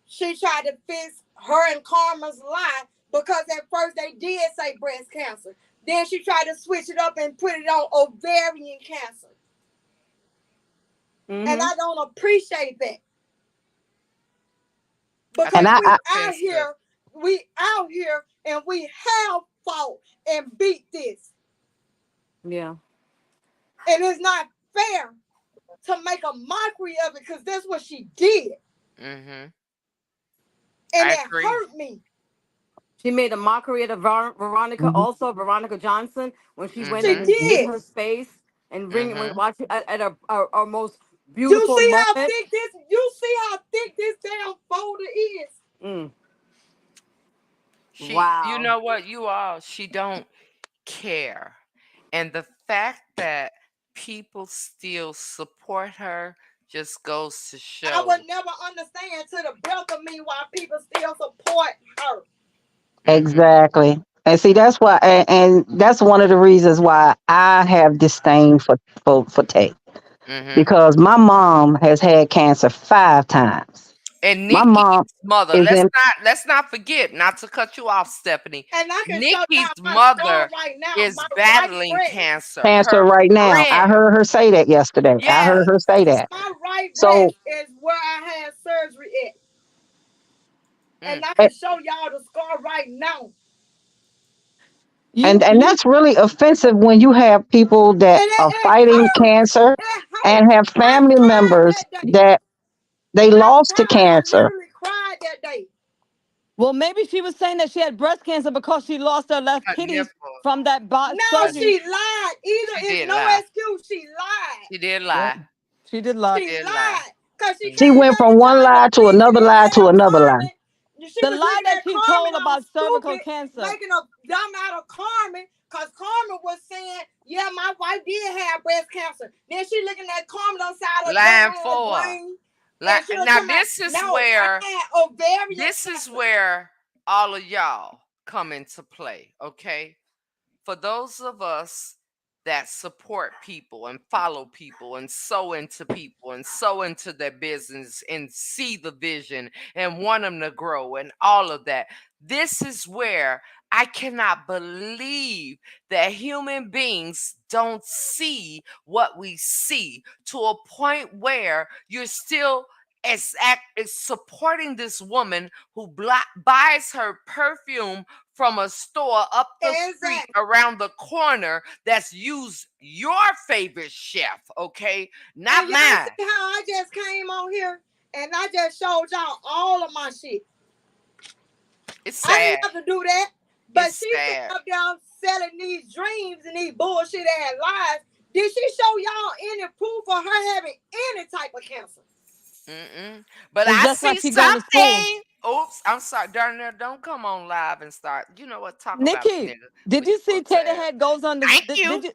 she tried to fix her and Karma's lie because at first they did say breast cancer. Then she tried to switch it up and put it on ovarian cancer. And I don't appreciate that. Because we out here and we have fought and beat this. Yeah. And it's not fair to make a mockery of it because that's what she did. Mm-hmm. And it hurt me. She made a mockery of Veronica, also Veronica Johnson, when she went She and did. gave her space and watch at our most You beautiful see moment. how thick this? You see how thick this damn folder is? Wow. You know what? She don't care. And the fact that people still support her just goes to show. I would never understand to the breath of me why people still support her. Exactly. And see, that's why, and that's one of the reasons why I have disdain for Tay. Because my mom has had cancer 5 times. And My Nikki's mom mother, is in let's not forget, not to cut you off, Stephanie. And I can Nikki's show y'all my mother scar right now, is my battling right breast. cancer. cancer Her right now. I friend. heard her say that yesterday. I heard her say that. My right So, breast is where I had surgery at. And I and, can show y'all the scar right now. and that's really offensive when you have people that And are it fighting hurt. cancer It and hurt. have I family cried members that day. that they I lost to cried. I cancer. literally cried that day. Well, maybe she was saying that she had breast cancer because she lost her left kidneys from that No, surgery. she lied. Either She it's did no lie. excuse. She lied. She did Yep. lie. She did lie. She lied. Because she She came went back from and one tried to lie to fix it another and lie to tell another lie. Carmen. She The was lie looking that at she Carmen told all about cervical stupid, cancer. making a dumb out of Carmen. Because Carmen was saying, yeah, my wife did have breast cancer. Then she looking at Carmen on side of Lying dumb ass for her. brain. And she was Now talking about, this is no, where I had ovarian cancer. all of y'all come into play, okay? For those of us that support people and follow people and sow into people and sow into their business and see the vision and want them to grow and all of that, this is where I cannot believe that human beings don't see what we see to a point where you're still is supporting this woman who buys her perfume from a store up the street around the corner that's used your favorite chef, okay? Not and y'all mine. see how I just came on here and I just showed y'all all of my shit. It's sad. I didn't have to do that. But It's she sitting up there selling these dreams and these bullshit ass lies. Did she show y'all any proof of her having any type of cancer? But it's I just see like she going to school. something. Oops, I'm sorry, Darnell. Don't come on live and start. You know what? Talk about Nikki, nigga. did you see Tater Head goes on the? Thank you. Did you,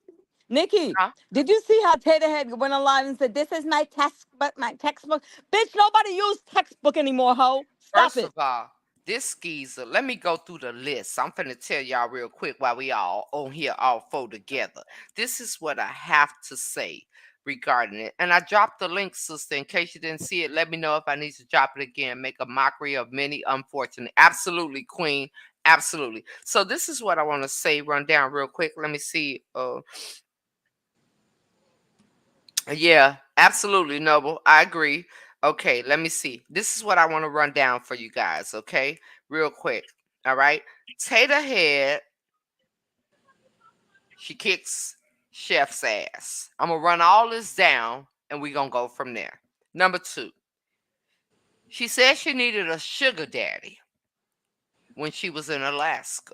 Nikki? Huh? Did you see how Tater Head went online and said, "This is my textbook"? Bitch, nobody use textbook anymore, ho. Stop First it. of all, this skeezer, let me go through the list. I'm finna tell y'all real quick while we all on here all four together. This is what I have to say regarding it. And I dropped the link, sister, in case you didn't see it. Let me know if I need to drop it again. Make a mockery of many unfortunate. Absolutely, queen. Absolutely. So this is what I want to say, run down real quick. Let me see. Yeah, absolutely, Noble. I agree. Okay, let me see. This is what I want to run down for you guys, okay? Real quick. All right. Tater Head, she kicks Chef's ass. I'm going to run all this down and we're going to go from there. Number 2, she said she needed a sugar daddy when she was in Alaska.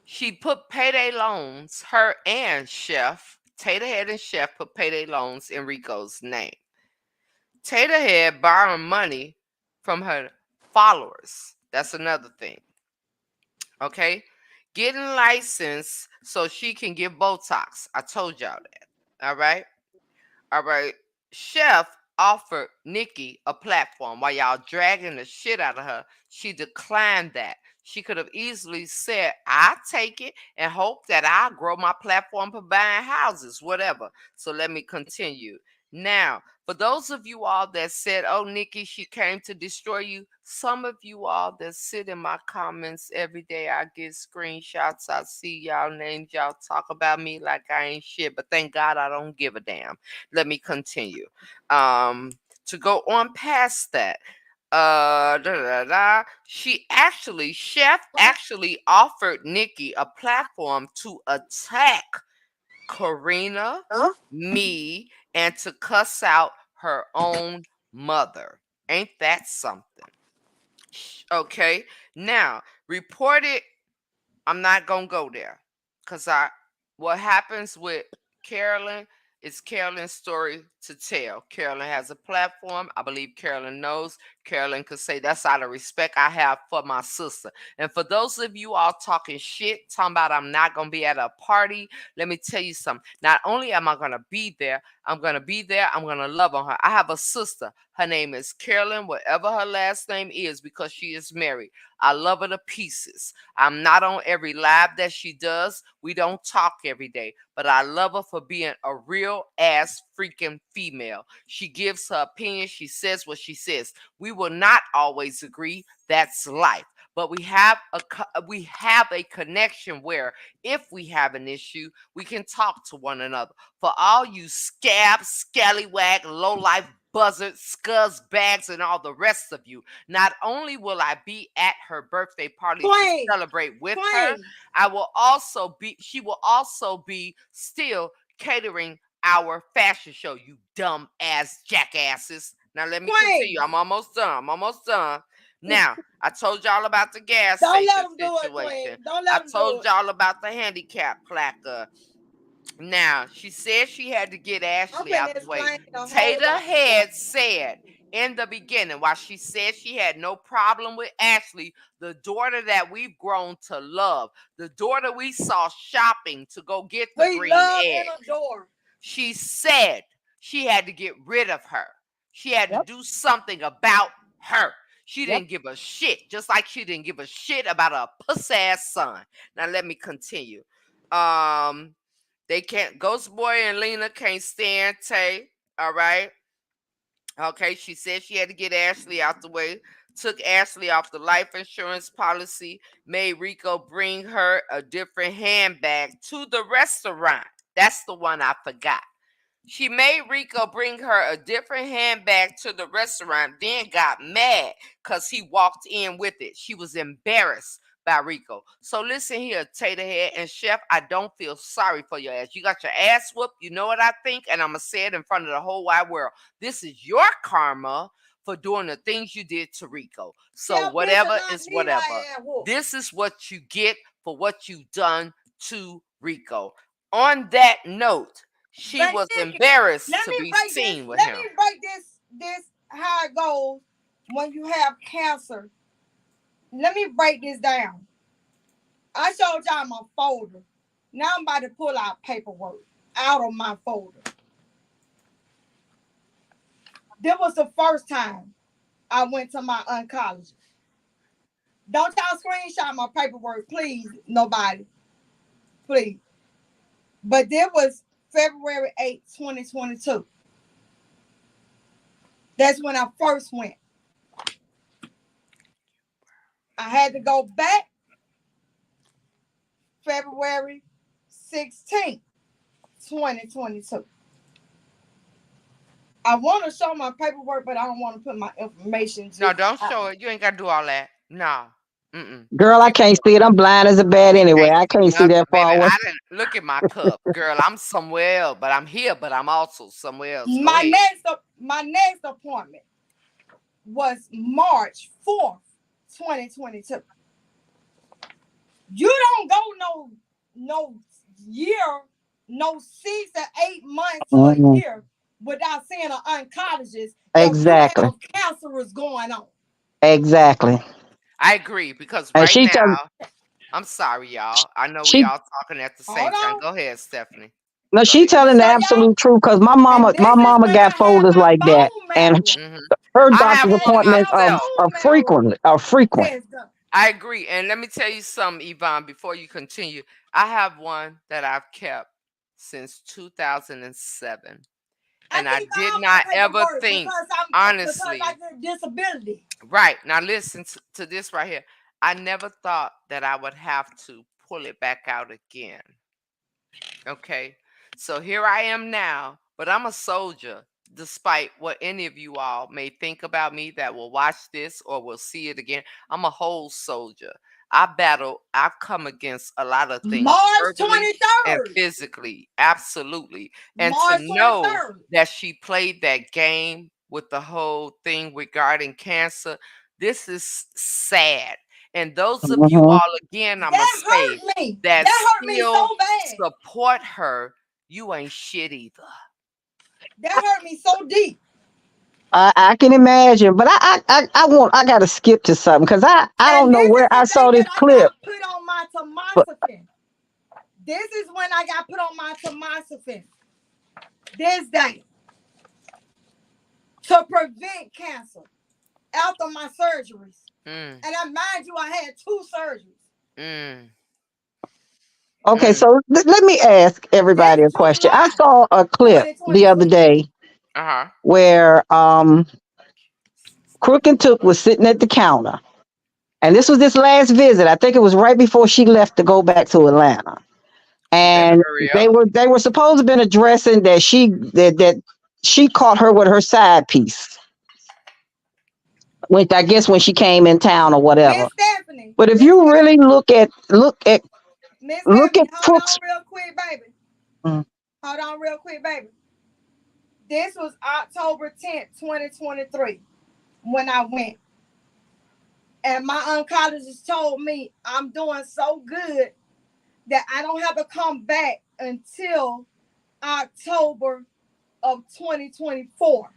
She put payday loans, her and Chef, Tater Head and Chef put payday loans in Rico's name. Tater Head borrowing money from her followers. That's another thing. Okay? Getting licensed so she can give Botox. I told y'all that. All right? All right. Chef offered Nikki a platform while y'all dragging the shit out of her. She declined that. She could have easily said, I take it and hope that I grow my platform for buying houses, whatever. So let me continue. Now, for those of you all that said, oh, Nikki, she came to destroy you, some of you all that sit in my comments every day, I get screenshots, I see y'all names, y'all talk about me like I ain't shit, but thank God I don't give a damn. Let me continue. Um, to go on past that, Chef actually offered Nikki a platform to attack Karina, Huh? me, and to cuss out her own mother. Ain't that something? Okay. Now, reported I'm not gonna go there because I what happens with Carolyn is Carolyn's story to tell. Carolyn has a platform. I believe Carolyn knows. Carolyn could say that's out of respect I have for my sister. And for those of you all talking shit, talking about I'm not gonna be at a party, let me tell you something. Not only am I gonna be there, I'm gonna be there. I'm gonna love on her. I have a sister. Her name is Carolyn, whatever her last name is, because she is married. I love her to pieces. I'm not on every live that she does. We don't talk every day, but I love her for being a real ass freaking female. She gives her opinion. She says what she says. We will not always agree. That's life. But we have a connection where if we have an issue, we can talk to one another. For all you scabs, scallywag, low life buzzards, scuzz bags, and all the rest of you, not only will I be at her birthday party to Queen, celebrate with her, Queen, she will also be still catering our fashion show, you dumb ass jackasses. Now let me continue. Queen. I'm almost done. I'm almost done. Now, I told y'all about the gas Don't let station them do it, Queen. situation. Don't I let them do told it. y'all about the handicap placard. Now, she said she had to get I'm Ashley finna out the way. explain the whole Tater lot of stuff. had said in the beginning, while she said she had no problem with Ashley, the daughter that we've grown to love, the daughter we saw shopping to go get the We green love and egg, adore. she said she had to get rid of her. She had to Yep. do something about her. She Yep. didn't give a shit, just like she didn't give a shit about her puss ass son. Now let me continue. Um, they can't. Ghost Boy and Lena can't stand Tay. All right. Okay. She said she had to get Ashley out the way. Took Ashley off the life insurance policy. Made Rico bring her a different handbag to the restaurant. That's the one I forgot. She made Rico bring her a different handbag to the restaurant, then got mad because he walked in with it. She was embarrassed by Rico. So listen here, Taterhead and Chef, I don't feel sorry for your ass. You got your ass whooped. You know what I think? And I'm going to say it in front of the whole wide world. This is your karma for doing the things you did to Rico. So Tell bitch to whatever not is need her whatever. ass whoop. This is what you get for what you've done to Rico. On that note, she But was Nikki, embarrassed let to me be break this. seen with Let me him. break this how it goes when you have cancer. Let me break this down. I showed y'all my folder. Now I'm about to pull out paperwork out of my folder. This was the first time I went to my oncologist. Don't y'all screenshot my paperwork, please. Nobody, please. But this was February 8th, 2022. That's when I first went. I had to go back February 16th, 2022. I want to show my paperwork, but I don't want to put my information No, just don't out. show it. You ain't got to do all that. No. Mm-mm. Girl, I You, can't see it. I'm blind as a bat you anyway. can't I see can't see nothing, that baby. far away. I didn't look at my cup. Girl, I'm somewhere else, but I'm here, but I'm also somewhere else. Go My ahead. next appointment was March 4th, 2022. You don't go no year, no 6 or 8 months to a Mhm. year without seeing an oncologist if you Exactly. have cancerous going on. Exactly. I agree because And right she told now, I'm sorry, y'all. I know we she all talking at the Hold same time. on. Go ahead, Stephanie. No, Go she ahead. telling the So y'all, absolute truth because and my this is mama when got I had folders my like that, bone and marrow. Hmm. her I I have doctor's one had my appointments myself. are bone marrow frequent. Are frequent. test done. I agree. And let me tell you something, Yvonne, before you continue. I have one that I've kept since 2007. I And I keep did all my not ever paperwork think, because I honestly, get disability. right. Now, listen to this right here. I never thought that I would have to pull it back out again. Okay. So here I am now, but I'm a soldier, despite what any of you all may think about me that will watch this or will see it again. I'm a whole soldier. I've come against a lot of things March verbally and 23rd. physically. Absolutely. And to March know 23rd. that she played that game with the whole thing regarding cancer, this is sad. And those of you Hmm. all, again, I'm going to That say, hurt me. that That hurt me still so bad. support her, you ain't shit either. That hurt me so deep. I can imagine, but I gotta skip to something because I And don't know this where is I the saw day this that I clip, got put on my but tamoxifen. This is when I got put on my tamoxifen. This day to prevent cancer after my surgeries. Mm, And I mind you, I had two surgeries. mm, okay. mm. So let me ask everybody This a question. I July saw a clip the other 2026. day Uh-huh. where Crook and Took was sitting at the counter, and this was this last visit. I think it was right before she left to go back to Atlanta, You better and hurry up. they were supposed to have been addressing that that she caught her with her side piece, which I guess when she came in town or whatever. Miss Stephanie, But if Miss you really Stephanie, Miss look at Stephanie, hold Crook's. on real quick, baby. Mm, Hold on real quick, baby. This was October 10th, 2023, when I went. And my oncologist told me I'm doing so good that I don't have to come back until October of 2024.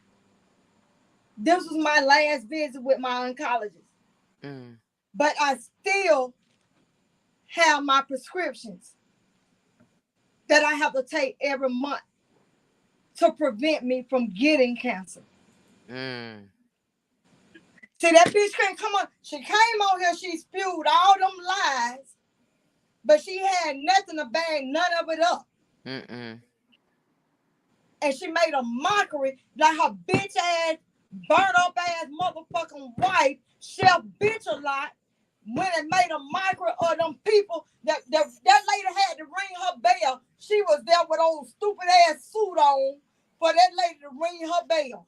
This was my last visit with my oncologist. Mm, But I still have my prescriptions that I have to take every month to prevent me from getting cancer. mm. See, that bitch couldn't come on. She came on here, she spewed all them lies, but she had nothing to back none of it up. Mm-mm. And she made a mockery like her bitch ass, burnt up ass motherfucking wife, Chef bitch a lot, when it made a mockery of them people that lady had to ring her bell. She was there with old stupid ass suit on for that lady to ring her bell.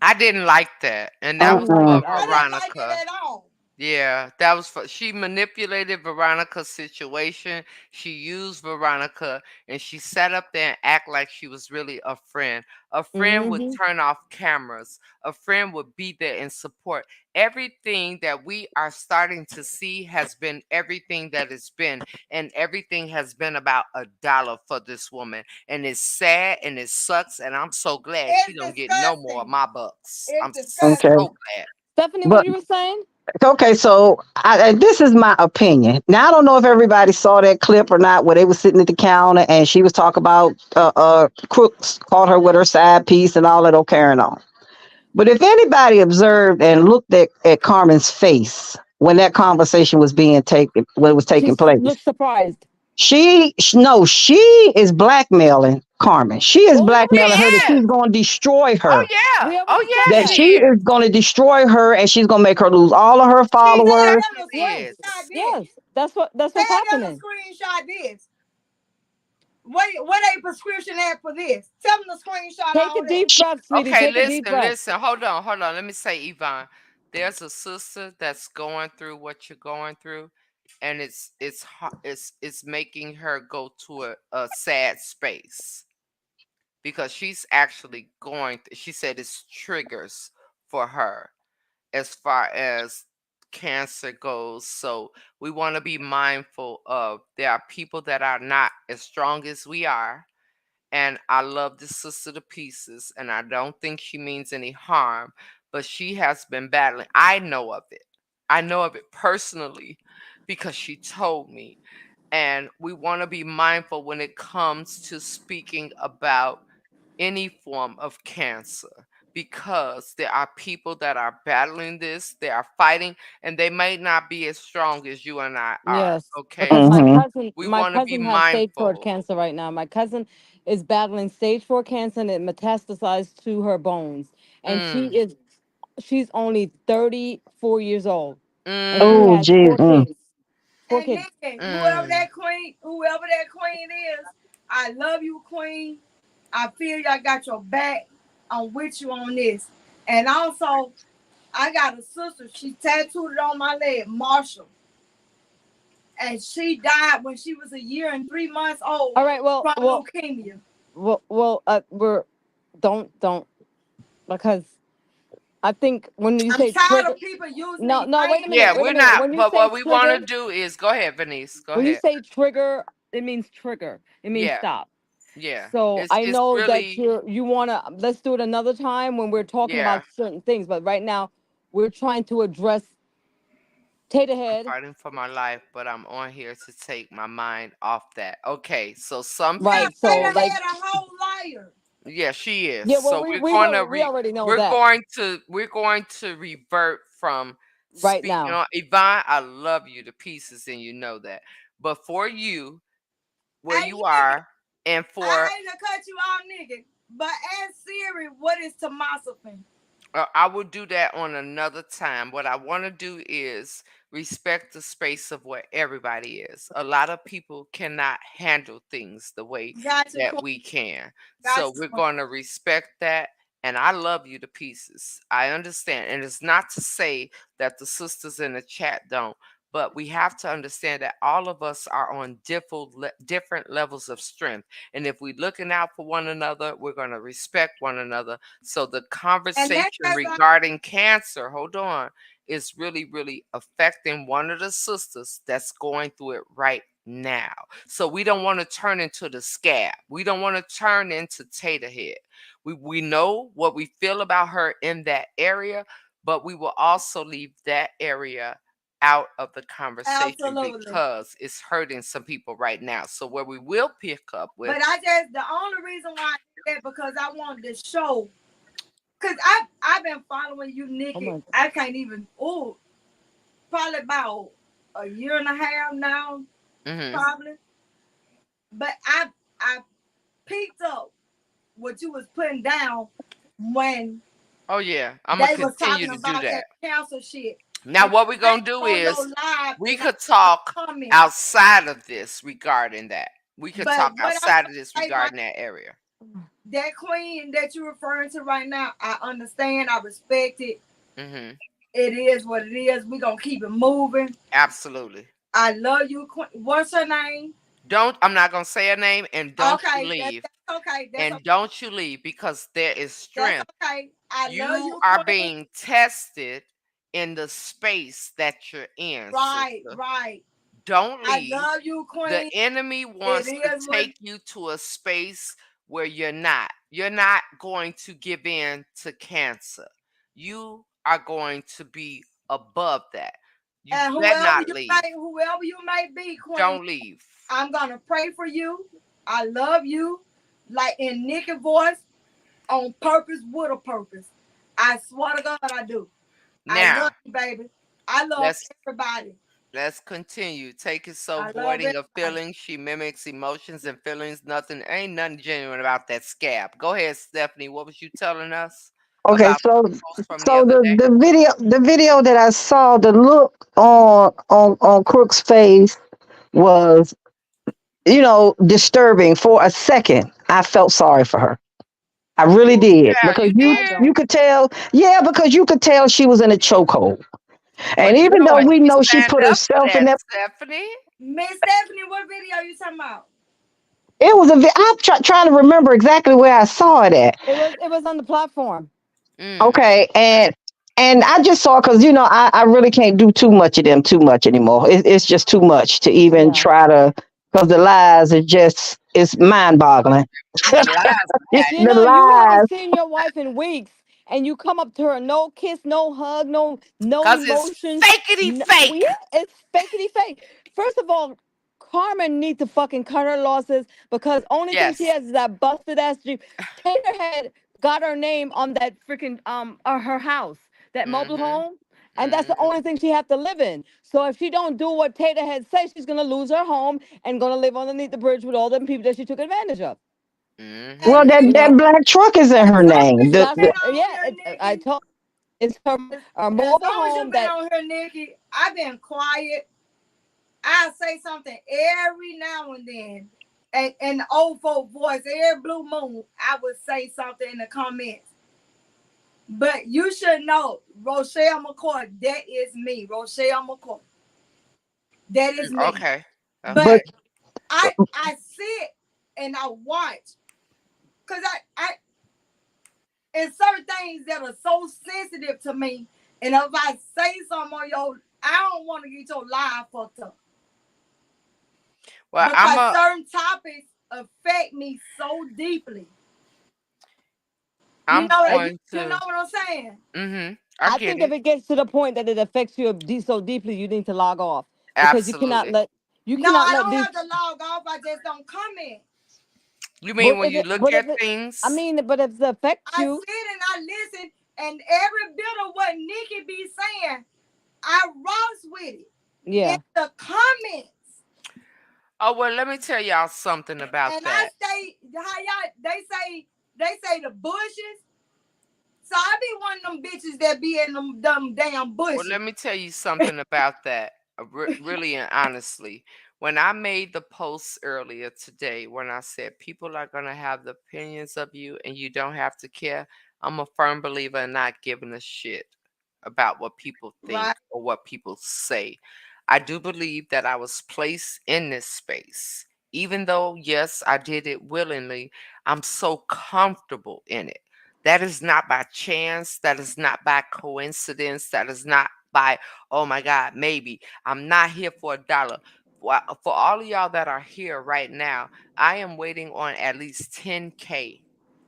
I didn't like that. And I that didn't was like for mm-mm. it I either. didn't like it Veronica. at all. Yeah, that was for, she manipulated Veronica's situation. She used Veronica and she sat up there and act like she was really a friend. A friend would Hmm. turn off cameras. A friend would be there and support. Everything that we are starting to see has been everything that it's been, and everything has been about a dollar for this woman. And it's sad and it sucks, and I'm so glad she It's don't get no more of disgusting. my bucks. It's I'm Okay, disgusting. so glad. Stephanie, what but you were saying? okay. So and this is my opinion. Now I don't know if everybody saw that clip or not, where they were sitting at the counter and she was talking about Crooks caught her with her side piece and all that old carrying on. But if anybody observed and looked at Carmen's face when that conversation was being taken, when it was She taking place, looked surprised. no, she is blackmailing Carmen. She is Well, we She already blackmailing her that is. she's going to destroy Oh her. yeah. we Oh already said yeah, That she that. she is. is going to destroy her and she's going to make her lose all of her See, She followers. tell them to definitely Yes, screenshot is. this. yes. That's Tell what's them to happening. screenshot this. What a prescription at for this? Tell them to screenshot Take all a that. deep breath, sweetie. Okay, Take a deep listen, breath. listen. Hold on. Let me say, Yvonne, there's a sister that's going through what you're going through, and it's making her go to a sad space because she's actually going. She said it's triggers for her as far as cancer goes. So we want to be mindful of there are people that are not as strong as we are. And I love this sister to pieces, and I don't think she means any harm, but she has been battling. I know of it. I know of it personally because she told me. And we want to be mindful when it comes to speaking about any form of cancer, because there are people that are battling this, they are fighting, and they may not be as strong as you and I are. Yes, Okay, because my so Hmm. cousin, we my want to be cousin has stage four mindful. cancer right now. My cousin is battling stage four cancer, and it metastasized to her bones. And Mm, she's only 34 years old, and she mm, Oh, has geez. four Mm. kids. Four And kids. Nikki, mm. whoever that queen is, I love you, queen. I feel you. I got your back. I'm with you on this. And also, I got a sister. She tattooed it on my leg, Marshall, and she died when she was a year and 3 months old All right. Well, from well, leukemia. well. We're don't because I think when you I'm say tired trigger. of people using No, these no. Wait a names. minute. Yeah, Wait a we're minute. not, When you but say what we want to trigger, do is go ahead, Venice. Go when you ahead. say trigger, it means trigger. It means Yeah, stop. yeah. So I It's know that really, you wanna let's do it another time when we're talking yeah. about certain things. But right now we're trying to address Tater I'm Head. fighting for my life, but I'm on here to take my mind off that. Okay, so some Yeah, Right. So Taylor people, like had a whole liar. yeah, she is. yeah, well So we already know that we're going to revert from right speaking now. on Yvonne. I love you to pieces, and you know that. But for you, where Hey, you nigga, are, and I for hate to cut you off, nigga, but ask Siri what is Tommasophin. I will do that on another time. What I want to do is respect the space of where everybody is. A lot of people cannot handle things the way Got you, that queen. we can. Got So you, we're queen. going to respect that. And I love you to pieces. I understand. And it's not to say that the sisters in the chat don't, but we have to understand that all of us are on different levels of strength. And if we're looking out for one another, we're going to respect one another. So the And that's conversation just like, regarding cancer, hold on, is really, really affecting one of the sisters that's going through it right now. So we don't want to turn into the scab. We don't want to turn into Taterhead. We know what we feel about her in that area, but we will also leave that area out of the conversation absolutely. because it's hurting some people right now. So where we will pick up with, But the only reason why I did that because I wanted to show, because I've been following you, Oh Nikki. my I can't even, probably about a year and a half now, hmm probably. But I picked up what you was putting down when oh yeah, I'm gonna they was continue talking to do about that. that cancer shit. Now, And what we're I came gonna do on your is live we and I could talk comment. outside of this regarding that. We could But talk what I'm outside of this trying to say right, regarding that area. that queen that you're referring to right now, I understand, I respect it. hmm It is what it is. We gonna keep it moving. Absolutely. I love you, queen. What's her name? Don't. I'm not gonna say a name, and don't you Okay, leave. that's okay. And don't you leave because there is That's strength. okay. I love You you, are queen. being tested in the space that you're in, Right, sister. right. Don't I leave. love you, The queen. enemy It wants to is what take you to a space where you're not. You're not going to give in to cancer. You are going to be above that. You and better not leave. whoever you may be, queen. Don't leave. I'm gonna pray for you. I love you. Like in Nikki voice, on purpose with a purpose. I swear to God I do. I love Now, you, baby. I love let's everybody. let's continue. Take it so I love voiding of everybody. feelings. She mimics emotions and feelings. Ain't nothing genuine about that scab. Go ahead, Stephanie. What was you telling us Okay, about so the post from the so other the day? the video that I saw, the look on Crook's face was, disturbing. For a second, I felt sorry for her. I really Ooh, did, child, because you you I did? you don't. could tell, yeah, because you could tell she was in a chokehold. Well, And you even know though what? we She know she stand put up for herself in that, that, Stephanie. Miss Stephanie, what video you talking about? it was I'm trying to remember exactly where I saw it at. it was on the platform. Mm, Okay, okay. and I just saw, because I really can't do too much of them too much anymore. It's just too much to even Yeah. try to, because the lies are just, it's mind boggling. The Yeah. lies got The Gina, you haven't lies. seen your wife in weeks, and you come up to her, no kiss, no hug, no because it's emotions. fakety No, fake. yeah, it's fakety fake. First of all, Carmen needs to fucking cut her losses because only thing she Yes. has is that busted ass Jeep. Tater had got her name on that freaking her house, that mobile Mm-hmm. home, and that's the Mm-hmm. only thing she have to live in. So if she don't do what Tater had said, she's gonna lose her home and gonna live underneath the bridge with all them people that she took advantage of. And Well, Mm-hmm. that You Nikki, know, that black truck is in and her something name. you that's The been what. on Yeah, here, I Nikki. told it's her As mobile long as you home been that. on here, Nikki, I've been quiet. I say something every now and then. And in the old folk voice, every blue moon, I would say something in the comments. But you should know, Rochelle McCoy, that is me. Rochelle McCoy, that is me. Okay. but But Okay. I sit and I watch because I and certain things that are so sensitive to me. And if I say something on your, I don't want to get your life fucked up Well, I'm because a. certain topics affect me so deeply. You I'm know that going you know to. what I'm saying. Mm-hmm. I I get think if it. it gets to the point that it affects you so deeply, you need to log off because Absolutely. you No, cannot I let don't these. have to log off. I just don't comment. You mean when you look But if at it, I things? mean, but if it affects I you, sit and I listen, and every bit of what Nikki be saying, I roast with it in yeah. the comments. Oh well, let me tell y'all something about And I that. stay how y'all they say the bushes. So I be one of them bitches that be in them damn Well, bushes. let me tell you something about that. Really and honestly, when I made the post earlier today, when I said people are gonna have the opinions of you and you don't have to care, I'm a firm believer in not giving a shit about what people think Right. or what people say. I do believe that I was placed in this space. Even though, yes, I did it willingly, I'm so comfortable in it. That is not by chance. That is not by coincidence. That is not by, oh my God, maybe. I'm not here for a dollar. For all of y'all that are here right now, I am waiting on at least 10K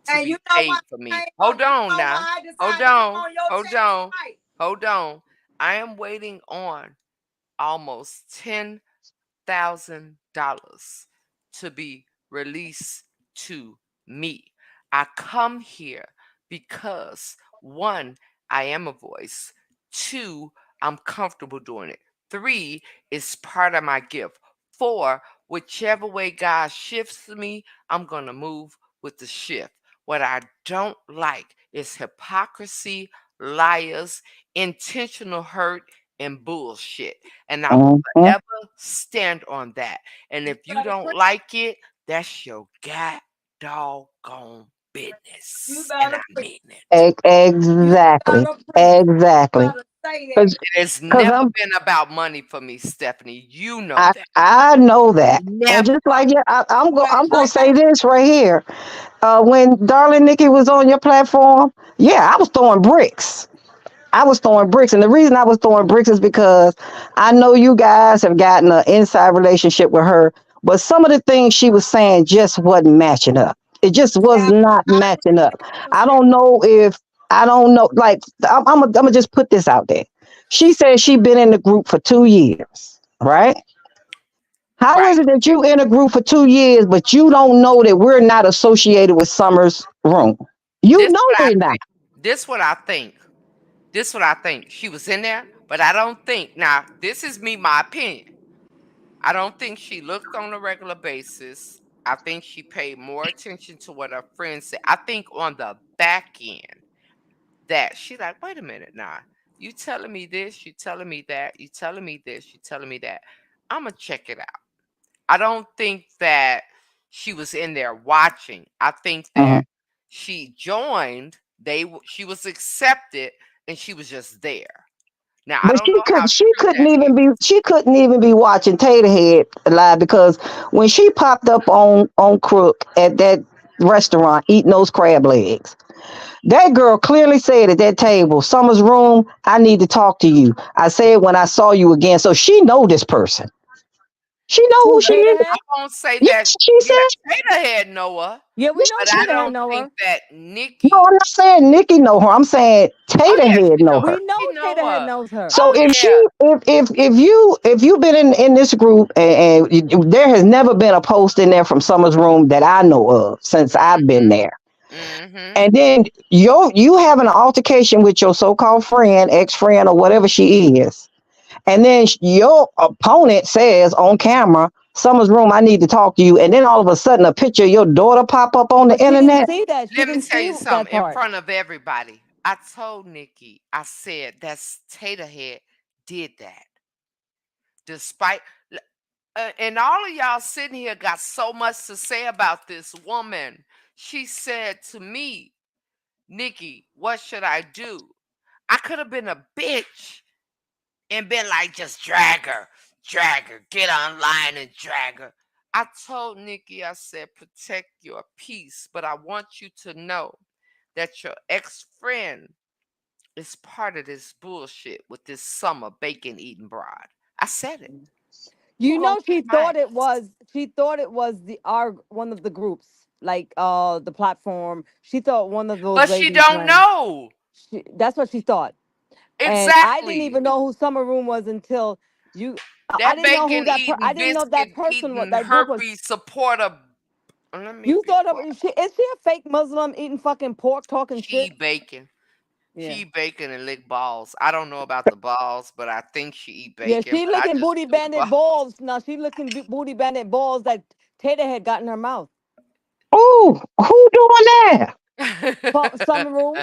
to And be you know why paid for I me. ain't gonna, Hold you on know now. why I Hold decided to come on. on your Hold channel on. tonight? Hold on. I am waiting on almost $10,000 to be released to me. I come here because one, I am a voice. Two, I'm comfortable doing it. Three, it's part of my gift. Four, whichever way God shifts me, I'm going to move with the shift. What I don't like is hypocrisy, liars, intentional hurt, and bullshit. And I will Mhm. forever stand on that. And You if you better don't preach. like it, that's your god doggone You business. And better I preach. mean it. You Exactly. better preach. You Exactly. better say that. Because It has cause never been about money for me, Stephanie. You know that. I know that. And Never. just like yeah, But I'm gonna like I say this right here. When Darling Nikki was on your platform, yeah, I was throwing bricks. I was throwing bricks, and the reason I was throwing bricks is because I know you guys have gotten an inside relationship with her, but some of the things she was saying just wasn't matching up. It just was yeah, not I agree matching with up. that too, I Steph. don't know if I don't know. Like I'm gonna just put this out there. She said she been in the group for 2 years, right? How is Right. it that you in a group for 2 years, but you don't know that we're not associated with Summer's room? You This know what I we're not. think. This what I think. This what I think. She was in there, but I don't think. Now, this is me, my opinion. I don't think she looked on a regular basis. I think she paid more attention to what her friends said. I think on the back end that she like, wait a minute now. You telling me this, you telling me that, you telling me this, you telling me that. I'ma check it out. I don't think that she was in there watching. I think Mhm. that she joined, she was accepted, and she was just there. Now I But don't know how she true couldn't that even is. be watching Taterhead live because when she popped up on Crook at that restaurant eating those crab legs, that girl clearly said at that table, Summer's room, I need to talk to you. I said when I saw you again. So she know this person. She know who Who, she Tater is. I Head? won't say Yeah, that. she Yeah, said. Tater Head know her, Yeah, we know but I Tater Head don't know think her. that No, Nikki. I'm not saying Nikki know her. I'm saying Oh Tater yeah, Head she know know. her. We know She know Tater Head her. knows her. So Oh if yeah. if you've been in this group there has never been a post in there from Summer's room that I know of since I've been Mhm. there. Mhm. And then you having an altercation with your so-called friend, ex-friend, or whatever she is. And then your opponent says on camera, Summer's room, I need to talk to you. And then all of a sudden a picture of your daughter pop up on the But she didn't internet. see that. She Let me didn't tell see you that something in part. front of everybody. I told Nikki, I said that's Taterhead did that. Despite and all of y'all sitting here got so much to say about this woman. She said to me, Nikki, what should I do? I could have been a bitch and been like, just drag her, get online and drag her. I told Nikki, I said, protect your peace, but I want you to know that your ex friend is part of this bullshit with this summer bacon eating broad. I said it. You Who gonna know, keep she my thought it was. She thought it was the our one of the groups, like the platform. She thought one of those But she ladies don't ran. know. That's what she thought. And I didn't Exactly. even know who Summer Room was until you. I That didn't know who bacon that. I eating, didn't know that biscuit person. What eating, that group was. herpes supporter. Let me You be thought quiet. of is she a fake Muslim eating fucking pork, talking She shit? eat bacon. She Yeah, eat bacon and lick balls. I don't know about the balls, but I think she eat yeah. bacon. She But I licking just booty do the bandit balls. Now she licking booty bandit balls that Tater had got in her mouth. Oh, who doing that? Summer Room.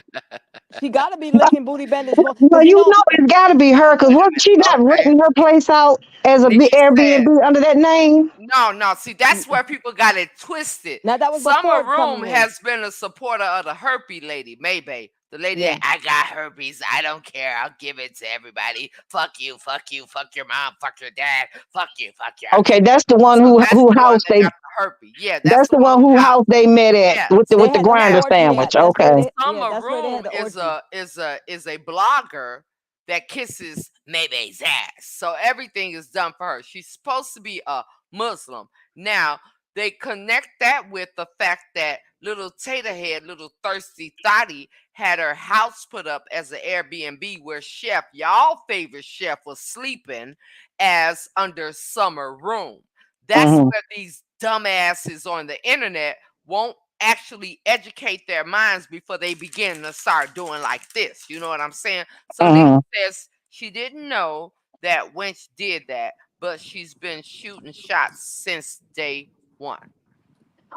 She got to be licking booty bandits more Well, because you you know know it's got to be her because Wait a wasn't she minute. not Okay. renting her place out as a Nikki said, Airbnb under that name? no, no. See, that's where people got it twisted. now that was Summer before Summer Room Room. has been a supporter of the herpes lady, Maybe. The lady that Yeah, I got herpes. I don't care. I'll give it to everybody. Fuck you, fuck your mom, fuck your dad, fuck you. I'll Okay, give it. that's the one So that's who the one house that they got the herpes. Yeah, that's that's the the one one who who house. house they met at Yeah, with they the had the grinder whole yeah. orgy sandwich. at. That's where Okay. they. Yeah, Summer that's where they Room had the orgy. is a blogger that kisses Maybe's ass. So everything is done for her. She's supposed to be a Muslim. Now they connect that with the fact that little Taterhead, little thirsty thotty, had her house put up as an Airbnb where Chef, y'all favorite chef, was sleeping as under Summer Room. That's Hmm. where these dumbasses on the internet won't actually educate their minds before they begin to start doing like this. You know what I'm saying? So Nikki Hmm. says she didn't know that Winch did that, but she's been shooting shots since day one.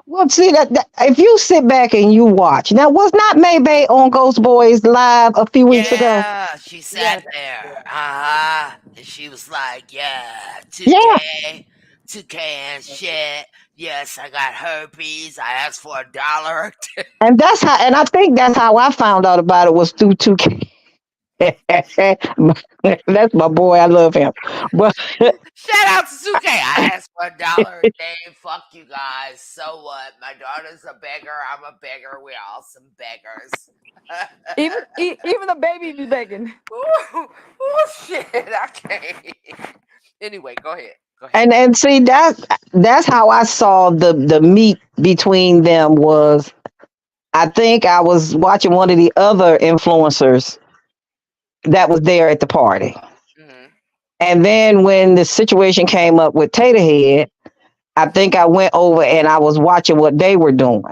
Well, see that if you sit back and you watch now, was not Maybay on Ghost Boys live a few weeks ago? Yeah, she sat Yes, there. Uh-huh. And she was like, yeah, Yeah, 2K, 2K and shit. Yes, I got herpes. I asked for $1. and that's how, and I think that's how I found out about it was through 2K. That's my boy. I love him, but Shout out to 2K. I asked for $1 a day. Fuck you guys. So what? My daughter's a beggar. I'm a beggar. We're all some beggars. even the baby be begging. Ooh, ooh, shit. I can't. Anyway, go ahead. Go ahead. and see that's how I saw the meet between them was I think I was watching one of the other influencers that was there at the party. Hmm. And then when the situation came up with Taterhead, I think I went over and I was watching what they were doing.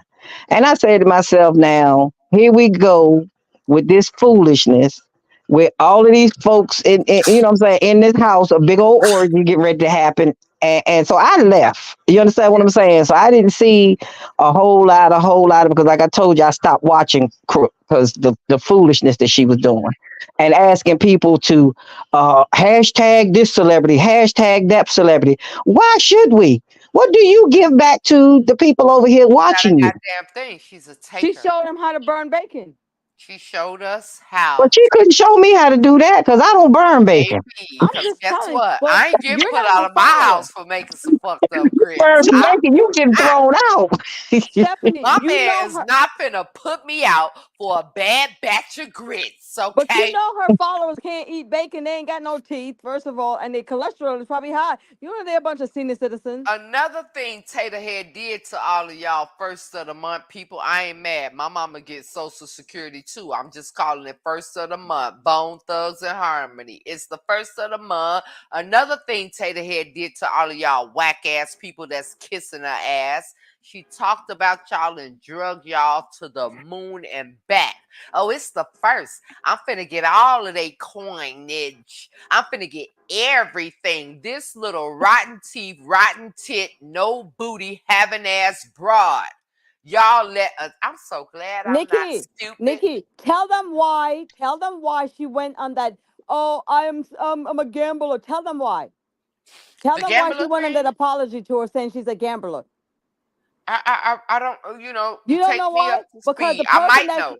And I said to myself, now, here we go with this foolishness with all of these folks you know what I'm saying, in this house, a big old orgy get ready to happen. And so I left. You understand what I'm saying? So I didn't see a whole lot of because like I told you, I stopped watching because the foolishness that she was doing and asking people to hashtag this celebrity, hashtag that celebrity. Why should we? What do you give back to the people over here Not a watching you? goddamn thing. She's a She taker. showed him how to burn bacon. She showed us how. But she couldn't show me how to do that because I don't burn bacon. Baby, I'm because just guess telling you. what? Well, I ain't getting you're put not out her of my follower. house for making some fucked up Burn grits. some bacon, you get thrown out. Stephanie, My you man know is her. not finna put me out for a bad batch of grits, But you okay? know her followers can't eat bacon. They ain't got no teeth, first of all, and their cholesterol is probably high. You know they're a bunch of senior citizens. Another thing Tater Head did to all of y'all first of the month people, I ain't mad. My mama gets Social Security too. I'm just calling it first of the month. Bone Thugs and Harmony. It's the first of the month. Another thing Tater Head did to all of y'all whack ass people that's kissing her ass. She talked about y'all and drug y'all to the moon and back. Oh, it's the first. I'm finna get all of they coinage. I'm finna get everything. This little rotten teeth, rotten tit, no booty, having ass broad. Y'all let us. I'm so glad I'm not Nikki, stupid. Nikki, tell them why. Tell them why she went on that. Oh, I'm a gambler. Tell them why. Tell The them why she gambler went on that thing. apology tour saying she's a gambler. I don't. You You don't take know me up why? to Because speed. I might know.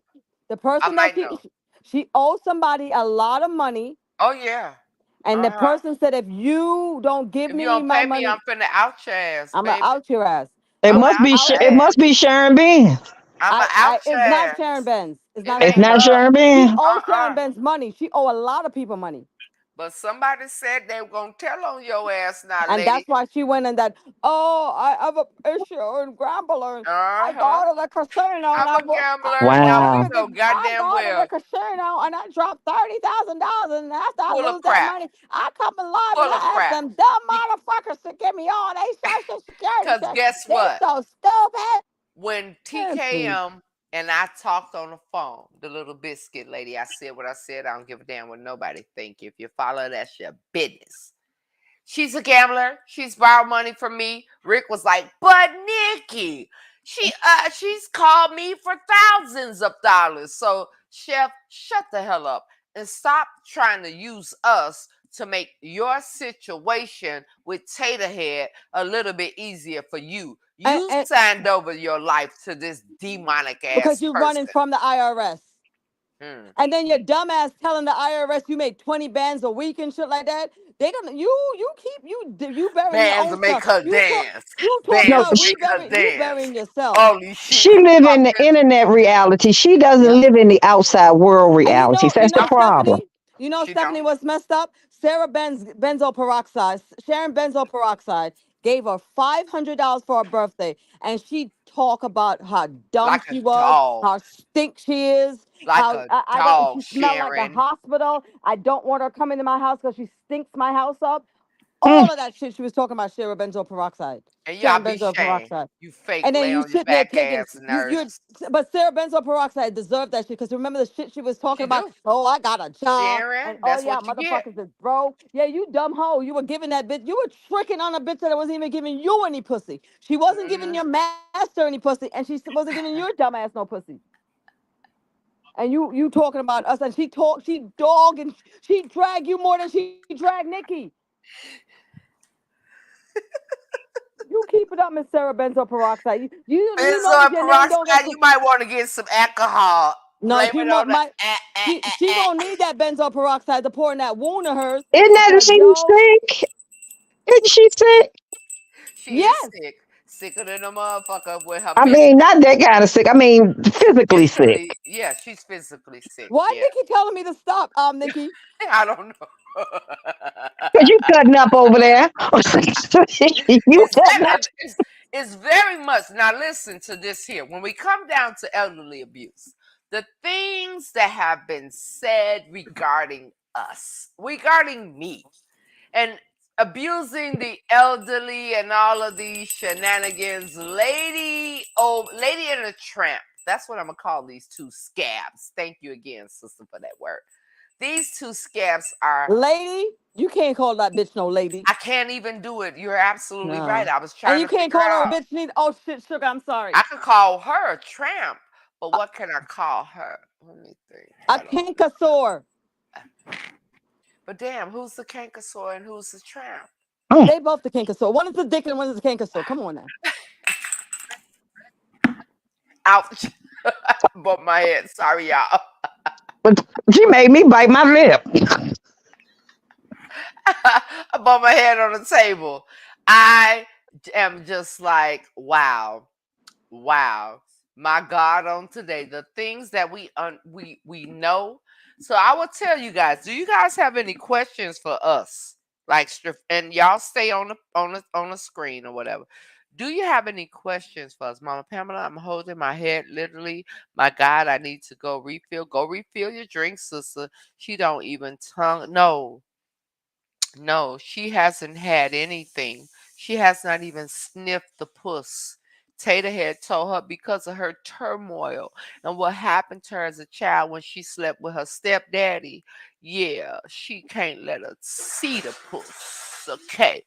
the I person that might know. she owes somebody a lot of money, Oh yeah. and the Uh huh. person said, if you don't give If you me don't my pay me, I'm money, finna out your ass, I'm gonna baby. out your ass. It I'm Well, gonna must out be out your It your must ass. be Sharon Bean. I'm gonna out your it's not Sharon ass. Benz. It's It not It's ain't Sharon not Benz. her. Sharon She Bean. owes Sharon Uh-uh. Benz money. She owe a lot of people money. But somebody said they were gonna tell on your ass now, And lady. that's why she went in that, oh, I have a issue in Gambler. I Uh-huh. go to the casino and I'm I, a gambler. I Now Wow. you go to know the I goddamn go to the well. casino and I drop $30,000 and after I Full of lose that crap. money, I come alive and Full of I ask crap. them dumb motherfuckers to give me all they social security Because checks. guess They what? so stupid. When Seriously. TKM and I talked on the phone, the little biscuit lady, I said what I said. I don't give a damn what nobody think. If you follow, that's your business. She's a gambler. She's borrowed money from me. Rick was like, but Nikki, she's called me for thousands of dollars. So, Chef, shut the hell up and stop trying to use us to make your situation with Taterhead a little bit easier for you. You And signed over your life to this demonic because ass you're running person. from the IRS. Hmm. And then your dumbass telling the IRS you make 20 bands a week and shit like that. They gonna you burying your Bands own to make self. her dance. You talking No, Bands about to she, make her you dance. burying yourself. Holy shit. she live in the internet reality. She doesn't Yeah. live in the outside world And reality. you That's the No, know problem. Stephanie, you know she don't. Stephanie was messed up. Sarah benzo peroxide, Sharon benzo peroxide gave her $500 for her birthday, and she talk about how dumb Like a she was, dog. how stink she is, Like how a I don't. dog, She smelled like the Sharon. hospital. I don't want her coming to my house because she stinks my house up. Mm. All of that shit she was talking about Sharon benzo peroxide, And y'all Sharon be benzo shamed. peroxide. You fake And then lay you on your sitting there back taking ass you. nurse. But Sarah benzo peroxide deserved that shit because remember the shit she was talking She about. do. Oh, I got a job, and Sharon, oh that's yeah, what you get. motherfuckers is broke. Yeah, you dumb hoe. You were giving that bitch. You were tricking on a bitch that wasn't even giving you any pussy. She wasn't giving Hmm. your master any pussy, and she wasn't giving your dumb ass no pussy. And you talking about us, and she dog, and she drag you more than she drag Nikki. You keep it up, Miss Sarah benzo peroxide. You know Benzoyl your name don't get. peroxide, you might want to get some alcohol. No, Blame she it on the might. She gonna need that benzoyl peroxide to pour in that wound of hers. Isn't that Because she yo, sick? Isn't she sick? She is yes. sick. Sicker than a motherfucker with her I bitch. mean, not that kind of sick. I mean, physically sick. Mentally, yeah, she's physically sick. Why Yeah. Nikki telling me to stop? Nikki. I don't know. Cause you cutting up over there. You it's, cutting up. it's very much. Now, listen to this here. When we come down to elderly abuse, the things that have been said regarding us, regarding me, and abusing the elderly and all of these shenanigans, lady and a tramp. That's what I'm gonna call these two scabs. Thank you again, sister, for that word. These two scabs are. Lady, you can't call that bitch no lady. I can't even do it. You're absolutely right. No. I was And trying you to can't figure call her a out. bitch neither. Oh shit, sugar, I'm sorry. I could call her a tramp, but what can I call her? Let me think. A Hold on. cankersaur. But damn, who's the cankersaur and who's the tramp? Mm. They both the cankersaur. One is the dick and one is the cankersaur. Come on now. Ouch. But my head. Sorry, y'all. But she made me bite my lip. I bumped my head on the table. I am just like, wow, wow, my God, on today, the things that we know. So I will tell you guys. Do you guys have any questions for us? Like, and y'all stay on the screen or whatever. Do you have any questions for us, Mama Pamela? I'm holding my head literally. My God, I need to go refill. Go refill your drink, sister. She don't even tongue. No, no, she hasn't had anything. She has not even sniffed the puss. Tata had told her because of her turmoil and what happened to her as a child when she slept with her stepdaddy. Yeah, she can't let her see the puss. Okay.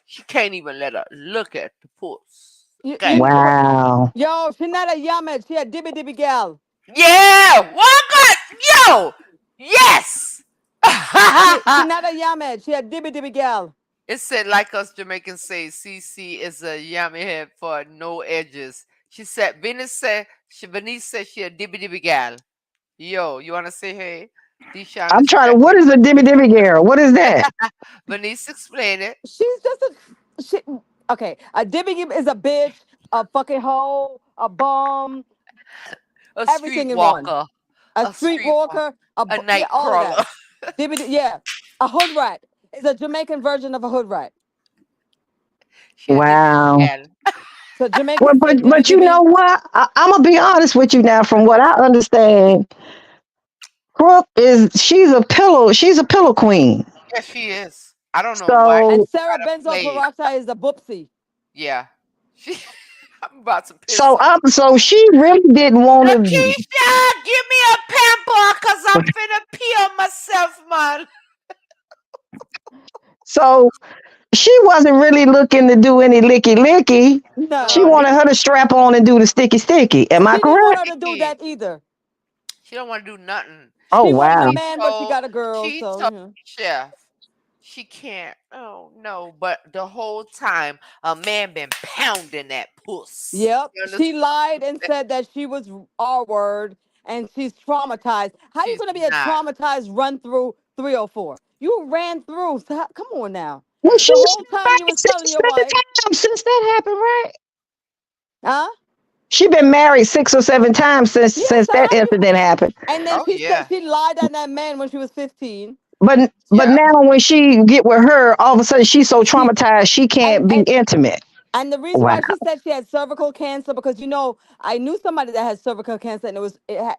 She can't even let her look at the puss. Okay. Wow. Yo, she not a yammer. She a dibby dibby gal. Yeah. What God? Yo. Yes. She not a yammer. She a dibby dibby gal. It said, like us Jamaicans say, CC is a yummy head for no edges. She said, Venice said she a dibby dibby gal. Yo, you want to say hey? Deshawn I'm is trying to. What cracking. is a dimmy dimmy girl? What is that? Venice, explain it. She's just a she. Okay, a dibby is a bitch, a fucking hoe, a bum, A everything in one. streetwalker. A A streetwalker. streetwalker, A yeah, night all of that. crawler. Yeah, a hood rat. It's a Jamaican version of a hood rat. She a dibby dibby Wow. gal. So Well, Jamaicans say dibby but you know dibby. what? I'm gonna be honest with you now. From what I understand, Crook is she's a pillow queen. Yes, she is. I don't know why And So she Sarah try to benzoyl play it. peroxide is a boopsie. Yeah. She, I'm about to piss so her. so she really didn't want to. Lakeisha, give me a pamper because I'm finna pee on myself, man. So she wasn't really looking to do any licky licky. She No, No, wanted Licky, her to strap on and do the sticky sticky. Am I she didn't want correct? her to do Licky. that either. She don't want to do nothing. Oh She wanted a wow. She man, but she told, got a girl. she So told you know. Chef she can't. Oh no! But the whole time, a man been pounding that puss. Yep. You She understand? lied and said that she was R word and she's traumatized. How you She's gonna be a not. traumatized run through 304? You ran through. So come on now. Well, Mm. The whole time you married was six telling or your seven wife, times since that happened, right? huh? She been married 6 or 7 times Yeah, since so that how you incident happened. and then Oh she said yeah, she lied on that man when she was 15. But yeah. now when she get with her, all of a sudden she's so She traumatized she and can't be and intimate. And the reason Wow. why she said she had cervical cancer because I knew somebody that had cervical cancer and it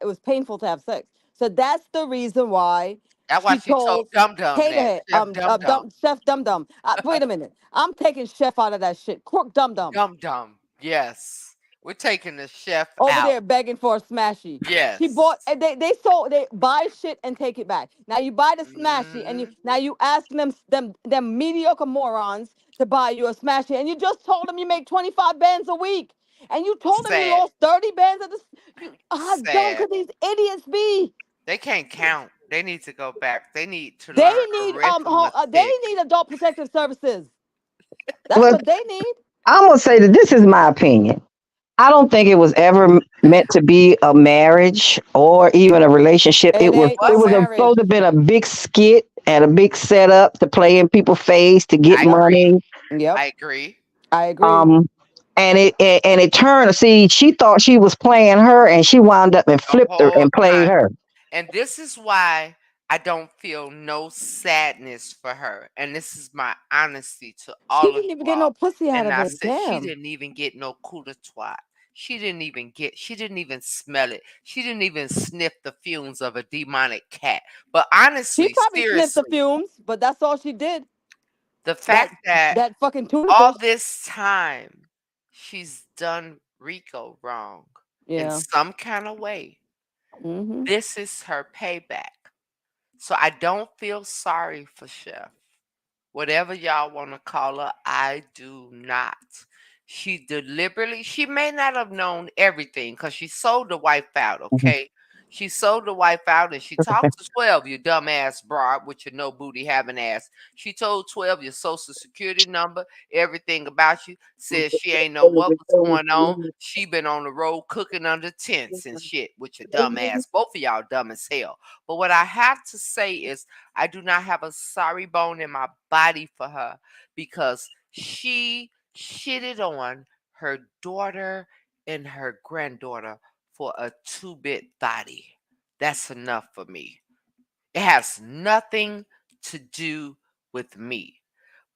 was painful to have sex. So that's the reason why That's why she she told told Dum Dum that. Caterhead, Chef Dum Dum. Chef Dum Dum. Wait a minute, I'm taking Chef out of that shit. Crook Dum Dum Dum Dum. Yes, we're taking the chef over out. there begging for a smashy. She bought Yes. and they buy shit and take it back. Now you buy the smashy and Hmm. you ask them mediocre morons to buy you a smashy and you just told them you make 25 bands a week and you told them you Sad. lost 30 bands at this. How dumb Sad. could these idiots be? They can't count. They need to go back. They need to They learn need they arithmetic. need adult protective services. That's Well, what they need. I'm gonna say that this is my opinion. I don't think it was ever meant to be a marriage or even a relationship. It ain't It no was marriage. supposed to have been a big skit and a big setup to play in people's face to get I agree. money. Yep, I agree. I agree. Um, and it turned. See, she thought she was playing her, and she wound up and The flipped her whole and played time. her. And this is why I don't feel no sadness for her. And this is my honesty to She all of didn't even you get all. no pussy out And of I it. said she Damn. didn't even get no coup de twat. She didn't even smell it. She didn't even sniff the fumes of a demonic cat. But She honestly, probably sniffed the seriously, fumes, but that's all she did. the That fact that that fucking tuna all fish. this time she's done Rico wrong in Yeah. some kind of way, Hmm. this is her payback. So I don't feel sorry for Chef. Whatever y'all want to call her, I do not. She may not have known everything because she sold the wife out, okay? She sold the wife out and she talked to 12, you dumbass broad with your no booty having ass. She told 12 your social security number, everything about you. Said she ain't know what was going on. She been on the road cooking under tents and shit with your dumb ass. Both of y'all dumb as hell. But what I have to say is I do not have a sorry bone in my body for her because she shitted on her daughter and her granddaughter for a 2-bit thotty. That's enough for me. It has nothing to do with me.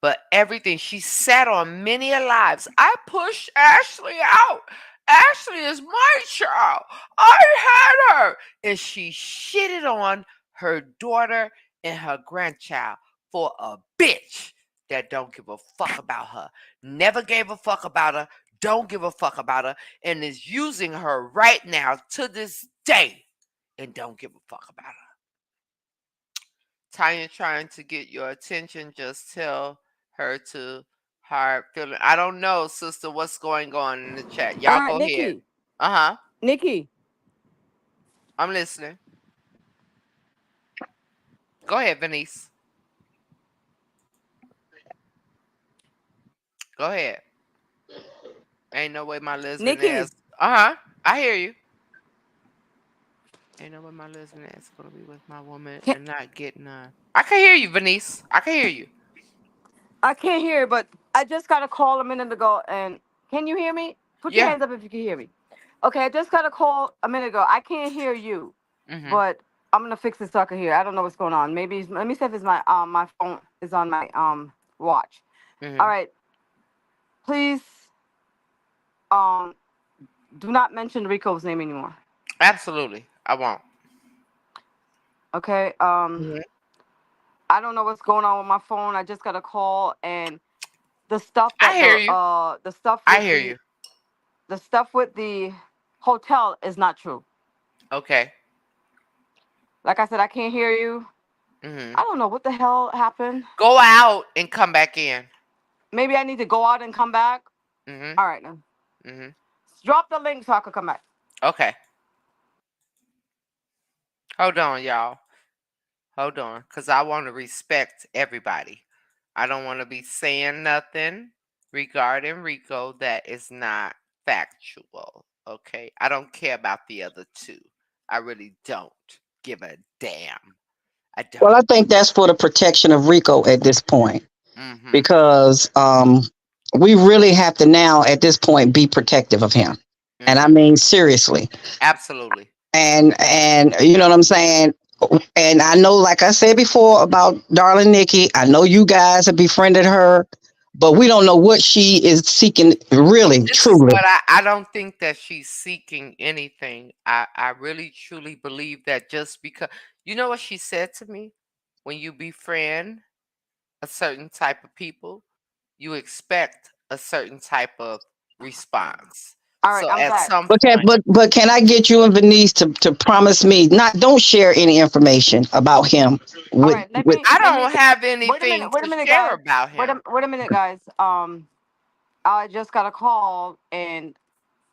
But everything she sat on many a lives. I pushed Ashley out. Ashley is my child. I had her. And she shitted on her daughter and her grandchild for a bitch that don't give a fuck about her. Never gave a fuck about her. Don't give a fuck about her. And is using her right now to this day and don't give a fuck about her. Tanya trying to get your attention, just tell her to hard feeling. I don't know, sister, what's going on in the chat. Y'all go ahead. Nikki. Uh-huh. Nikki. I'm listening. Go ahead, Venice. Go ahead. Ain't no way my lesbian ass. Nikki. Uh-huh. I hear you. Ain't no way my lesbian ass gonna be with my woman Can, and not get none. I can hear you, Venice. I can hear you. I can't hear, but I just got a call a minute ago. And can you hear me? Put your Yeah. hands up if you can hear me. Okay, I just got a call a minute ago. I can't hear you, Mm-hmm. but I'm gonna fix this sucker here. I don't know what's going on. Maybe let me see if it's my phone is on my watch. All Mm-hmm. right, please um do not mention Rico's name anymore. Absolutely. I won't. Okay. Mm-hmm. I don't know what's going on with my phone. I just got a call, and the stuff I that hear you. the stuff I with hear you. the hotel is not true. Okay. Like I said, I can't hear you. Mm-hmm. I don't know what the hell happened. Go out and come back in. Maybe I need to go out and come back. Mm-hmm. All right, then. Mm-hmm. Drop the link so I could come back. Okay. Hold on, y'all. Hold on. Because I want to respect everybody. I don't want to be saying nothing regarding Rico that is not factual. Okay. I don't care about the other two. I really don't give a damn. I Well, don't. I think that's for the protection of Rico at this point Mm-hmm. because we really have to now at this point be protective of him, and I Mm-hmm. mean seriously. Absolutely. And you know what I'm saying. And I know, like I said before about darling Nikki, I know you guys have befriended her, but we don't know what she is seeking really, This is truly. what I don't think that she's seeking anything. I really truly believe that just because you know what she said to me? When you befriend a certain type of people, you expect a certain type of response. All right, So I'm at back. some point, But can I get you and Venice to promise me not don't share any information about him All with right, let with me I let me. don't have Wait a minute. anything Wait a to minute, share guys. about him. Wait a minute, guys. I just got a call, and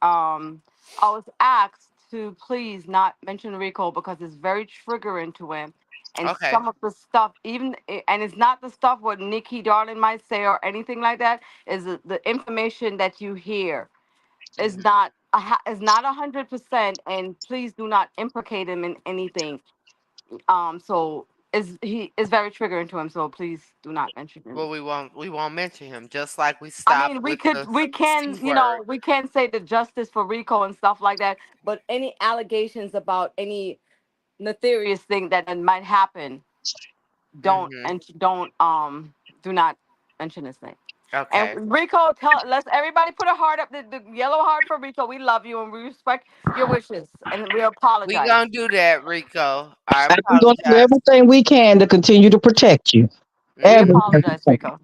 I was asked to please not mention Rico because it's very triggering to him. And Okay. some of the stuff, and it's not the stuff what Nikki Darling might say or anything like that, is the information that you hear is Hmm. not is not 100%. And please do not implicate him in anything. So is he is very triggering to him. So please do not mention him. Well, we won't mention him. Just like we I stopped mean, with the we C can, word. we can say the justice for Rico and stuff like that, but any allegations about any nefarious thing that might happen, don't Hmm. and don't do not mention his name. Okay. And Rico, let's everybody put a heart up, the yellow heart for Rico. We love you and we respect your wishes, and we We apologize. gonna do that, Rico. I and we're gonna do apologize. everything we can to continue to protect you. We Hmm. apologize, Everything. Rico.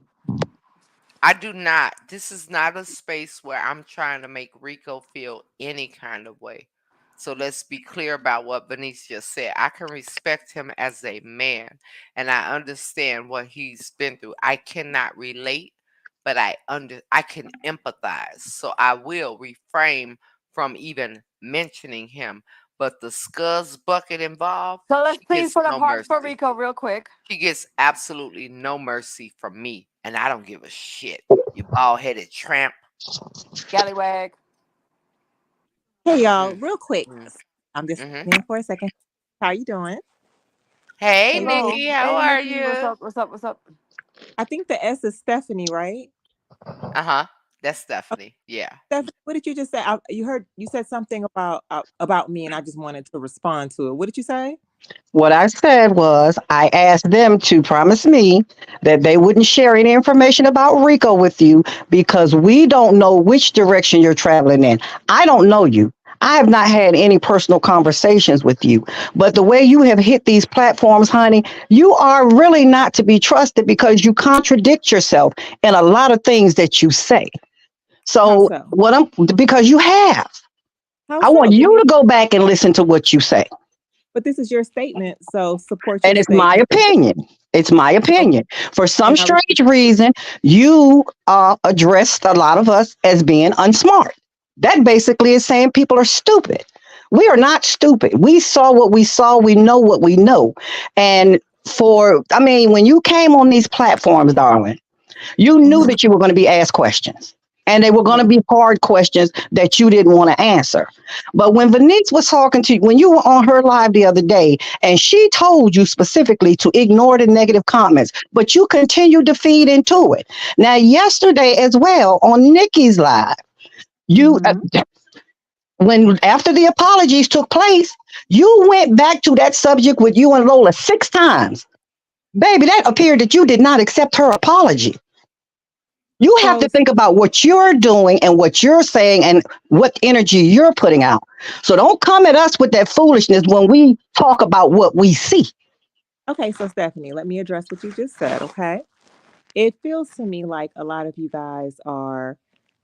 I do not. This is not a space where I'm trying to make Rico feel any kind of way. So let's be clear about what Benicia said. I can respect him as a man and I understand what he's been through. I cannot relate, but I can empathize. So I will refrain from even mentioning him. but the scuzz bucket involved, So let's she please gets put a no heart for mercy. Rico real quick. She gets absolutely no mercy from me, and I don't give a shit. You bald headed tramp. Scallywag. Hey y'all, Mm, real quick. mm, I'm just hmm in for a second. How you doing? Hey, Hello. Nikki, how Hey are Nikki, what's you? up? What's up? What's up? I think the S is Stephanie, right? Uh huh. That's Okay, Stephanie. Yeah. Stephanie, what did you just say? You heard you said something about me, and I just wanted to respond to it. What did you say? What I said was, I asked them to promise me that they wouldn't share any information about Rico with you because we don't know which direction you're traveling in. I don't know you. I have not had any personal conversations with you. But the way you have hit these platforms, honey, you are really not to be trusted because you contradict yourself in a lot of things that you say. How So, so? because you have, How I want so? Give you me. to go back and listen to what you say. But this is your statement, so support your And it's my statement. opinion. It's my Okay, opinion. For some and I strange reason, you addressed a lot of us as being unsmart. That basically is saying people are stupid. We are not stupid. We saw what we saw. We know what we know. And I mean, when you came on these platforms, darling, you knew Mhm. that you were going to be asked questions. And they were going to Right. be hard questions that you didn't want to answer. But when Venice was talking to you, when you were on her live the other day, and she told you specifically to ignore the negative comments, but you continued to feed into it. Now, yesterday as well on Nikki's live, you Mhm. when after the apologies took place, you went back to that subject with you and Lola 6 times. Baby, that appeared that you did not accept her apology. You have So to think about what you're doing and what you're saying and what energy you're putting out. So don't come at us with that foolishness when we talk about what we see. okay, so Stephanie, let me address what you just said. Okay. It feels to me like a lot of you guys are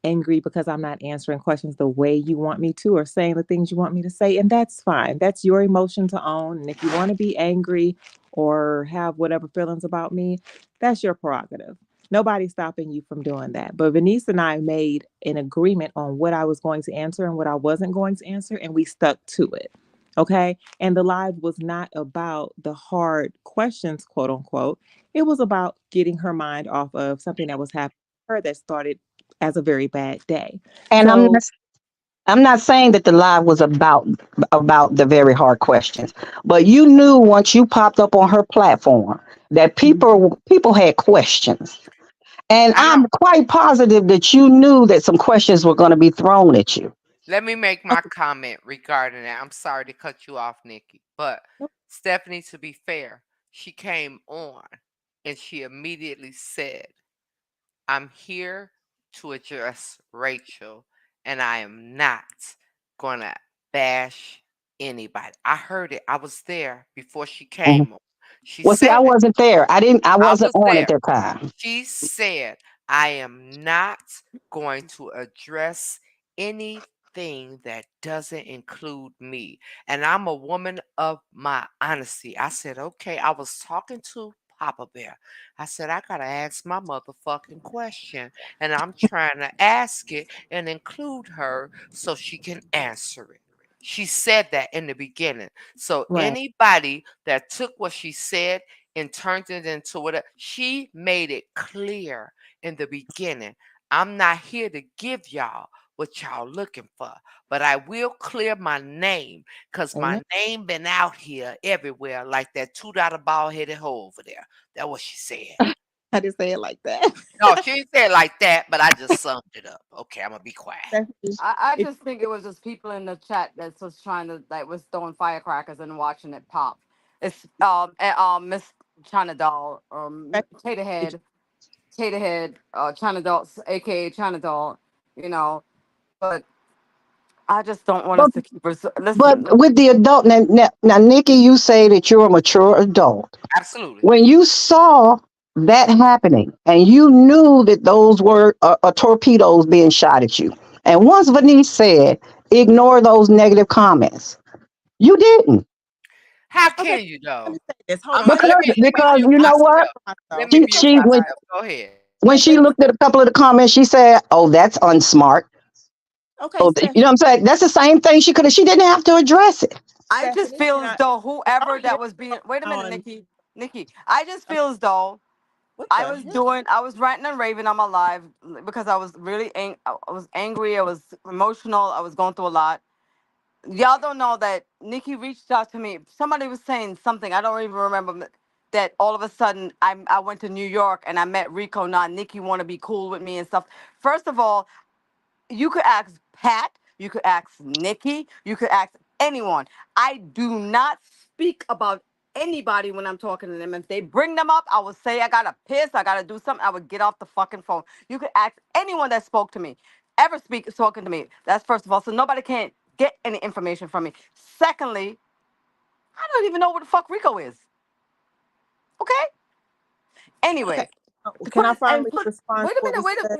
angry because I'm not answering questions the way you want me to or saying the things you want me to say. And that's fine. That's your emotion to own. And if you want to be angry or have whatever feelings about me, that's your prerogative. Nobody's stopping you from doing that. But Venice and I made an agreement on what I was going to answer and what I wasn't going to answer, and we stuck to it. Okay. And the live was not about the hard questions, quote unquote. It was about getting her mind off of something that was happening to her that started as a very bad day. And So, I'm not saying that the live was about the very hard questions, but you knew once you popped up on her platform that mhm, people had questions. And I I'm don't. quite positive that you knew that some questions were going to be thrown at you. Let me make my okay, comment regarding that. I'm sorry to cut you off, Nikki, but no, Stephanie, to be fair, she came on and she immediately said, I'm here to address Rachel, and I am not going to bash anybody. I heard it. I was there before she Mhm. came on. She Well, see, I said it. wasn't there. I I wasn't was on at there. that time. She said, I am not going to address anything that doesn't include me. And I'm a woman of my honesty. I said, okay, I was talking to Papa Bear. I said, I got to ask my motherfucking question. And I'm trying to ask it and include her so she can answer it. She said that in the beginning. So right. anybody that took what she said and turned it into what she made it clear in the beginning. I'm not here to give y'all what y'all looking for, but I will clear my name because Amen. my name been out here everywhere like that two-dollar bald headed hoe over there. That's what she said. I didn't say it like that. No, she didn't say it like that, but I just summed it up. Okay, I'm gonna be quiet. Stephanie, I it, just think it was just people in the chat that was trying to like was throwing firecrackers and watching it pop. It's Miss China Doll, Tater it, Head, China Doll, aka China Doll, you know. But I just don't want us But to keep but listen. with the adult now, Nikki, you say that you're a mature adult. Absolutely. When you saw that happening and you knew that those were torpedoes being shot at you, and once Venice said, ignore those negative comments, you didn't. How okay, can you let me though? say this. Hold I'm on. let because me let me because mute you know I'm gonna what, myself. cover Let myself. me she mute she myself. Go ahead. when she Let me looked at a couple of the comments, she said, "Oh, that's unsmart." okay, Oh, you Stephanie. know what I'm saying? That's the same thing she could have. She didn't have to address it. I just Stephanie, feel can as I? though I'm whoever here that was being. Wait a minute, on. Nikki. I just uh, feel as though What I the was hell? doing. I was ranting and raving on my live because I was really. I was angry. I was emotional. I was going through a lot. Y'all don't know that Nikki reached out to me. Somebody was saying something. I don't even remember that. All of a sudden, I went to New York and I met Rico. Now Nikki want to be cool with me and stuff. First of all, you could ask Pat, you could ask Nikki, you could ask anyone. I do not speak about anybody when I'm talking to them. If they bring them up, I will say I gotta piss, I gotta do something. I would get off the fucking phone. You could ask anyone that spoke to me, ever speak talking to me. That's first of all. So nobody can get any information from me. Secondly, I don't even know what the fuck Rico is. Okay. Okay. Anyway, Can put I it and finally put. respond Wait to a what minute. was said?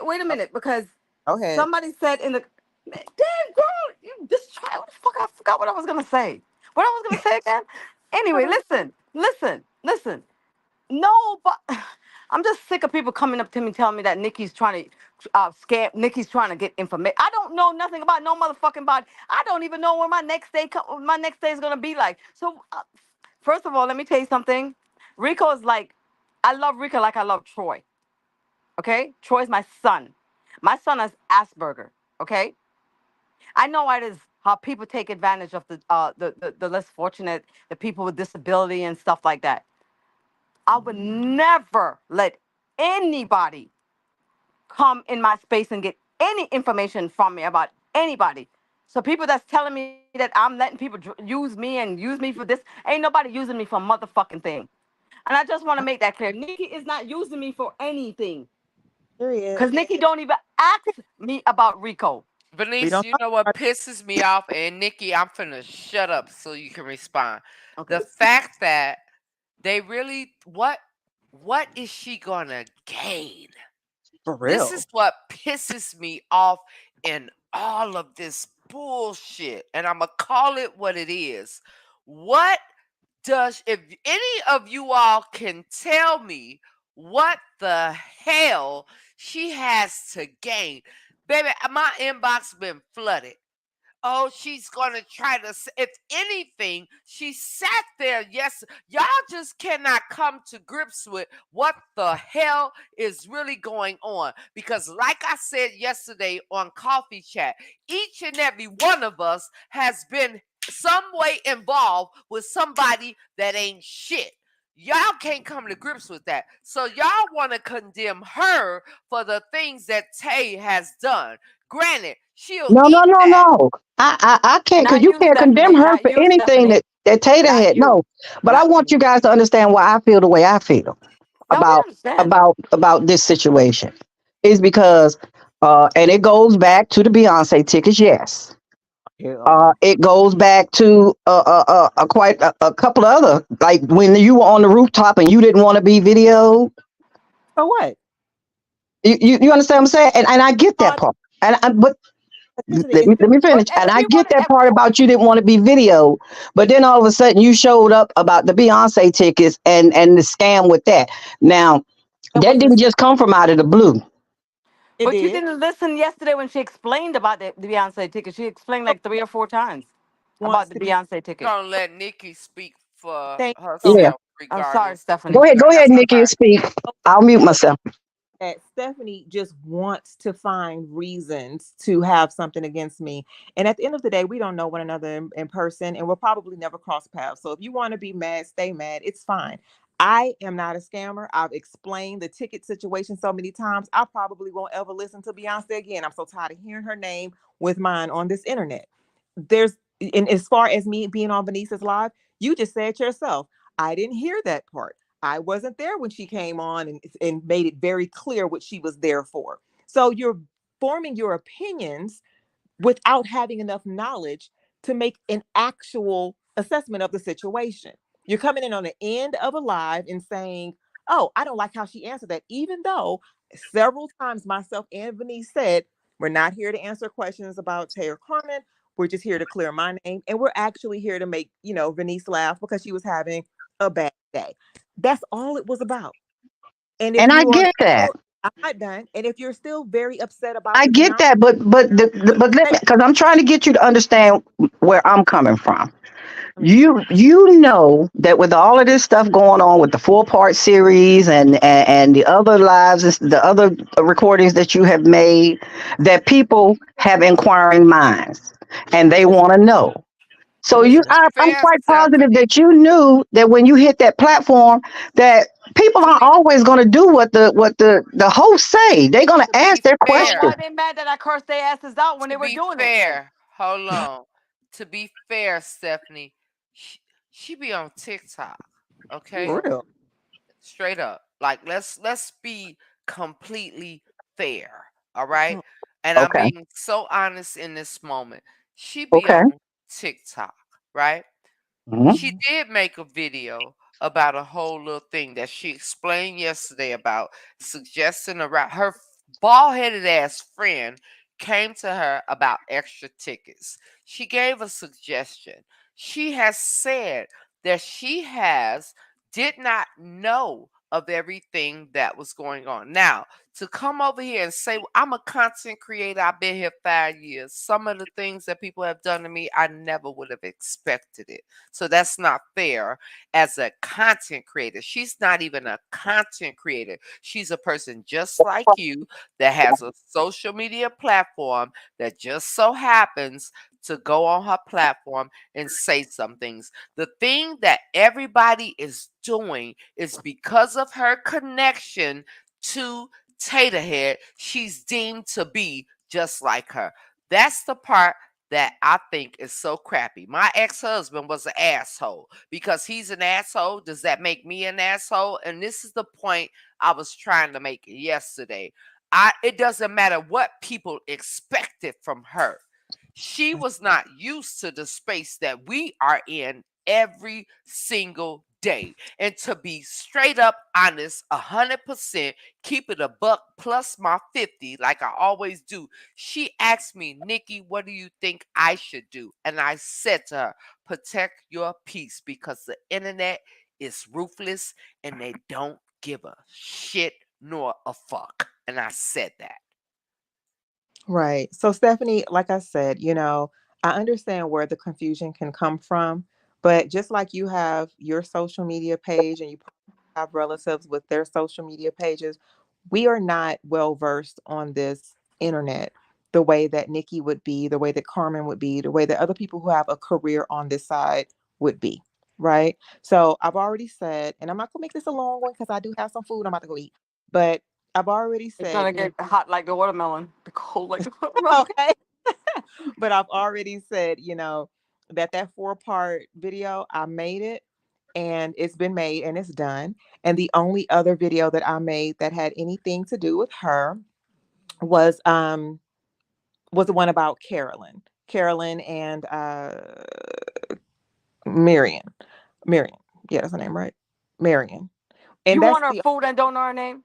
Wait a Oh, minute because go ahead. somebody said in the damn girl, you just try. What the fuck? I forgot what I was gonna say. What I was gonna say again? Anyway, listen. No, but I'm just sick of people coming up to me telling me that Nikki's trying to scam. Nikki's trying to get information. I don't know nothing about no motherfucking body. I don't even know where my next day is gonna be like. So, first of all, let me tell you something. Rico is like, I love Rico like I love Troy. Okay, Troy's my son. My son has Asperger. Okay, I know it is how people take advantage of the less fortunate, the people with disability and stuff like that. I would never let anybody come in my space and get any information from me about anybody. So people that's telling me that I'm letting people use me and use me for this, ain't nobody using me for a motherfucking thing. And I just want to make that clear. Nikki is not using me for anything. Period. Cause Nikki don't even ask me about Rico. We Benice, don't you talk know what about pisses me off? And Nikki, I'm finna shut up so you can respond. The Okay. fact that they really what is she gonna gain? it for This real. is what pisses me off in all of this bullshit. And I'ma call it what it is. What does if any of you all can tell me what the hell she has to gain? Baby, my inbox been flooded. Oh, she's gonna try to. If anything, she sat there. Yes, y'all just cannot come to grips with what the hell is really going on. Because, like I said yesterday on Coffee Chat, each and every one of us has been some way involved with somebody that ain't shit. Y'all can't come to grips with that. So y'all want to condemn her for the things that Tay has done. Granted, she'll No, no, eat no, that. no. I can't, because Not you you, can't condemn Stephanie. her Not for you, anything Stephanie. that Tater Not had. you. No, but I Not want you. you guys to understand why I feel the way I feel No, we about understand. about this situation. Is because, and it goes back to the Beyonce tickets. Yes, Hell. it goes back to quite a couple of other, like when you were on the rooftop and you didn't want to be videoed. So what? You understand what I'm saying? And I get that On, part. But Attention to let me finish. And whatever I you get want that to. part about you didn't want to be videoed, but then all of a sudden you showed up about the Beyonce tickets and the scam with that. Now That that wasn't a didn't scam. just come from out of the blue. It But you did. didn't listen yesterday when she explained about the Beyonce ticket. She explained like 3 or 4 times about Wants the to be. Beyonce ticket. Gonna let Nikki speak for Thank you. Yeah. herself, I'm sorry, regardless. Stephanie. Go ahead, That's Nikki, and okay. speak. I'll mute myself. That Stephanie just wants to find reasons to have something against me. And at the end of the day, we don't know one another in person and we'll probably never cross paths. So if you want to be mad, stay mad. It's fine. I am not a scammer. I've explained the ticket situation so many times. I probably won't ever listen to Beyonce again. I'm so tired of hearing her name with mine on this internet. There's, and as far as me being on Venice's live, you just said yourself, I didn't hear that part. I wasn't there when she came on and made it very clear what she was there for. So you're forming your opinions without having enough knowledge to make an actual assessment of the situation. You're coming in on the end of a live and saying, oh, I don't like how she answered that, even though several times myself and Venice said, we're not here to answer questions about Taylor Carmen. We're just here to clear my name. And we're actually here to make, Venice laugh because she was having a bad day. That's all it was about. And if And I you are get that. I'm not done. And if you're still very upset about I the get phenomenon, that, but let me, because I'm trying to get you to understand where I'm coming from. You know that with all of this stuff going on with the 4-part series and the other lives, the other recordings that you have made, that people have inquiring minds and they want to know. So Which is I'm fair, quite positive Stephanie. that you knew that when you hit that platform, that people To aren't be always going to do what the hosts say. They're going to to be ask their So question. fair, why they mad that I cursed their asses out when they to were be doing it then? fair, hold on. To be fair, Stephanie, she, she be on TikTok, okay? for real. Straight up. Like let's be completely fair. All right. Mm. And I'm Okay. being so honest in this moment. She be Okay. on TikTok, right? She Mhm. did make a video about a whole little thing that she explained yesterday about suggesting around her bald headed ass friend came to her about extra tickets. She gave a suggestion. She has said that she has did not know of everything that was going on. Now, to come over here and say, "Well, I'm a content creator, I've been here 5 years. Some of the things that people have done to me, I never would have expected it. So that's not fair as a content creator. She's not even a content creator. She's a person just like you that has a social media platform that just so happens to go on her platform and say some things. The thing that everybody is doing is because of her connection to Taterhead, she's deemed to be just like her. That's the part that I think is so crappy. My ex-husband was an asshole. Because he's an asshole, does that make me an asshole? And this is the point I was trying to make yesterday. It doesn't matter what people expected from her. She was not used to the space that we are in every single day. And to be straight up honest, 100%, keep it a buck plus my 50, like I always do. She asked me, "Nikki, what do you think I should do?" And I said to her, "Protect your peace because the internet is ruthless and they don't give a shit nor a fuck." And I said that. Right. So, Stephanie, like I said, I understand where the confusion can come from, but just like you have your social media page and you have relatives with their social media pages, we are not well versed on this internet the way that Nikki would be, the way that Carmen would be, the way that other people who have a career on this side would be. Right. So, I've already said, and I'm not going to make this a long one because I do have some food I'm about to go eat, but I've already It's said, gonna get hot like the watermelon, the cold like the watermelon. okay. But I've already said, that 4-part video, I made it and it's been made and it's done. And the only other video that I made that had anything to do with her was was the one about Carolyn. Carolyn and Marion. Marion. Yeah, that's her name, right? Marion. And You that's want her the food and don't know her name?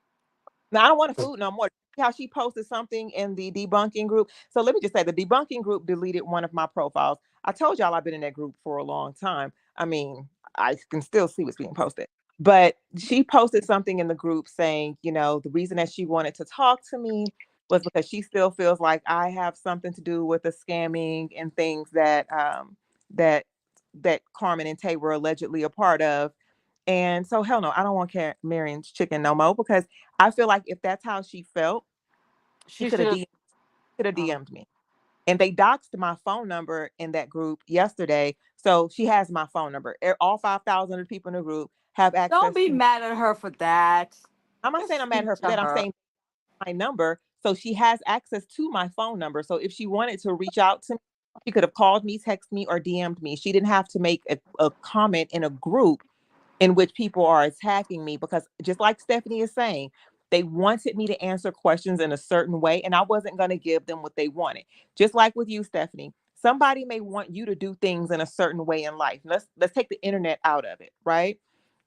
Now I don't want a food no more. How she posted something in the debunking group. So let me just say the debunking group deleted one of my profiles. I told y'all I've been in that group for a long time. I mean, I can still see what's being posted. But she posted something in the group saying, the reason that she wanted to talk to me was because she still feels like I have something to do with the scamming and things that that Carmen and Tay were allegedly a part of. And so, hell no, I don't want Marion's chicken no more because I feel like if that's how she felt, she She should have. could have DM'd me. And they doxed my phone number in that group yesterday, so she has my phone number. All 5,000 people in the group have Don't access be to. mad at her for that. I'm not saying Just I'm mad at speak her for to that. I'm her. saying my number, so she has access to my phone number. So if she wanted to reach out to me, she could have called me, text me, or DM'd me. She didn't have to make a comment in a group in which people are attacking me because just like Stephanie is saying, they wanted me to answer questions in a certain way and I wasn't going to give them what they wanted. Just like with you, Stephanie, somebody may want you to do things in a certain way in life. Let's take the internet out of it, right?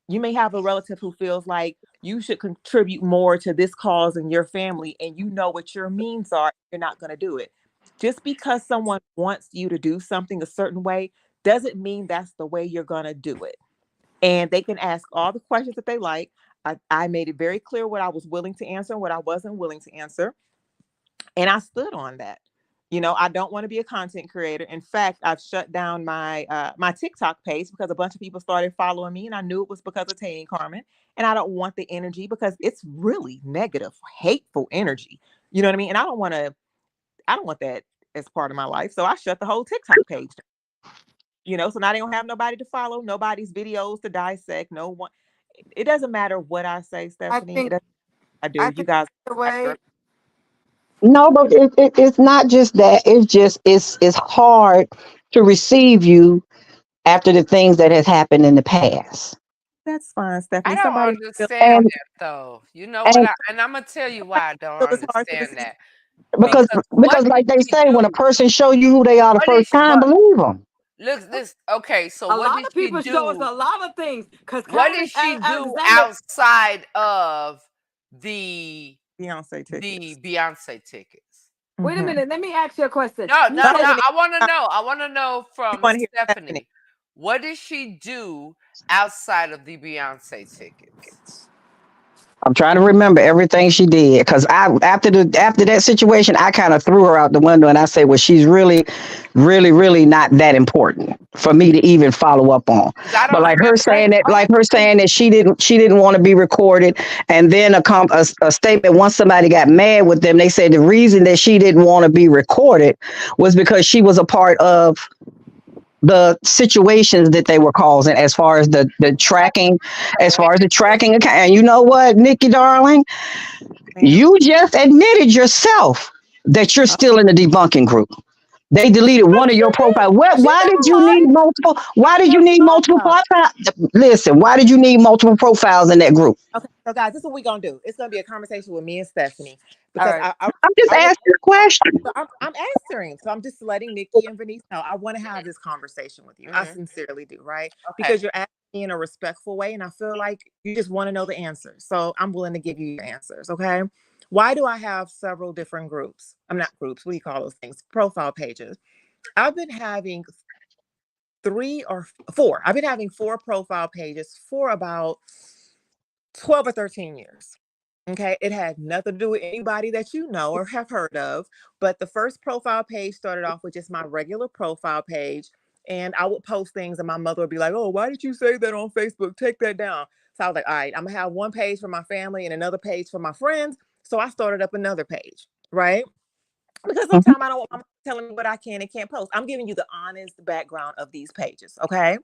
You may have a relative who feels like you should contribute more to this cause in your family and you know what your means are, you're not going to do it. Just because someone wants you to do something a certain way doesn't mean that's the way you're going to do it, and they can ask all the questions that they like. I made it very clear what I was willing to answer and what I wasn't willing to answer. And I stood on that. I don't want to be a content creator. In fact, I've shut down my TikTok page because a bunch of people started following me, and I knew it was because of Tay and Carmen. And I don't want the energy because it's really negative, hateful energy. You know what I mean? And I don't want that as part of my life. So I shut the whole TikTok page down. So now they don't have nobody to follow, nobody's videos to dissect, no one. It doesn't matter what I say, I Stephanie. It think doesn't. I do. I You think guys. the way No, but it's not just that. It's just it's hard to receive you after the things that has happened in the past. That's fine, I Stephanie. don't Somebody understand And that though. You know what? and And I'm gonna tell you why I don't feel it's hard to understand receive. that. because Because what because did like they she say, when a do? person show you who they are the What did first she, time, what? believe them. Look this. Okay, so a what lot did of she people show us do? a lot of things. Because What did Carmen she do Alexander, outside of the Beyonce the tickets. Beyonce tickets? wait a Mm-hmm. minute, let me ask you a question. No, You no, I said no. wasn't. I want to I, know. I want to know you from want to hear Stephanie? Stephanie. What did she do outside of the Beyonce tickets? I'm trying to remember everything she did because I after that situation, I kind of threw her out the window and I said, well, she's really, really, really not that important for me to even follow up on. Because I But don't remember. like her saying that she didn't want to be recorded, and then a statement once somebody got mad with them, they said the reason that she didn't want to be recorded was because she was a part of the situations that they were causing as far as the tracking, as far as the tracking account. And you know what, Nikki darling, Ma'am. you just admitted yourself that you're Uh, still in the debunking group. They deleted no, one of she your did. profiles. What? She Why did never you need lied. multiple? Why She did you never need lied multiple about it. profiles? Listen, why did you need multiple profiles in that group? okay, so guys, this is what we're gonna do. It's gonna be a conversation with me and Stephanie All because right. I'm just I would. asking a question. So I'm answering. So I'm just letting Nikki and Venice know I want to have this conversation with you. I Hmm. sincerely do, right? Okay. Because you're asking me in a respectful way, and I feel like you just want to know the answers. So I'm willing to give you your answers. Okay. Why do I have several different groups? I'm not groups. What do you call those things? Profile pages. I've been having three or four. I've been having four profile pages for about 12 or 13 years. Okay. It had nothing to do with anybody that you know or have heard of. But the first profile page started off with just my regular profile page. And I would post things, and my mother would be like, "Oh, why did you say that on Facebook? Take that down." So I was like, "All right, I'm going to have one page for my family and another page for my friends." So I started up another page, right? Because Mhm. sometimes I don't want my mom telling me what I can and can't post. I'm giving you the honest background of these pages. Okay.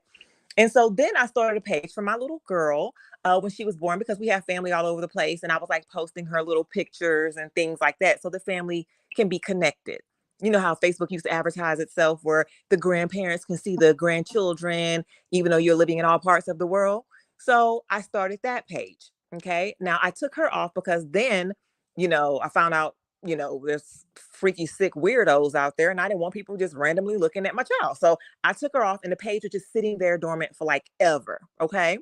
And so then I started a page for my little girl when she was born because we have family all over the place. And I was like posting her little pictures and things like that so the family can be connected. You know how Facebook used to advertise itself where the grandparents can see the grandchildren, even though you're living in all parts of the world. So I started that page. Okay. Now I took her off because then, I found out, there's freaky, sick weirdos out there. And I didn't want people just randomly looking at my child. So I took her off and the page was just sitting there dormant for like ever. Okay.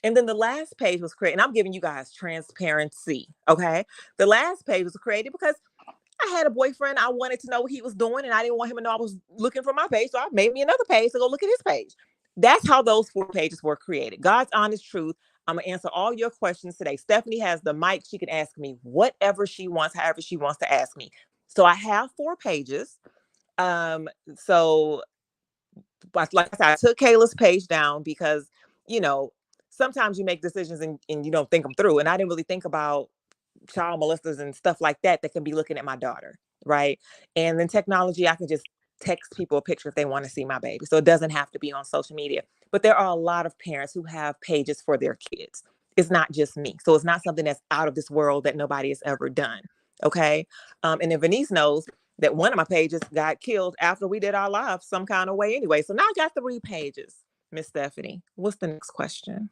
And then the last page was created. And I'm giving you guys transparency. Okay. The last page was created because I had a boyfriend. I wanted to know what he was doing, and I didn't want him to know I was looking for my page. So I made me another page to go look at his page. That's how those four pages were created. God's honest truth. I'm going to answer all your questions today. Stephanie has the mic. She can ask me whatever she wants, however she wants to ask me. So I have four pages. So but like I said, I took Kayla's page down because, you know, sometimes you make decisions and you don't think them through. And I didn't really think about child molesters and stuff like that can be looking at my daughter, right? And then technology, I can just text people a picture if they want to see my baby. So it doesn't have to be on social media. But there are a lot of parents who have pages for their kids. It's not just me. So it's not something that's out of this world that nobody has ever done. Okay. And then Venice knows that one of my pages got killed after we did our live some kind of way anyway. So now I got 3 pages. Miss Stephanie, what's the next question?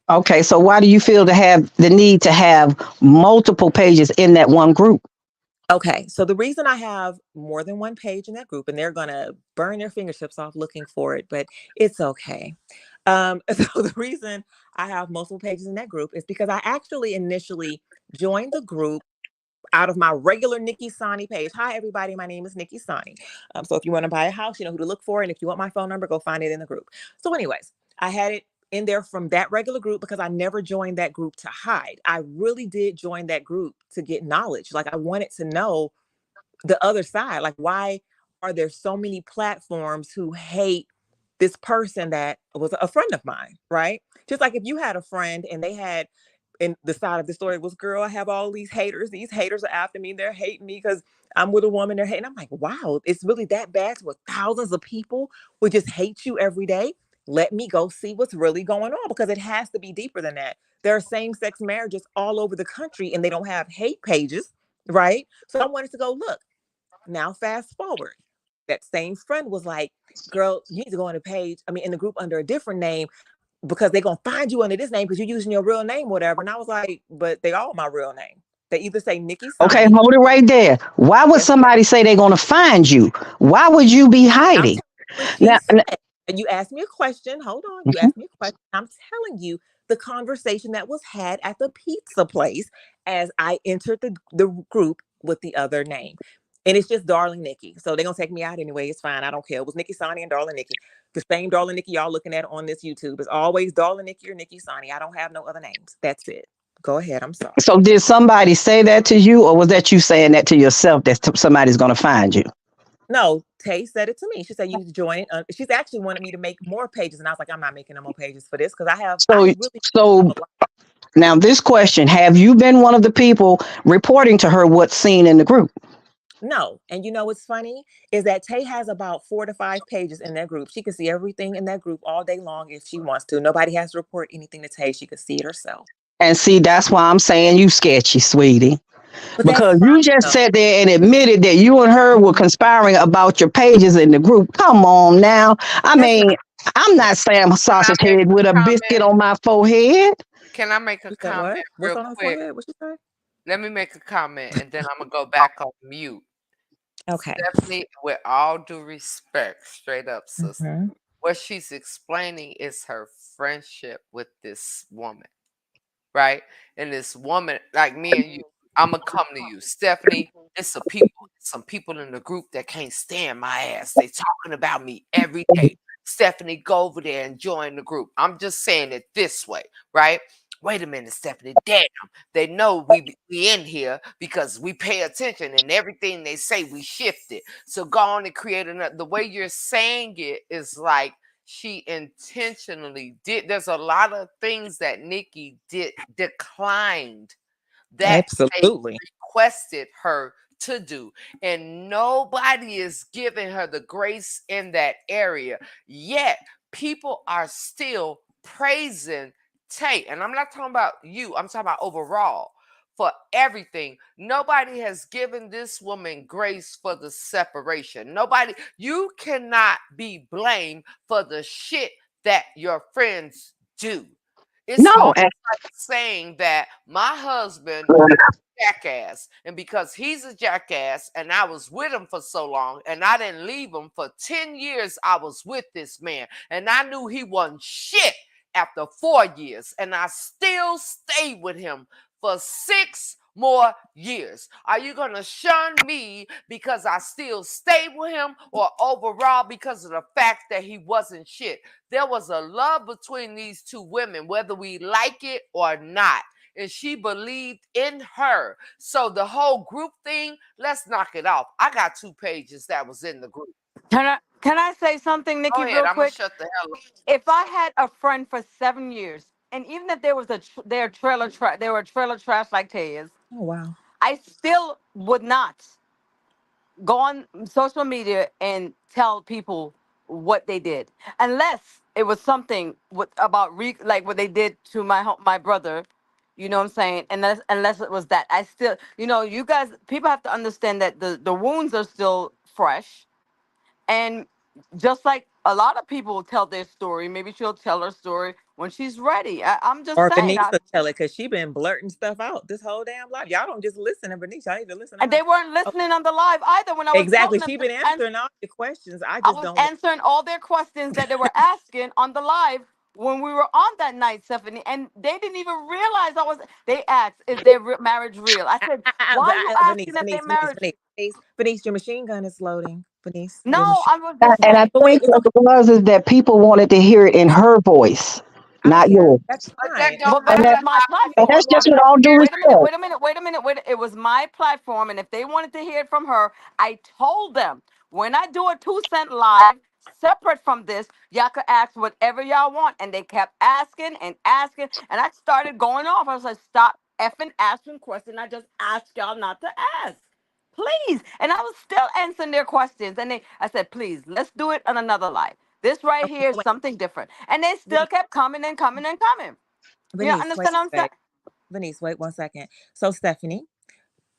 Okay, so why do you feel to have the need to have multiple pages in that one group? Okay, so the reason I have more than one page in that group, and they're gonna burn their fingertips off looking for it, but it's okay. So the reason I have multiple pages in that group is because I actually initially joined the group out of my regular Nikki Sani page. Hi, everybody. My name is Nikki Sani. So if you want to buy a house, you know who to look for. And if you want my phone number, go find it in the group. So, anyways, I had it in there from that regular group because I never joined that group to hide. I really did join that group to get knowledge. Like I wanted to know the other side. Like, why are there so many platforms who hate this person that was a friend of mine, right? Just like if you had a friend and they had, and the side of the story was, girl, I have all these haters. These haters are after me. They're hating me because I'm with a woman. They're hating. I'm like, wow, it's really that bad where thousands of people would just hate you every day. Let me go see what's really going on because it has to be deeper than that. There are same sex marriages all over the country and they don't have hate pages, right? So I wanted to go look. Now, fast forward, that same friend was like, girl, you need to go on the page, I mean, in the group under a different name because they're going to find you under this name because you're using your real name, whatever. And I was like, but they all my real name. They either say Nikki Okay, Sani. hold it right there. Why would Yes, somebody say they're going to find you? Why would you be I'm hiding? telling you what she Now, said. And you asked me a question. Hold on. You asked me a question. I'm telling you the conversation that was had at the pizza place as I entered the group with the other name. And it's just Darling Nikki. So they're gonna take me out anyway. It's fine. I don't care. It was Nikki Sani and Darling Nikki. The same Darling Nikki y'all looking at on this YouTube. It's always Darling Nikki or Nikki Sani. I don't have no other names. That's it. Go ahead. I'm sorry. so did somebody say that to you, or was that you saying that to yourself that somebody's going to find you? No, Tay said it to me. She said you need to join it. She's actually wanted me to make more pages, and I was like, I'm not making no more pages for this because I So, really have so a lot. now this question: have you been one of the people reporting to her what's seen in the group? No, and you know what's funny is that Tay has about 4 to 5 pages in that group. She can see everything in that group all day long if she wants to. Nobody has to report anything to Tay. She could see it herself. And see, that's why I'm saying you sketchy, sweetie. But that's Because fine you just though. sat there and admitted that you and her were Mhm. conspiring about your pages in the group. Come on now. I That's not mean, I'm true. not Sam Can I Sausage make Head a with a biscuit comment? on my forehead. Can I make a You said what? comment What's real on her quick? forehead? What she say? Let me make a comment and then I'm gonna go back on mute. Okay. Stephanie, with all due respect, straight up, sister, Hmm. what she's explaining is her friendship with this woman, right? And this woman, like me and you, I'm gonna come to you, Stephanie. It's some people in the group that can't stand my ass. They talking about me every day. Stephanie, go over there and join the group. I'm just saying it this way, right? Wait a minute, Stephanie. Damn, they know we in here because we pay attention and everything they say we shift it. So go on and create another. The way you're saying it is like she intentionally did. There's a lot of things that Nikki did declined that they Absolutely. requested her to do, and nobody is giving her the grace in that area. Yet people are still praising Tate, and I'm not talking about you. I'm talking about overall for everything. Nobody has given this woman grace for the separation. Nobody, you cannot be blamed for the shit that your friends do. It's No, almost like saying that my husband is a jackass, and because he's a jackass and I was with him for so long and I didn't leave him for 10 years, I was with this man and I knew he wasn't shit after 4 years, and I still stayed with him for 6 more years. Are you going to shun me because I still stayed with him, or overall because of the fact that he wasn't shit? There was a love between these two women, whether we like it or not. And she believed in her. So the whole group thing, let's knock it off. I got 2 pages that was in the group. Can I say something, Go Nikki, ahead. real I'm going to quick? shut the hell up. If I had a friend for 7 years, and even if there was their trailer trash, they were trailer trash like Tay's, Oh wow. I still would not go on social media and tell people what they did, unless it was something with about like what they did to my brother. You know what I'm saying? Unless it was that, I still, you guys, people have to understand that the wounds are still fresh. And just like a lot of people will tell their story, maybe she'll tell her story when she's ready. I'm just Or saying. Bernice will tell it because she been blurting stuff out this whole damn life. Y'all don't just listen to Bernice. Y'all need to listen to And her. they weren't Oh, listening on the live either when I was exactly. telling them She to been answer. answering all the questions. I I just was don't want. answering all their questions that they were asking on the live when we were on that night, Stephanie, and they didn't even realize I was. They asked, "Is their marriage real?" I said, "Why are you asking Bernice, if their Bernice, Bernice, marriage?" Bernice, Bernice, Bernice, your machine gun is loading. Bernice, your No, machine. I was just and I saying. But think wait, what it was is that people wanted to hear it in her voice. I don't not care. yours. That's But that fine. don't But And it matter that, was my how and people platform. that's want just It with was, all due wait a minute, respect. wait a minute, wait a minute, wait. It was my platform, and if they wanted to hear it from her, I told them when I do a 2 cent live separate from this, y'all could ask whatever y'all want, and they kept asking and asking, and I started going off. I was like, stop effing asking questions. I just asked y'all not to ask. Please. And I was still answering their questions. And I said, please, let's do it on another live. This right Okay, here so is wait, something different. And they still Venice, kept coming and coming and coming. You Venice, wait, understand what I'm saying? wait, Venice, wait 1 second. So Stephanie,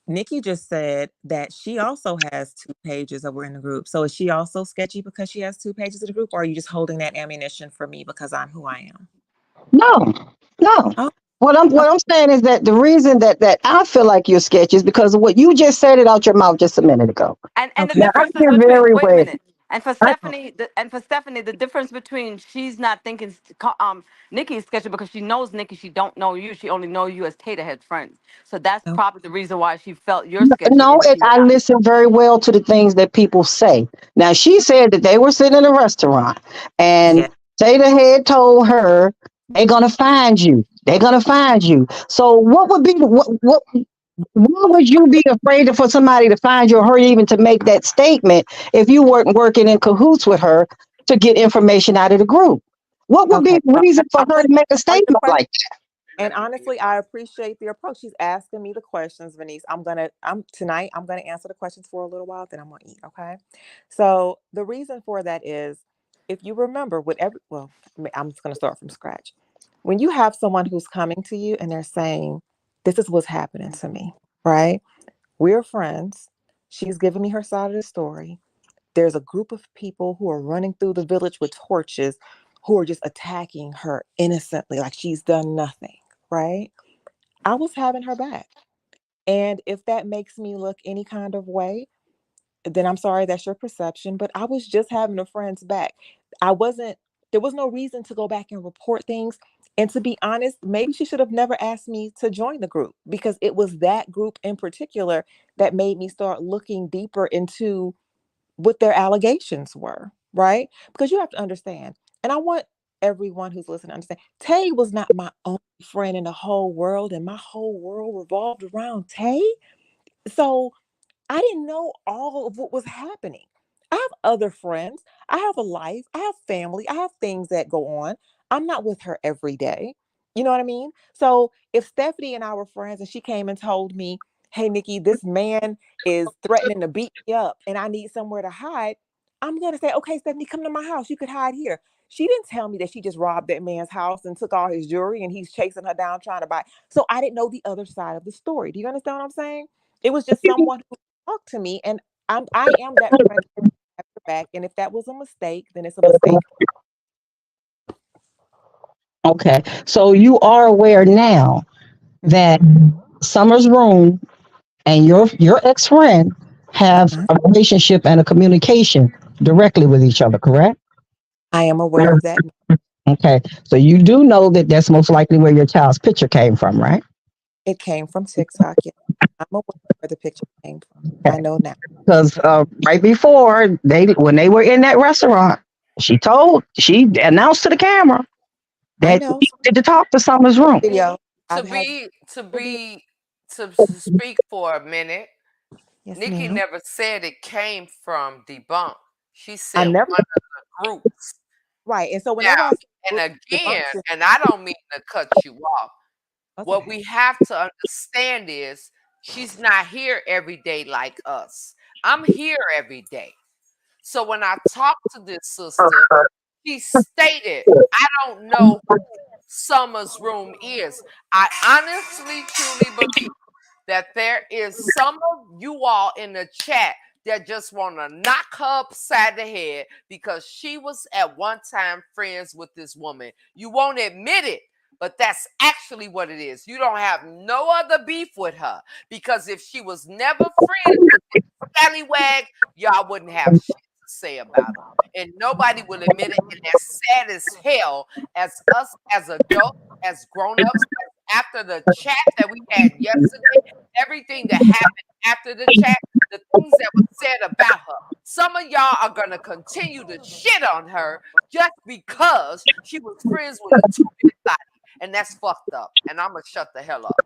Nikki just said that she also has 2 pages over in the group. So is she also sketchy because she has 2 pages of the group, or are you just holding that ammunition for me because I'm who I am? No, no. Oh, What I'm saying is that the reason that I feel like you're sketchy is because of what you just said it out your mouth just a minute ago. And the okay. Now I difference is hear between, very wait a well. minute. And for I, Oh, Stephanie, the difference between she's not thinking Nikki is sketchy because she knows Nikki, she don't know you. She only know you as Tater had friends. So that's no. probably the reason why she felt you're sketchy no, and she's I not. listen very well to the things that people say. Now she said that they were sitting in a restaurant Yeah. and Jada had told her they're gonna find you. They're gonna find you. So what would be what why would you be afraid for somebody to find you or her even to make that statement if you weren't working in cahoots with her to get information out of the group? What would be Okay. the Well, reason for I'm her gonna to make a answer the statement question. like And honestly, I appreciate the approach. She's asking me the questions, Venice. I'm tonight, I'm gonna answer the questions for a little while, then I'm gonna eat. Okay. So the reason for that is if you remember whatever, well, I'm just gonna start from scratch. When you have someone who's coming to you and they're saying, this is what's happening to me, right? We're friends. She's giving me her side of the story. There's a group of people who are running through the village with torches who are just attacking her innocently, like she's done nothing, right? I was having her back. And if that makes me look any kind of way, then I'm sorry, that's your perception. But I was just having a friend's back. I wasn't, there was no reason to go back and report things. And to be honest, maybe she should have never asked me to join the group because it was that group in particular that made me start looking deeper into what their allegations were, right? Because you have to understand, and I want everyone who's listening to understand, Tay was not my only friend in the whole world, and my whole world revolved around Tay. So I didn't know all of what was happening. I have other friends. I have a life. I have family. I have things that go on. I'm not with her every day. You know what I mean? So if Stephanie and I were friends and she came and told me, hey, Nikki, this man is threatening to beat me up and I need somewhere to hide, I'm going to say, okay, Stephanie, come to my house. You could hide here. She didn't tell me that she just robbed that man's house and took all his jewelry and he's chasing her down trying to buy. So I didn't know the other side of the story. Do you understand what I'm saying? It was just someone who talked to me, and I am that friend that has your back. And if that was a mistake, then it's a mistake. okay. So you are aware now Mhm. that Summer's Room and your ex friend have Uh, a relationship and a communication directly with each other, correct? I am aware of that. Okay. So you do know that that's most likely where your child's picture came from, right? It came from TikTok. Yeah. I'm aware where the picture came from. I Okay. know now. Because right before when they were in that restaurant, she announced to the camera I that know. she So wanted to talk to Summer's Room. video. to I've had be to video. be to speak for a minute. Yes, Nikki ma'am. never said it came from debunk. She I said never one of the groups. right. And so Now, whenever I say and group again, debunks, and I don't mean to cut you off. that's What okay. we have to understand is she's not here every day like us. I'm here every day. So when I talk to this sister, she stated, I don't know who Summer's Room is. I honestly, truly believe that there is some of you all in the chat that just want to knock her upside the head because she was at one time friends with this woman. You won't admit it, but that's actually what it is. You don't have no other beef with her because if she was never friends with this scallywag, y'all wouldn't have shit to say about her. And nobody will admit it. And that's sad as hell as us as adults, as grown-ups, after the chat that we had yesterday, everything that happened after the chat, the things that were said about her. Some of y'all are gonna continue to shit on her just because she was friends with a $2 million and that's fucked up. And I'm gonna shut the hell up.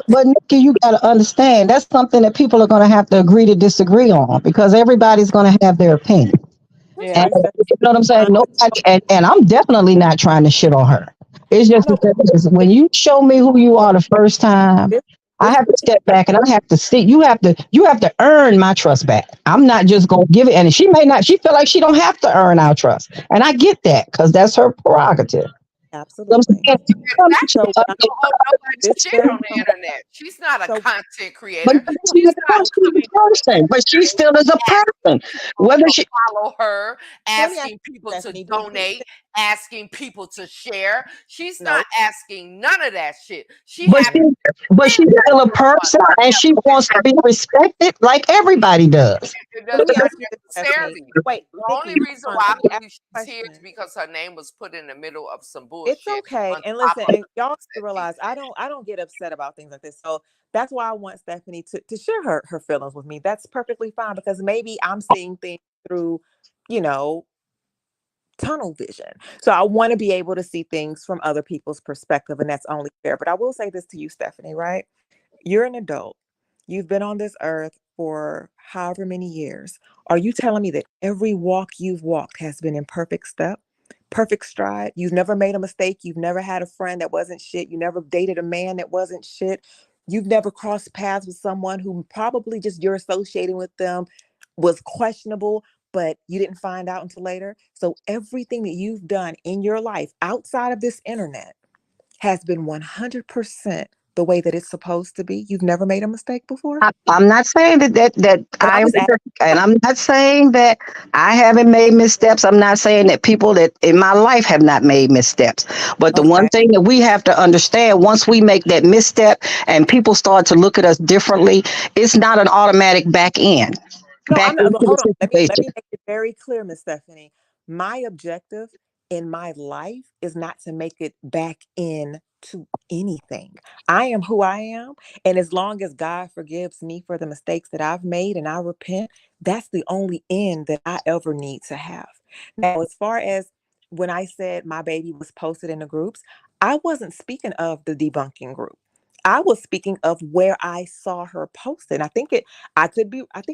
But Nikki, you got to understand that's something that people are going to have to agree to disagree on because everybody's going to have their opinion. Yeah, And that's you know what I'm saying? fine. Nobody, and I'm definitely not trying to shit on her. It's I just know, but because when you show me who you are the first time, this I this have to step back and I have to see. You have to earn my trust back. I'm not just gonna give it. And she may not. She feel like she don't have to earn our trust, and I get that because that's her prerogative. I'm absolutely. saying, Exactly. So She what I'm don't owe nobody this is shit very on the simple. internet. She's not a So content but creator. she's She's a not person, she's coming a person, but she still is a person. asking people Whether to she, follow her, so let me ask asking you, people to Stephanie, do you donate, asking people to share. She's not no, asking none of that shit. She but happy mm-mm. she, to but she's spend that still a little person, money. and she wants to be respected like everybody does. It So let does me not ask you this, Stephanie. necessarily. Wait, The only Nikki, reason hold on. why I Let me ask believe you a she's here is question. because her name was put in the middle of some It's bullshit okay. on And top listen, of and y'all have to that she realize I don't get upset about things like this. So that's why I want Stephanie to share her feelings with me. That's perfectly fine because maybe I'm seeing things through, you know, tunnel vision. So I want to be able to see things from other people's perspective, and that's only fair. But I will say this to you, Stephanie, right? You're an adult. You've been on this earth for however many years. Are you telling me that every walk you've walked has been in perfect step, perfect stride? You've never made a mistake. You've never had a friend that wasn't shit. You never dated a man that wasn't shit. You've never crossed paths with someone who probably just you're associating with them was questionable, but you didn't find out until later. So everything that you've done in your life outside of this internet has been 100% the way that it's supposed to be. You've never made a mistake before? I'm not saying that And I'm I'm just asking. perfect, and I'm not saying that I haven't made missteps. I'm not saying that people that in my life have not made missteps. But the one Okay. thing that we have to understand once we make that misstep and people start to look at us differently, it's not an automatic No, back I'm not. into But hold on. the Let situation. me make it very clear, Miss Stephanie. My objective in my life is not to make it back in to anything. I am who I am, and as long as God forgives me for the mistakes that I've made and I repent, that's the only end that I ever need to have. Now, as far as when I said my baby was posted in the groups, I wasn't speaking of the debunking group. I was speaking of where I saw her posted. I think it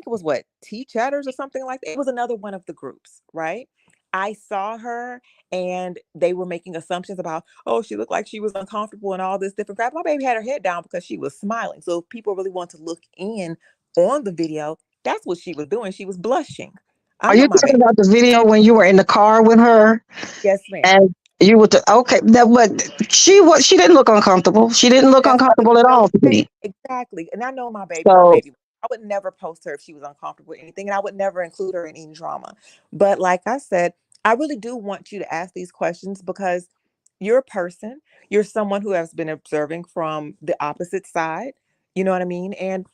was what, T Chatters or something like that. It was another one of the groups, right? I saw her and they were making assumptions about, oh, she looked like she was uncomfortable and all this different crap. My baby had her head down because she was smiling. So if people really want to look in on the video, that's what she was doing. She was blushing. I Are know you my talking baby. about the video when you were in the car with her Yes, ma'am. and you were okay? That but she didn't look uncomfortable. She didn't look That's what uncomfortable at no, all to me. exactly. And I know my baby, her So baby. I would never post her if she was uncomfortable with anything, and I would never include her in any drama. But like I said, I really do want you to ask these questions because you're a person. You're someone who has been observing from the opposite side. You know what I mean? And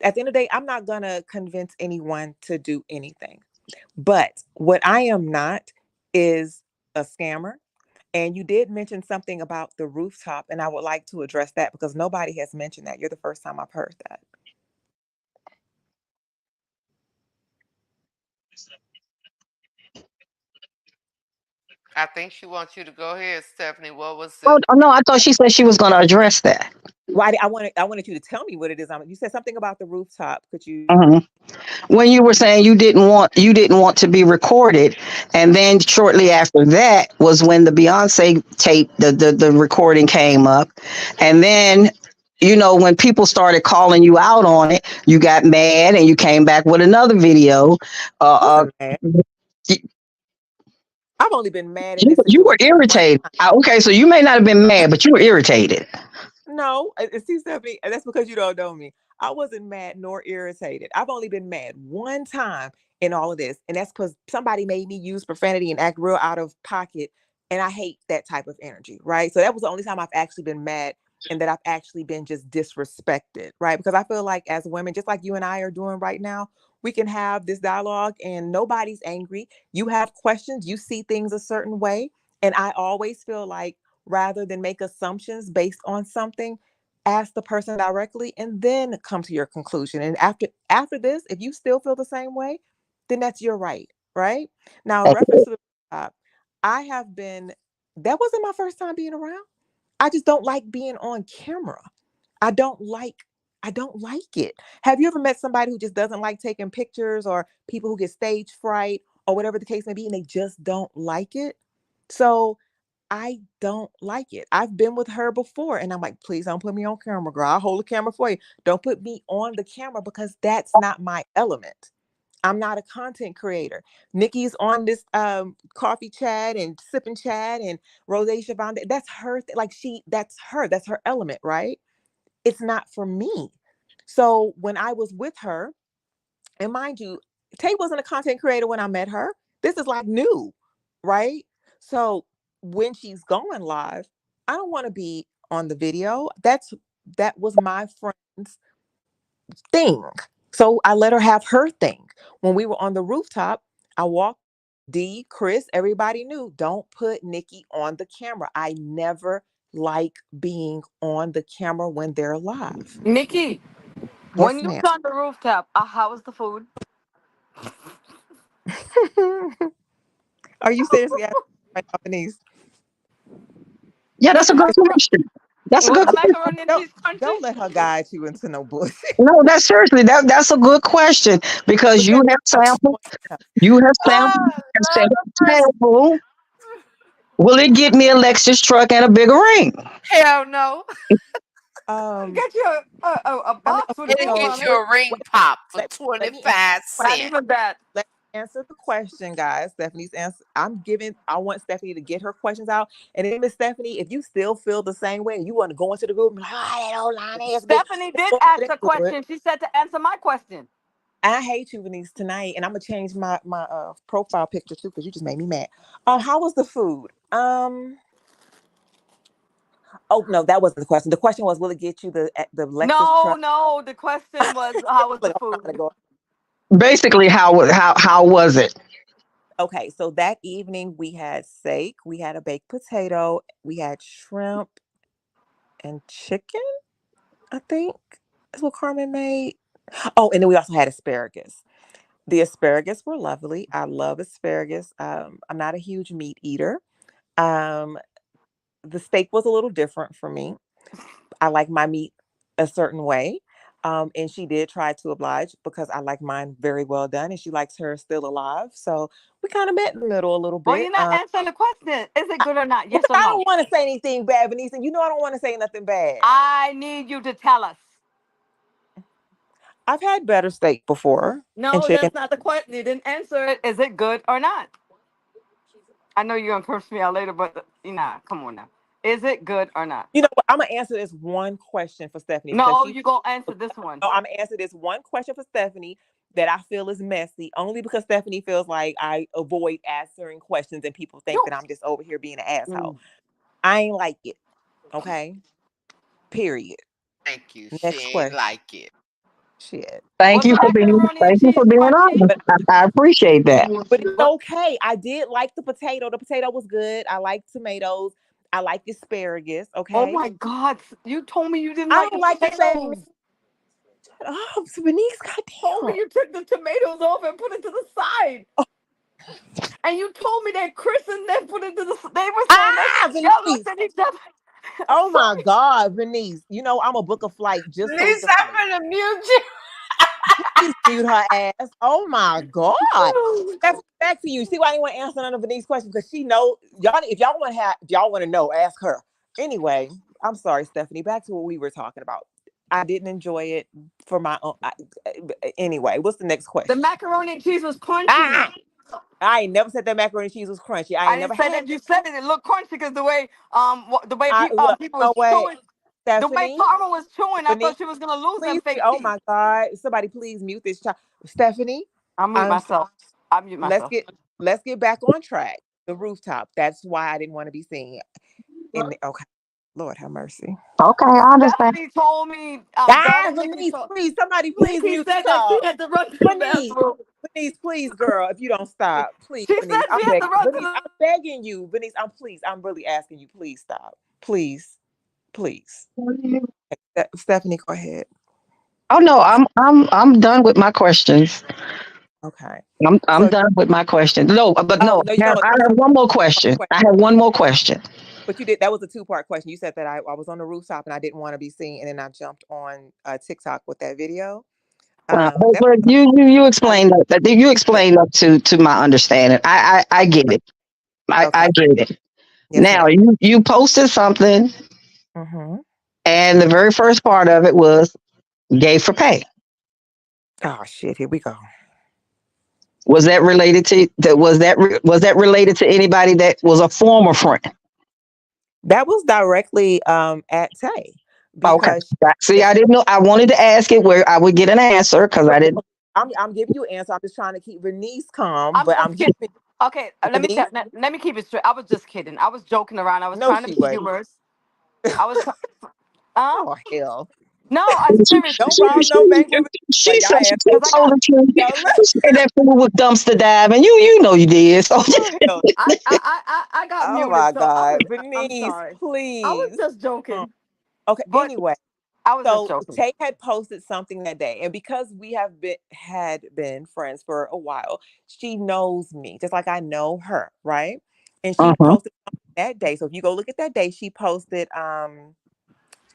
at the end of the day, I'm not gonna convince anyone to do anything. But what I am not is a scammer. And you did mention something about the rooftop, and I would like to address that because nobody has mentioned that. You're the first time I've heard that. I think she wants you to go ahead, Stephanie. What was oh it? no, I thought she said she was going to address that. Why I wanted you to tell me what it is. You said something about the rooftop. Could you? Mhm. When you were saying you didn't want to be recorded, and then shortly after that was when the Beyonce tape, the recording came up, and then when people started calling you out on it, you got mad and you came back with another video. I Uh, wasn't mad. uh, I've only been mad in you, this you were situation one irritated. time. Okay, so you may not have been mad, but you were irritated. No, see, Stephanie, and that's because you don't know me. I wasn't mad nor irritated. I've only been mad one time in all of this, and that's because somebody made me use profanity and act real out of pocket, and I hate that type of energy, right? So that was the only time I've actually been mad and that I've actually been just disrespected, right? Because I feel like as women, just like you and I are doing right now, we can have this dialogue and nobody's angry. You have questions, you see things a certain way, and I always feel like rather than make assumptions based on something, ask the person directly and then come to your conclusion. And after this, if you still feel the same way, then that's your right, right? Now in reference to the I have been, that wasn't my first time being around. I just don't like being on camera. I don't like I don't like it. Have you ever met somebody who just doesn't like taking pictures, or people who get stage fright or whatever the case may be, and they just don't like it? So I don't like it. I've been with her before and I'm like, please don't put me on camera, girl. I'll hold the camera for you. Don't put me on the camera because that's not my element. I'm not a content creator. Nikki's on this coffee chat and sipping chat and Rose Siobhan. That's her. Like that's her. That's her element, right? It's not for me. So when I was with her, and mind you, Tay wasn't a content creator when I met her. This is like new, right? So when she's going live, I don't want to be on the video. That was my friend's thing. So I let her have her thing. When we were on the rooftop, I walked D, Chris, everybody knew, don't put Nikki on the camera. I never like being on the camera when they're live. Nikki, when Yes, you was ma'am. on the rooftop, how was the food? Are you seriously asking right now, Denise? Yeah, Was that's a the good macaroni, question. That's a was good the question. macaroni and Don't cheese crunchy? don't let her guide you into no bullshit. No, that's seriously that's a good question because you Because have I sampled. want to know. You have sampled Oh, and set Lord at of the mercy. table. Will it get me a Lexus truck and a bigger ring? Hell no. Um, Get you a I mean, box with okay, It'll food so get on you it. a ring wait, pop for let me 25 Not cents. even that. let me answer the question, guys. Stephanie's answer. I want Stephanie to get her questions out. And then Miss Stephanie, if you still feel the same way and you want to go into the group and be like, oh, that old line ass bitch, Stephanie just did go ask ahead a and do it. question. She said to answer my question. I hate you, Denise, tonight, and I'm gonna change my profile picture too because you just made me mad. How was the food? Oh no, that wasn't the question. The question was, will it get you the Lexus No, truck? no. The question was, how was the Like, I'm not food? gonna go. Basically, how was it? Okay, so that evening we had steak, we had a baked potato, we had shrimp and chicken. I think that's what Carmen made. Oh, and then we also had asparagus. The asparagus were lovely. I love asparagus. I'm not a huge meat eater. Um, the steak was a little different for me. I like my meat a certain way. And she did try to oblige because I like mine very well done and she likes hers still alive. So we kind of met in the middle a little Well, bit. you're not answering the question. Is it good or not? Yes Because or I no? don't want to say anything bad, Benice, and you know I don't want to say nothing bad. I need you to tell us. I've had better steak before and No, chicken. that's not the question. You didn't answer it. Is it good or not? I know you're gonna curse me out later, but nah, come on now. Is it good or not? You know what? I'm gonna answer this one question for Stephanie because No, she. you gonna answer this one. No, I'm gonna answer this one question for Stephanie that I feel is messy, only because Stephanie feels like I avoid answering questions and people think You. that I'm just over here being an asshole. Mm. I ain't like it. Okay. Period. Thank you. She Next ain't question. like it. Shit. Thank Was you the for being macaroni and thank you cheese for being crunchy? honest. But I appreciate that. but it's What? okay. I did like the potato. The potato was good. I like tomatoes. I like asparagus. Oh Okay. my God! You told me you didn't I like the don't like the same meat. potatoes. Oh, Denise, Told me goddamn. you took the tomatoes off and put it to the side. And you told me that Chris and them put it to the. They were saying that y'all looked Denise. at each other. I'm Oh my sorry. God, Denise. You know I'm a book a flight just so we Lisa, can fight. I'm gonna mute you. Please mute her ass. Oh my God. That's back to you. See why I didn't want to answer none of Denise's questions because she know y'all. If y'all want to know, ask her. Anyway, I'm sorry, Stephanie. Back to what we were talking about. I didn't enjoy it for my own. Anyway, what's the next The question? macaroni and cheese was crunchy. Ah, I ain't never said that macaroni and cheese was crunchy. I I ain't never didn't say had that. it. You said it. It looked crunchy because the way I look. people was No way, chewing, the way Stephanie. Karma was chewing. I Beneath, thought she was gonna lose them please. fake Oh teeth. my God! Somebody please mute this child. Stephanie, I'll mute I'm myself. I'll mute let's myself. get back on track. The rooftop. That's why I didn't want to be seen. Okay, Lord have mercy. Okay, I understand. Stephanie told me. Ah, Daughter Nikki Denise, told. please, somebody, please Nikki mute said this that she up. had to run to the Denise, bathroom. Denise, please, girl, if you don't stop, please, She Denise, said I'm she had to begging, run to Denise, the. I'm begging you, Denise, I'm really asking you, please stop, please, please. Stephanie, go ahead. Oh no, I'm done with my questions. Okay, I'm so done with my questions. No, but no, no, you know what? I I'm have sorry. one more One question. question. I have one more question. But you did. That was a two-part question. You said that I was on the rooftop and I didn't want to be seen, and then I jumped on TikTok with that video. That But you explained that. You yeah. explained up to my understanding. I get it. I Okay. get it. Yes, Now ma'am. you posted something, Mm-hmm. and the very first part of it was gay for pay. Oh shit! Here we go. Was that related to that? Was that related to anybody that was a former friend? That was directly at Tay Okay. because See, yes, I didn't know. I wanted to ask it where I would get an answer because I didn't. I'm giving you an answer. I'm just trying to keep Bernice calm, I'm but just I'm kidding. giving Okay, Bernice. let me keep it straight. I was just kidding. I was joking around. I was No, trying to she be wasn't. humorous. I was, huh? Oh hell! No, I Don't seriously, rob no bank with She but y'all said she ass. because I told got, the truth. Yo, She said that fool was dumpster diving. You know you did. So oh hell! I got Oh muted. my So God, I'm Bernice, sorry. I was please. just Oh, joking, okay. but Anyway. I was just So joking. Tay had posted something that day, and because we have been friends for a while, she knows me just like I know her, right? And she uh-huh. posted something that day. So if you go look at that day, she posted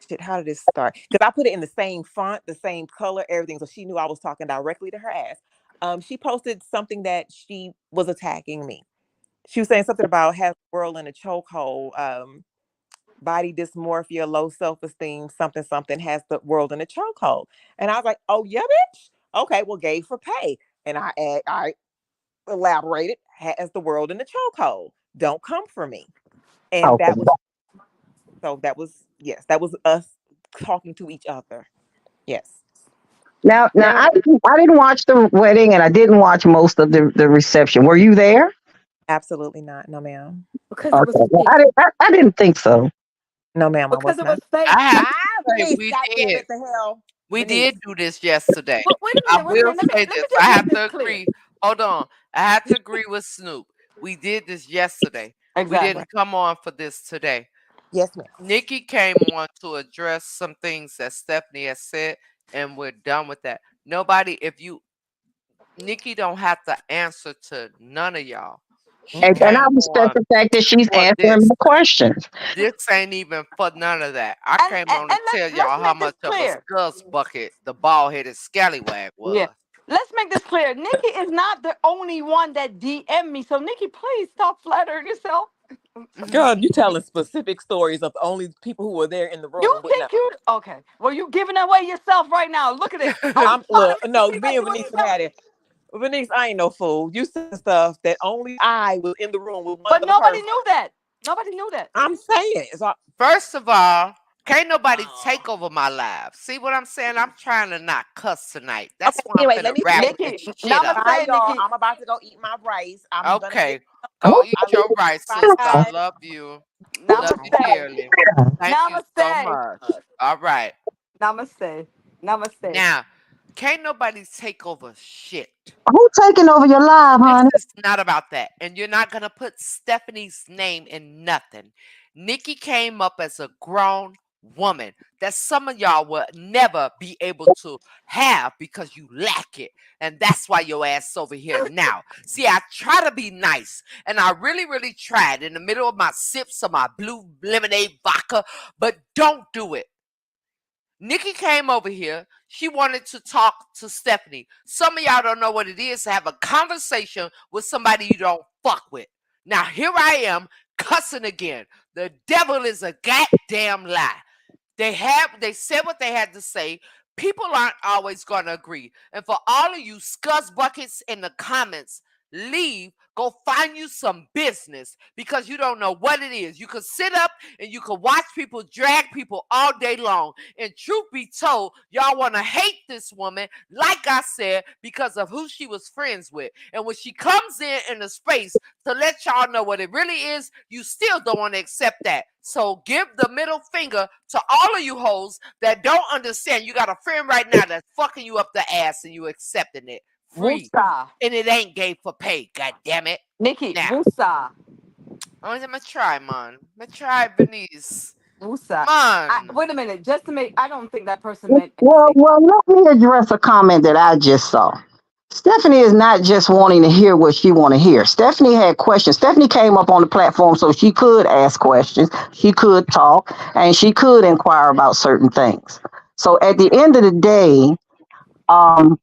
shit. How did this start? Because I put it in the same font, the same color, everything, so she knew I was talking directly to her ass. She posted something that she was attacking me. She was saying something about has the world in a chokehold. Body dysmorphia, low self esteem, something, something has the world in a chokehold. And I was like, oh, yeah, bitch. Okay, well, gay for pay. And I elaborated, has the world in a chokehold. Don't come for me. And Okay. that was, so that was, yes, that was us talking to each other. Yes. Now There, I didn't watch the wedding and I didn't watch most of the reception. Were you there? Absolutely not. No, ma'am. because it was Okay. Well, fake. I didn't think so. No, ma'am, I Because was it not. was fake. I have Ah, to say Bernice, we God damn did. it, the hell. We Bernice. did do this yesterday. But wait a I minute, wait a will minute. Let me say let this. me I just have make this to clear. agree. Hold on. I have to agree with Snoop. We did this yesterday. We Exactly. didn't come on for this today. Yes, ma'am. Nikki came on to address some things that Stephanie has said, and we're done with that. Nobody, if you, Nikki don't have to answer to none of y'all. She And I came respect on the fact that she's for answering this. my questions. This ain't even for none of that. I And came and, on to and tell let's y'all how make this much of a clear. scuzz bucket the bald headed scallywag Yeah. was. Let's make this clear. Nikki is not the only one that DM me. So Nikki, please stop flattering yourself. God, you telling specific stories of only people who were there in the You room, but no. think you okay? Well, you giving away yourself right now. Look at this. Are we I'm trying to look, make it no, seem me like and you Bernice ain't have telling had me? it. Bernice, I ain't no fool. You said stuff that only I was in the room with one But other nobody person. knew that. Nobody knew that. I'm saying it's all, First of all, can't nobody take over my live. See what I'm saying? I'm trying to not cuss tonight. okay. That's why I'm Anyway, let finna me wrap finish. this Nikki, shit up. Bye, namaste, y'all. Nikki. I'm about to go eat my rice. I'm gonna get Okay. Go eat I your love rice, you. sister. I Bye. love you. Love you Bye. Namaste. dearly. Thank you so Namaste. much. All right. Namaste. Namaste. Now, can't nobody take over shit. Who taking over your live, This honey? is not about that. And you're not going to put Stephanie's name in nothing. Nikki came up as a grown woman that some of y'all will never be able to have because you lack it. And that's why your ass over here now. See, I try to be nice. And I really, really tried in the middle of my sips of my blue lemonade vodka. But don't do it. Nikki came over here. She wanted to talk to Stephanie. Some of y'all don't know what it is to have a conversation with somebody you don't fuck with. Now, here I am cussing again. The devil is a goddamn lie. They said what they had to say. People aren't always gonna agree. And for all of you scuzz buckets in the comments, leave, go find you some business because you don't know what it is. You could sit up and you could watch people drag people all day long. And truth be told, y'all want to hate this woman, like I said, because of who she was friends with. And when she comes in the space to let y'all know what it really is, you still don't want to accept that. So give the middle finger to all of you hoes that don't understand. You got a friend right now that's fucking you up the ass and you accepting it free. Wusa. And it ain't gay for pay, god damn it. Nikki, Now, Wusa. I'm gonna try, man. I'm gonna try, Benice. Wusa. Man. Wait a minute. Just to make, I don't think that person meant Well, anything. let me address a comment that I just saw. Stephanie is not just wanting to hear what she want to hear. Stephanie had questions. Stephanie came up on the platform so she could ask questions, she could talk, and she could inquire about certain things. So at the end of the day, um,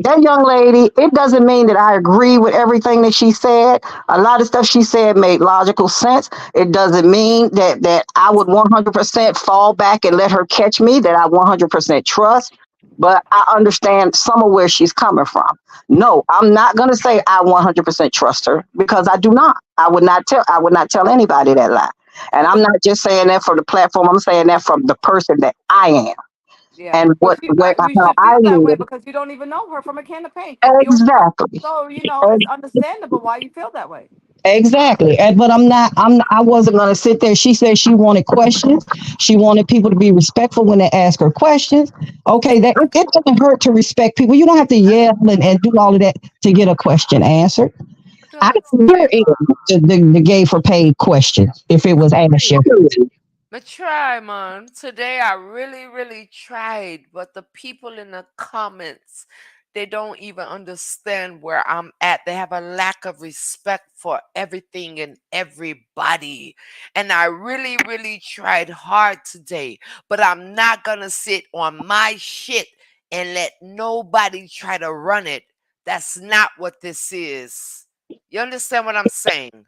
that young lady, it doesn't mean that I agree with everything that she said. A lot of stuff she said made logical sense. It doesn't mean that I would 100% fall back and let her catch me, that I 100% trust. But I understand some of where she's coming from. No, I'm not going to say I 100% trust her because I do not. I would not tell anybody that lie. And I'm But not just saying that from the platform. I'm saying that from the person that I am yeah, and but you how should I feel that way live. because you don't even know her from a can of paint. Exactly. So it's understandable why you feel that way. Exactly. But I wasn't going to sit there. She said she wanted questions. She wanted people to be respectful when they ask her questions. Okay, it doesn't hurt to respect people. You don't have to yell and do all of that to get a question answered. I Don't can hear say, it, the gay for paid question if it was asked yesterday. but try, man. Today I really, really tried, but the people in the comments, they don't even understand where I'm at. They have a lack of respect for everything and everybody. And I really, really tried hard today, but I'm not gonna sit on my shit and let nobody try to run it. That's not what this is. You understand what I'm saying?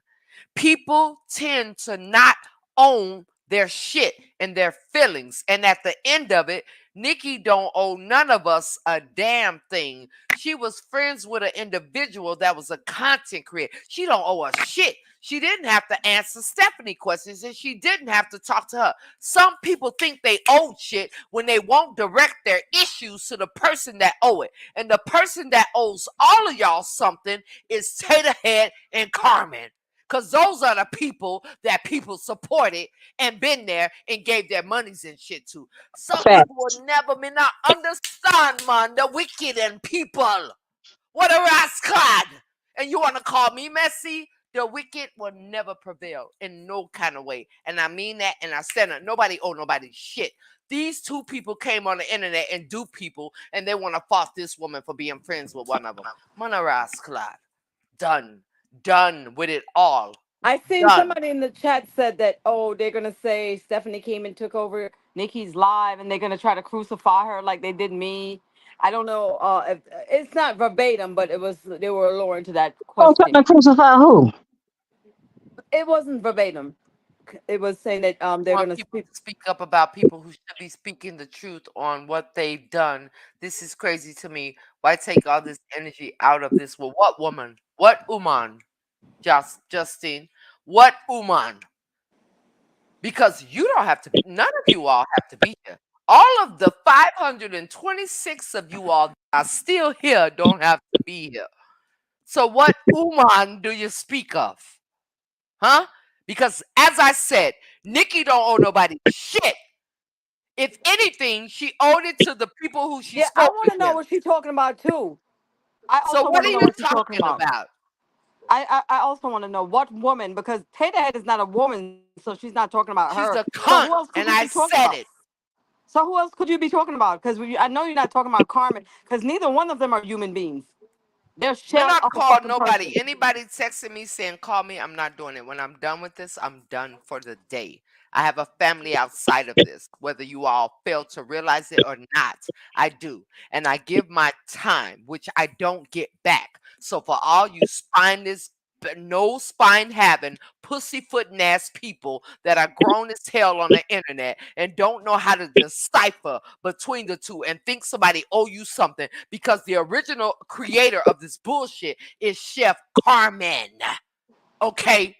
People tend to not own their shit and their feelings. And at the end of it, Nikki don't owe none of us a damn thing. She was friends with an individual that was a content creator. She don't owe a shit. She didn't have to answer Stephanie questions and she didn't have to talk to her. Some people think they owe shit when they won't direct their issues to the person that owe it. And the person that owes all of y'all something is Tater Head and Carmen. Because those are the people that people supported and been there and gave their monies and shit to. Some people Facts. will never me not understand, man, the wicked and people. What a rascal. And you want to call me messy? The wicked will never prevail in no kind of way. And I mean that and I stand up. Nobody owe nobody shit. These two people came on the internet and do people and they want to fault this woman for being friends with one of them. Man, a rascal. Done. Done with it all. I seen Done. somebody in the chat said that, oh, they're gonna say Stephanie came and took over Nikki's live, and they're gonna try to crucify her like they did me. I don't know if it's not verbatim, but it was they were alluring to that Oh, trying question. to crucify who? It wasn't verbatim. It was saying that they're Want gonna people speak. to speak up about people who should be speaking the truth on what they've done. This is crazy to me. Why take all this energy out of this? Well, what woman? What woman? Justine. What woman? Because you don't have to be, none of you all have to be here. All of the 526 of you all that are still here don't have to be here. So what woman do you speak of? Huh? Because as I said, Nikki don't owe nobody shit. If anything, she owed it to the people who she Yeah, I spoke want to know what against. she's talking about too. I So also what want are to know you what she's talking talking about. about? I also want to know what woman, because Tata Head is not a woman, so she's not talking about her. She's a So who else cunt, could we be and I talking about? said it. So who else could you be talking about? Because I know you're not talking about Carmen, because neither one of them are human beings. They're a Me shell not of a call fucking nobody. person. Anybody texting me saying call me, I'm not doing it. When I'm done with this, I'm done for the day. I have a family outside of this. Whether you all fail to realize it or not, I do. And I give my time, which I don't get back. So for all you spineless, no spine having, pussyfooting ass people that are grown as hell on the internet and don't know how to decipher between the two and think somebody owe you something because the original creator of this bullshit is Chef Carmen. Okay?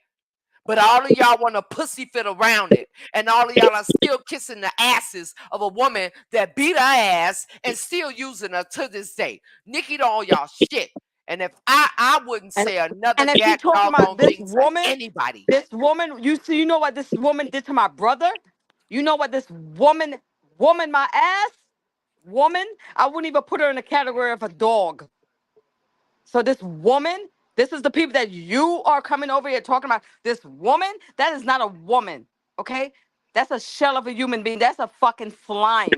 But all of y'all want to pussyfoot around it. And all of y'all are still kissing the asses of a woman that beat her ass and still using her to this day. Nikki don't owe y'all shit. And if I wouldn't And say another and if you're gag talking about doggone thing to anybody. this woman, you know what this woman did to my brother? You know what this woman my ass? Woman? I wouldn't even put her in the category of a dog. So this woman, this is the people that you are coming over here talking about. This woman, that is not a woman, okay? That's a shell of a human being. That's a fucking slime.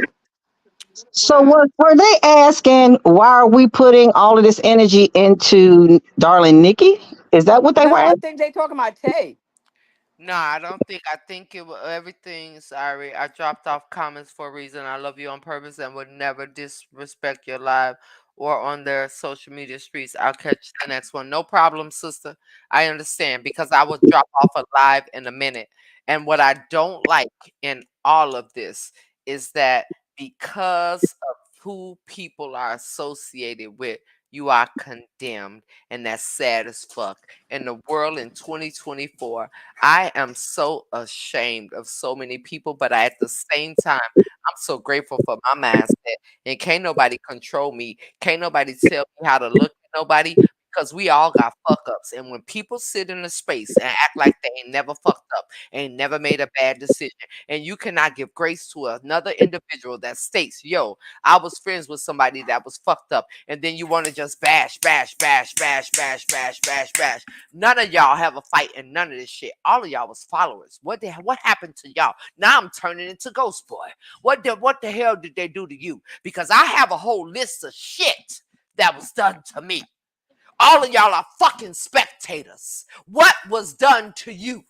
So Well, were they asking why are we putting all of this energy into darling Nikki? Is that what they were No, I asking? think they talking about Tay. no, I don't think. I think it was everything. Sorry, I dropped off comments for a reason. I love you on purpose and would never disrespect your live or on their social media streets. I'll catch the next one. No problem, sister. I understand because I will drop off a live in a minute. And what I don't like in all of this is that because of who people are associated with, you are condemned, and that's sad as fuck. In the world in 2024, I am so ashamed of so many people, but at the same time, I'm so grateful for my mindset. And can't nobody control me. Can't nobody tell me how to look at nobody because we all got fuck ups. And when people sit in a space and act like they ain't never fucked up, ain't never made a bad decision, and you cannot give grace to another individual that states, yo, I was friends with somebody that was fucked up, and then you want to just bash, bash, bash, bash, bash, bash, bash, bash. None of y'all have a fight and none of this shit. All of y'all was followers. What happened to y'all? Now I'm turning into Ghost Boy. What the hell did they do to you? Because I have a whole list of shit that was done to me. All of y'all are fucking spectators. What was done to you?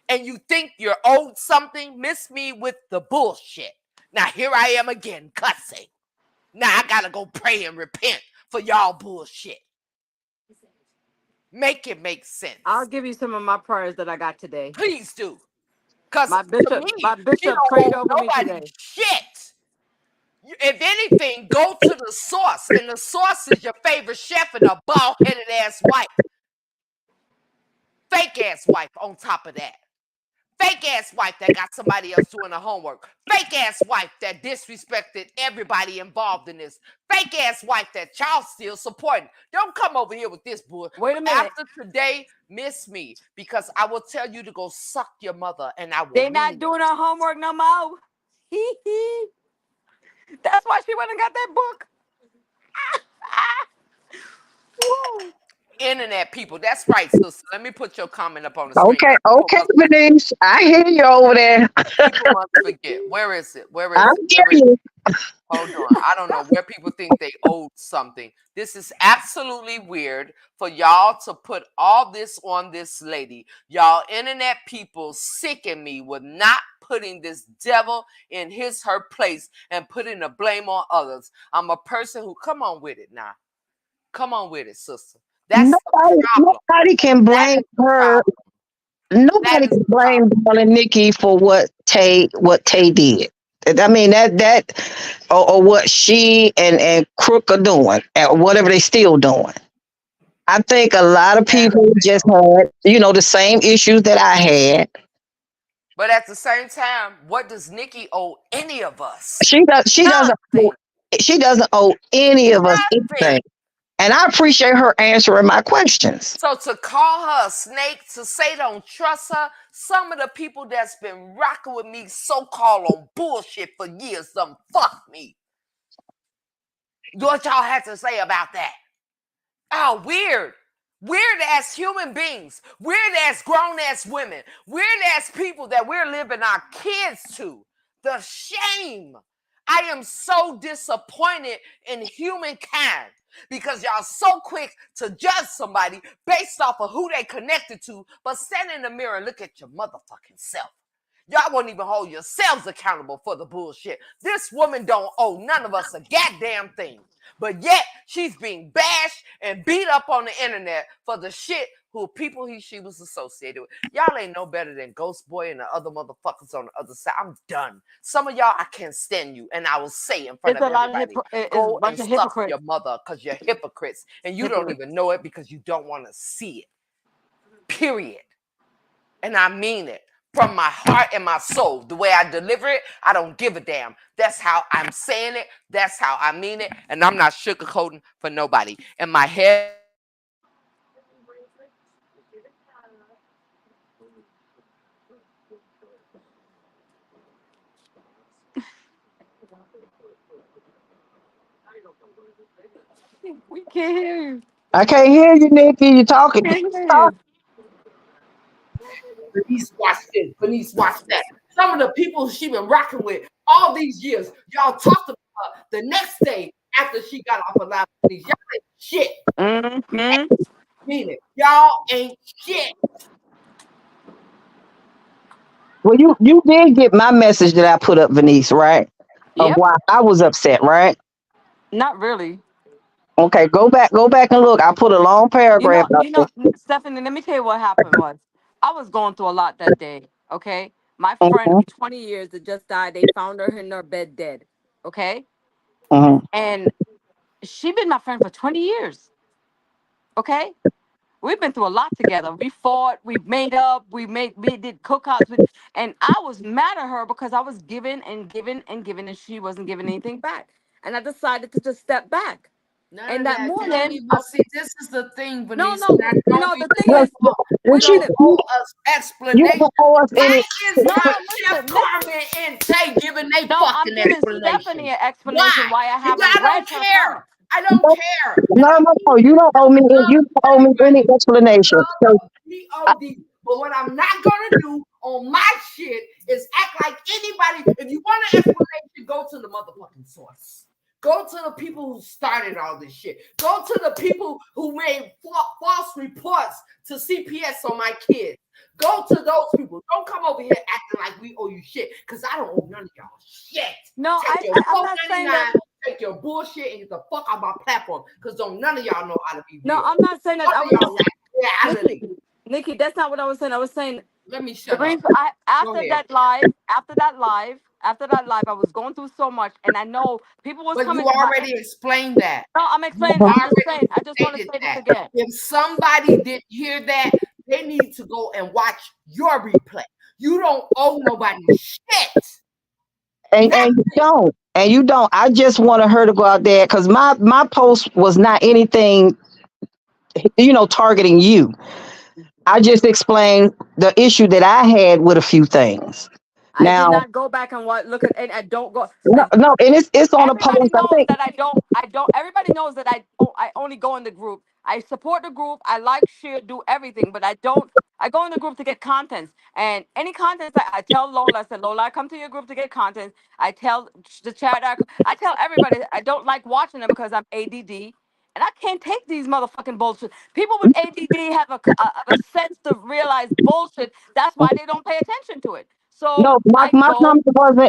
And you think you're owed something? Miss me with the bullshit. Now here I am again cussing. Now I gotta go pray and repent for y'all bullshit. Make it make I'll sense. give you some of my prayers that I got today. Please do. Because My to bishop, me, my she bishop don't prayed owe over me nobody today. shit. If anything, go to the source. And the source is your favorite chef and a bald-headed ass wife. Fake ass wife on top of that. Fake ass wife that got somebody else doing the homework. Fake ass wife that disrespected everybody involved in this. Fake ass wife that y'all still supporting. Don't come over here with this bull. Wait a minute. After today, miss me because I will tell you to go suck your mother and I will They not mean doing it. her homework no more. Hee hee. That's why she went and got that book. Woo. Internet people, that's right, sister. Let me put your comment up on the screen Okay, because people okay, must forget. Denise. I hear you over there. People must forget. Where is it? Where I is it? hear Where is it? you. Hold on. I don't know where people think they owed something. This is absolutely weird for y'all to put all this on this lady. Y'all internet people sicken me with not putting this devil in her place and putting the blame on others. I'm a person who come on with it now. Come on with it, sister. That's the problem. Nobody can That blame is the her. problem. That Nobody is can the problem. blame darling Nikki for what Tay did. I mean that or what she and Crook are doing, or whatever they still doing. I think a lot of Sad people as just hell. had, the same issues that I had. But at the same time, what does Nikki owe any of us? She does. She doesn't. Nothing. She doesn't owe any of us Nothing. anything, and I appreciate her answering my questions. So to call her a snake, to say don't trust her, some of the people that's been rocking with me so-called on bullshit for years done fuck me. What y'all had to say about that? Oh, weird. Weird as human beings. Weird as grown ass women. Weird as people that we're living our kids to. The shame. I am so disappointed in humankind because y'all so quick to judge somebody based off of who they connected to, but stand in the mirror and look at your motherfucking self. Y'all won't even hold yourselves accountable for the bullshit. This woman don't owe none of us a goddamn thing. But yet she's being bashed and beat up on the internet for the shit who people she was associated with. Y'all ain't no better than Ghost Boy and the other motherfuckers on the other side. I'm done. Some of y'all, I can't stand you. And I will say in front It's of a lot of everybody, it's a go and bunch of suck hypocrites. your mother because you're hypocrites. And you don't Hypocrites. even know it because you don't want to see it. Period. And I mean it from my heart and my soul. The way I deliver it, I don't give a damn. That's how I'm saying it. That's how I mean it. And I'm not sugarcoating for nobody. In my head, We can't hear you. I can't hear you, Nikki. You talking? Can't hear you. Bernice, watch this. Bernice, watch that. Some of the people she been rocking with all these years, y'all talked about the next day after she got off of live. Y'all ain't shit. Mm-hmm. Mean it. Y'all ain't shit. Well, you did get my message that I put up, Venice, right? Of Yep. why I was upset, right? Not really. Okay, go back and look. I put a long paragraph up You there. know, Stephanie, let me tell you what happened was I was going through a lot that day. Okay. My friend Mhm, of 20 years that just died, they found her in her bed dead. Okay. mhm, And she been my friend for 20 years. Okay. We've been through a lot together. We fought, we made up, we did cookouts with, and I was mad at her because I was giving and giving and giving and she wasn't giving anything back. And I decided to just step back. None And of that that. You don't morning, even see. This is the thing, no, Venice. no, Now, don't be the thing Well, is, pissed off. well, You don't listen, owe us you explanation. don't owe us Why any. is no, not Chef listen, listen. Carmen and Tay giving they No, I'm fucking giving Stephanie explanations? an explanation Why? why I You, haven't I don't read her care. comments. I don't care. And No, I no, need no. You don't owe me. love You don't owe me any everybody. explanation. So, Love POD. But what I'm not gonna do on my shit is act like anybody. If you want an explanation, go to the motherfucking source. Go to the people who started all this shit. Go to the people who made false reports to CPS on my kids. Go to those people. Don't come over here acting like we owe you shit, because I don't owe none of y'all shit. No, Take your I'm not saying that. 499, take your bullshit, and get the fuck out my platform, because don't none of y'all know how to be No, real. I'm not saying that. None I of was y'all just lack reality. Nikki, that's not what I was saying. I was saying Let me the shut up. reason I Go after ahead. that live, after that live, I was going through so much, and I know people was But you coming to my. already explained that. No, I'm You explaining. I'm just already saying. I just want to stated say this that. again. If somebody didn't hear that, they need to go and watch your replay. You don't owe nobody shit. and you Nothing. don't, and you don't. I just wanted her to go out there because my post was not anything, targeting you. I just explained the issue that I had with a few things. I did Now, not go back and look at, and I don't go. no, And no, and it's on a everybody post. I knows think. that I don't. Everybody knows that I only go in the group. I support the group. I like, share, do everything, but I don't. I go in the group to get contents, and any contents I tell Lola. I said, Lola, I come to your group to get contents. I tell the chat. I tell everybody I don't like watching them because I'm ADD. And I can't take these motherfucking bullshit. People with ADD have a sense to realize bullshit. That's why they don't pay attention to it. So No, I go.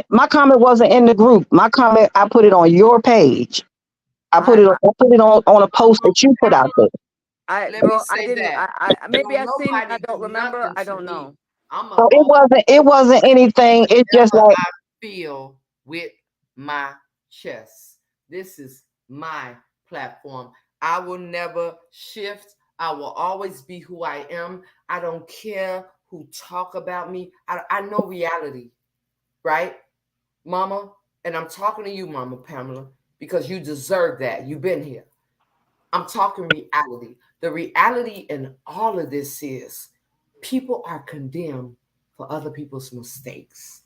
my comment wasn't in the group. My comment, I put it on your page. I I put it on a post that you put out there. Let me girl, I say didn't. that. Maybe Don't I seen it. I nobody don't do remember. nothing I to don't me. know. I'm So a all it wasn't anything. It's just whatever like, I feel with my chest. This is my platform. I will never shift. I will always be who I am. I don't care who talk about me. I know reality, right, Mama? And I'm talking to you, Mama Pamela, because you deserve that. You've been here. I'm talking reality. The reality in all of this is people are condemned for other people's mistakes.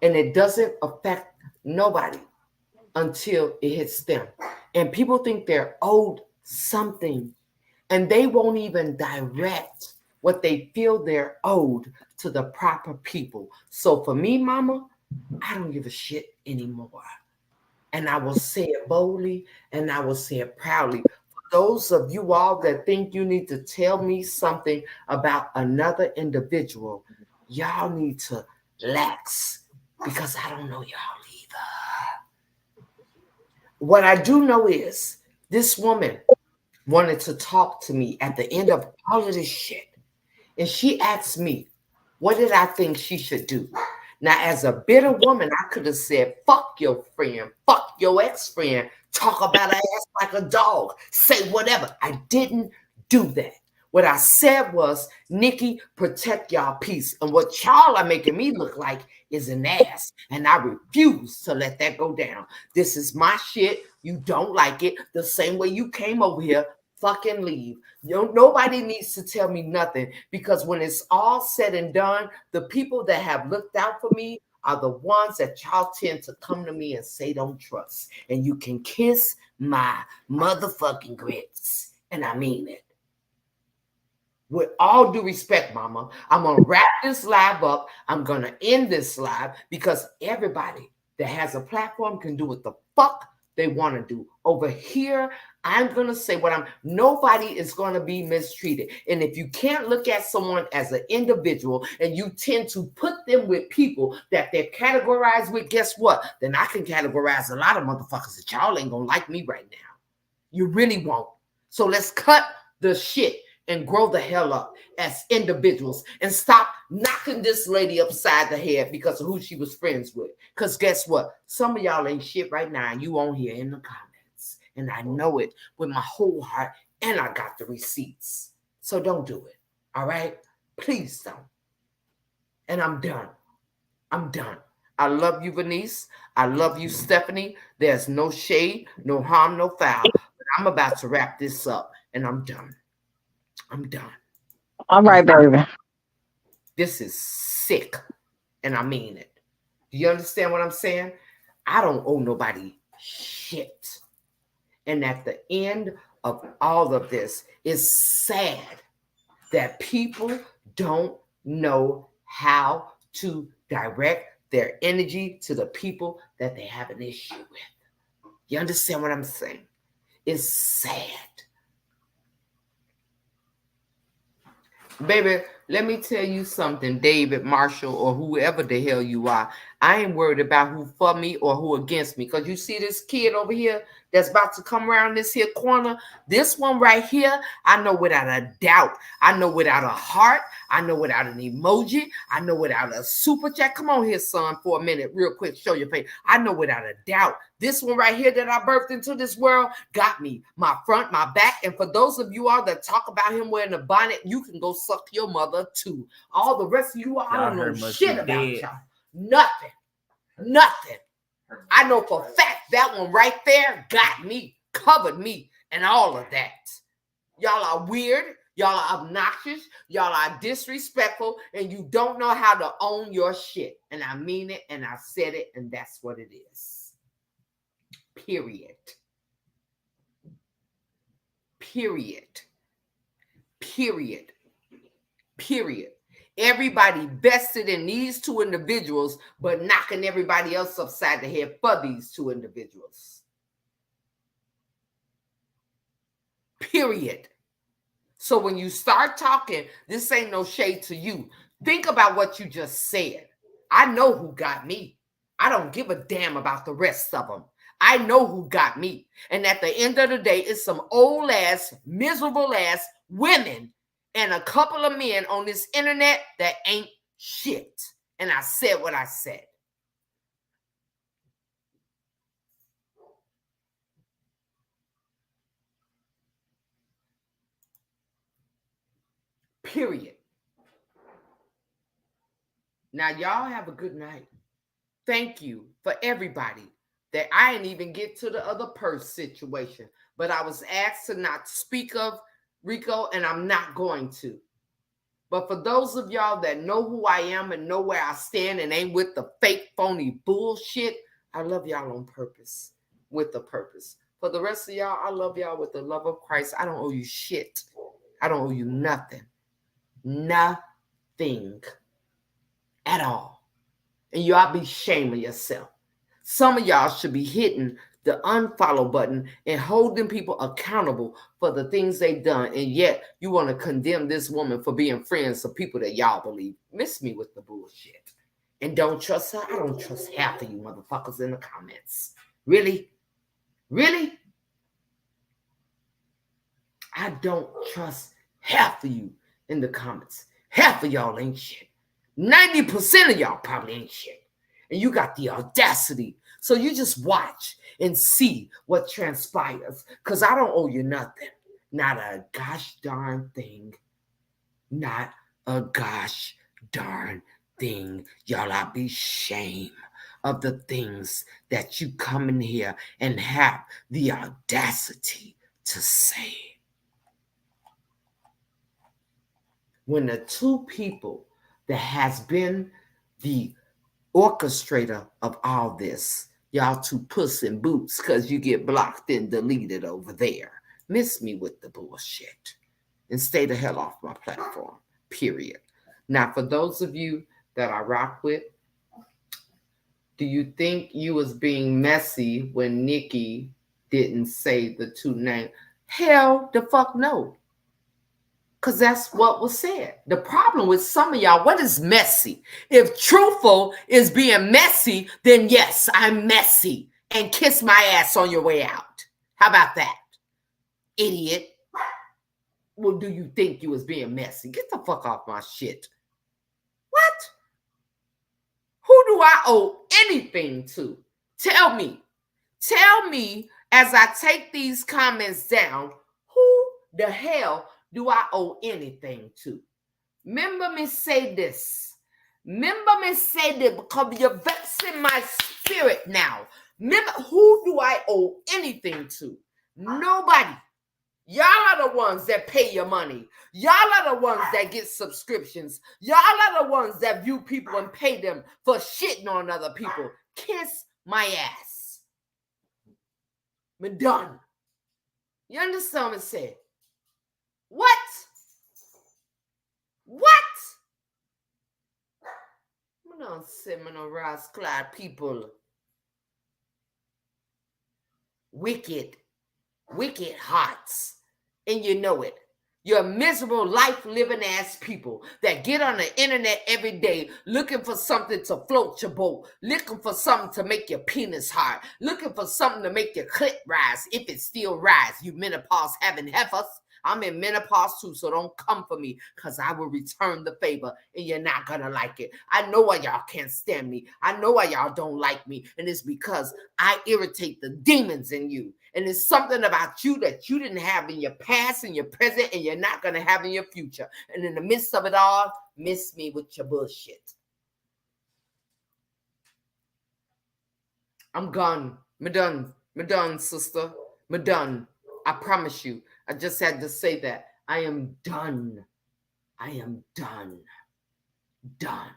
And it doesn't affect nobody until it hits them. And people think they're owed something, and they won't even direct what they feel they're owed to the proper people. So for me, Mama, I don't give a shit anymore. And I will say it boldly and I will say it proudly. For those of you all that think you need to tell me something about another individual, y'all need to lax, because I don't know y'all either. What I do know is this woman wanted to talk to me at the end of all of this shit. And she asked me, what did I think she should do? Now, as a bitter woman, I could have said, fuck your friend, fuck your ex-friend, talk about her ass like a dog, say whatever. I didn't do that. What I said was, Nikki, protect y'all peace. And what y'all are making me look like is an ass. And I refuse to let that go down. This is my shit. You don't like it. The same way you came over here, fucking leave. Nobody needs to tell me nothing, because when it's all said and done, the people that have looked out for me are the ones that y'all tend to come to me and say don't trust. And you can kiss my motherfucking grits. And I mean it. With all due respect, Mama, I'm going to wrap this live up. I'm going to end this live because everybody that has a platform can do what the fuck they want to do. Over here, I'm going to say nobody is going to be mistreated. And if you can't look at someone as an individual and you tend to put them with people that they're categorized with, guess what? Then I can categorize a lot of motherfuckers that y'all ain't going to like me right now. You really won't. So let's cut the shit and grow the hell up as individuals and stop knocking this lady upside the head because of who she was friends with. Because guess what? Some of y'all ain't shit right now. You on here in the comments. And I know it with my whole heart. And I got the receipts. So don't do it. All right? Please don't. And I'm done. I'm done. I love you, Venice. I love you, Stephanie. There's no shade, no harm, no foul. But I'm about to wrap this up. And I'm done. I'm done. All right, baby. This is sick. And I mean it. Do you understand what I'm saying? I don't owe nobody shit. And at the end of all of this, it's sad that people don't know how to direct their energy to the people that they have an issue with. You understand what I'm saying? It's sad. Baby, let me tell you something, David, Marshall, or whoever the hell you are. I ain't worried about who for me or who against me. Because you see this kid over here that's about to come around this here corner? This one right here, I know without a doubt. I know without a heart. I know without an emoji. I know without a super chat. Come on here, son, for a minute, real quick. Show your face. I know without a doubt. This one right here that I birthed into this world got me. My front, my back. And for those of you all that talk about him wearing a bonnet, you can go suck your mother too. All the rest of you, I don't know shit about y'all. Nothing. Nothing. I know for a fact that one right there got me, covered me, and all of that. Y'all are weird. Y'all are obnoxious. Y'all are disrespectful. And you don't know how to own your shit. And I mean it, and I said it, and that's what it is. Period. Period. Period. Period. Everybody vested in these two individuals, but knocking everybody else upside the head for these two individuals. Period. So when you start talking, this ain't no shade to you. Think about what you just said. I know who got me. I don't give a damn about the rest of them. I know who got me. And at the end of the day, it's some old ass, miserable ass women and a couple of men on this internet that ain't shit. And I said what I said. Period. Now, y'all have a good night. Thank you for everybody that I didn't even get to the other purse situation. But I was asked to not speak of Rico, and I'm not going to. But for those of y'all that know who I am and know where I stand and ain't with the fake, phony bullshit, I love y'all on purpose, with a purpose. For the rest of y'all, I love y'all with the love of Christ. I don't owe you shit. I don't owe you nothing. Nothing at all. And y'all be shaming yourself. Some of y'all should be hitting the unfollow button and holding people accountable for the things they've done. And yet you want to condemn this woman for being friends of people that y'all believe. Miss me with the bullshit. And don't trust her. I don't trust half of you motherfuckers in the comments. Really? Really? I don't trust half of you in the comments. Half of y'all ain't shit. 90% of y'all probably ain't shit. And you got the audacity. So you just watch and see what transpires. Because I don't owe you nothing. Not a gosh darn thing. Not a gosh darn thing. Y'all, I be ashamed of the things that you come in here and have the audacity to say. When the two people that has been the orchestrator of all this, y'all two puss in boots, because you get blocked and deleted over there. Miss me with the bullshit and stay the hell off my platform, period. Now, for those of you that I rock with, Do you think you was being messy when Nikki didn't say the two names? Hell the fuck no. Because that's what was said. The problem with some of y'all, what is messy? If truthful is being messy, then yes, I'm messy. And kiss my ass on your way out. How about that? Idiot. Well, do you think you was being messy? Get the fuck off my shit. What? Who do I owe anything to? Tell me. Tell me as I take these comments down, who the hell do I owe anything to? Remember me say this. Remember me say this because you're vexing my spirit now. Remember, who do I owe anything to? Nobody. Y'all are the ones that pay your money. Y'all are the ones that get subscriptions. Y'all are the ones that view people and pay them for shitting on other people. Kiss my ass. I'm done. You understand what I'm saying? What? What? I'm not seminal Ross Clyde people. Wicked hearts. And you know it. You're miserable, life-living ass people that get on the internet every day looking for something to float your boat, looking for something to make your penis hard, looking for something to make your clit rise, if it still rise. You menopause having heifers. I'm in menopause too, so don't come for me because I will return the favor and you're not going to like it. I know why y'all can't stand me. I know why y'all don't like me, and it's because I irritate the demons in you. And it's something about you that you didn't have in your past, in your present, and you're not going to have in your future. And in the midst of it all, miss me with your bullshit. I'm gone. I'm done, sister. I'm done. I promise you. I just had to say that. I am done. I am done. Done.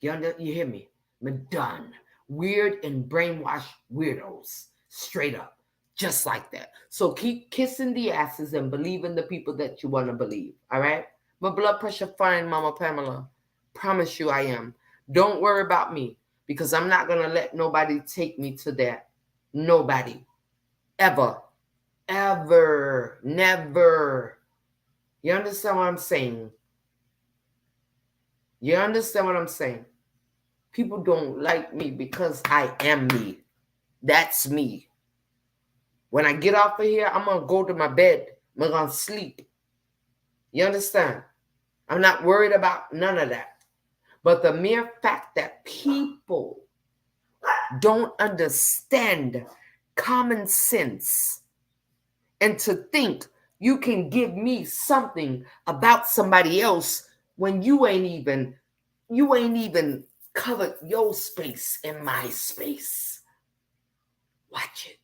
You hear me? I'm done. Weird and brainwashed weirdos. Straight up. Just like that. So keep kissing the asses and believing the people that you want to believe. All right? My blood pressure fine, Mama Pamela. Promise you I am. Don't worry about me because I'm not going to let nobody take me to that. Nobody. Ever. Ever. Never. You understand what I'm saying? You understand what I'm saying? People don't like me because I am me. That's me. When I get off of here, I'm going to go to my bed. I'm going to sleep. You understand? I'm not worried about none of that. But the mere fact that people don't understand common sense and to think you can give me something about somebody else when you ain't even covered your space in my space. Watch it.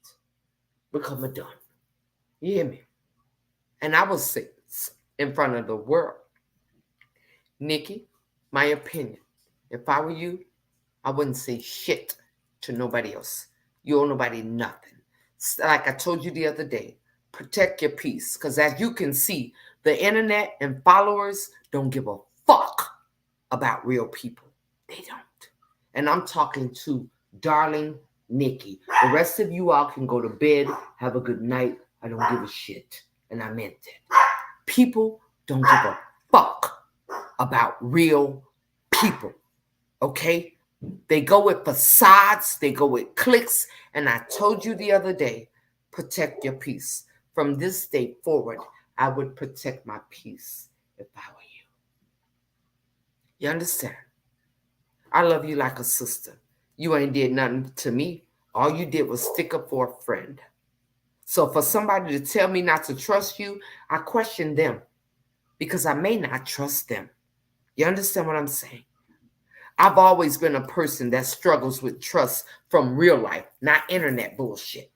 Become a done. You hear me? And I will say this in front of the world. Nikki, my opinion. If I were you, I wouldn't say shit to nobody else. You owe nobody nothing. Like I told you the other day, protect your peace. Because as you can see, the internet and followers don't give a fuck about real people. They don't. And I'm talking to darling Nikki. The rest of you all can go to bed. Have a good night. I don't give a shit. And I meant it. People don't give a fuck about real people. Okay? They go with facades. They go with clicks. And I told you the other day, protect your peace. From this day forward, I would protect my peace if I were you. You understand? I love you like a sister. You ain't did nothing to me. All you did was stick up for a friend. So for somebody to tell me not to trust you, I question them because I may not trust them. You understand what I'm saying? I've always been a person that struggles with trust from real life, not internet bullshit.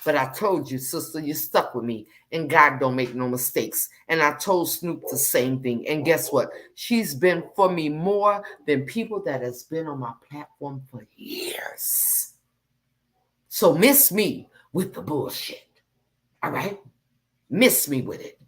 But I told you, sister, you stuck with me, and God don't make no mistakes. And I told Snoop the same thing. And guess what? She's been for me more than people that has been on my platform for years. So miss me with the bullshit. All right? Miss me with it.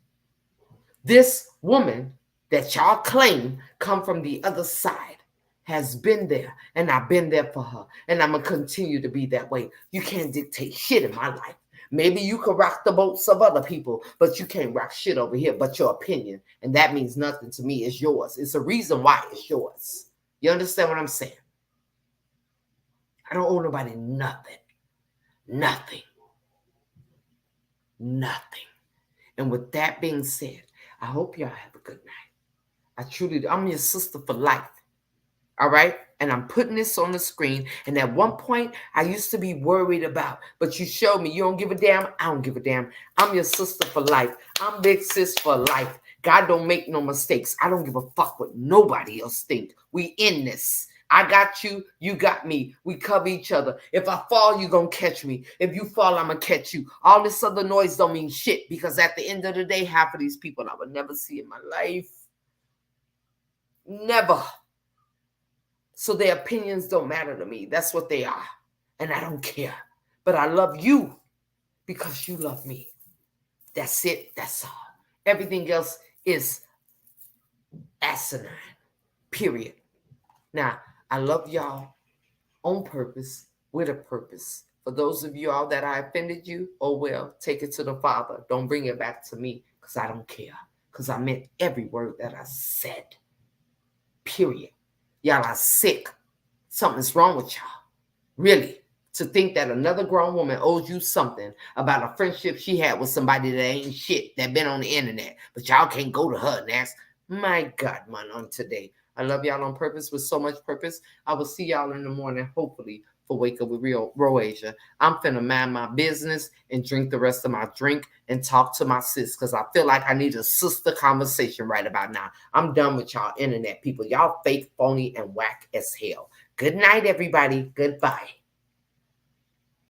This woman that y'all claim come from the other side. has been there, and I've been there for her, and I'm going to continue to be that way. You can't dictate shit in my life. Maybe you can rock the boats of other people, but you can't rock shit over here but your opinion, and that means nothing to me. It's yours. It's a reason why it's yours. You understand what I'm saying? I don't owe nobody nothing. Nothing. Nothing. And with that being said, I hope y'all have a good night. I truly do. I'm your sister for life. All right? And I'm putting this on the screen. And at one point, I used to be worried about, but you showed me you don't give a damn. I don't give a damn. I'm your sister for life. I'm big sis for life. God don't make no mistakes. I don't give a fuck what nobody else think. We in this. I got you. You got me. We cover each other. If I fall, you gonna catch me. If you fall, I'm gonna catch you. All this other noise don't mean shit, because at the end of the day, half of these people I would never see in my life. Never. So their opinions don't matter to me. That's what they are. And I don't care. But I love you because you love me. That's it. That's all. Everything else is asinine. Period. Now, I love y'all on purpose, with a purpose. For those of y'all that I offended you, oh well, take it to the Father. Don't bring it back to me, because I don't care. Because I meant every word that I said. Period. Y'all are sick. Something's wrong with y'all. Really. To think that another grown woman owes you something about a friendship she had with somebody that ain't shit, that been on the internet. But y'all can't go to her and ask, my God, man, on today. I love y'all on purpose, with so much purpose. I will see y'all in the morning, hopefully, for Wake Up with Roasia. I'm finna mind my business and drink the rest of my drink and talk to my sis, because I feel like I need a sister conversation right about now. I'm done with y'all internet people. Y'all fake, phony, and whack as hell. Good night, everybody. Goodbye.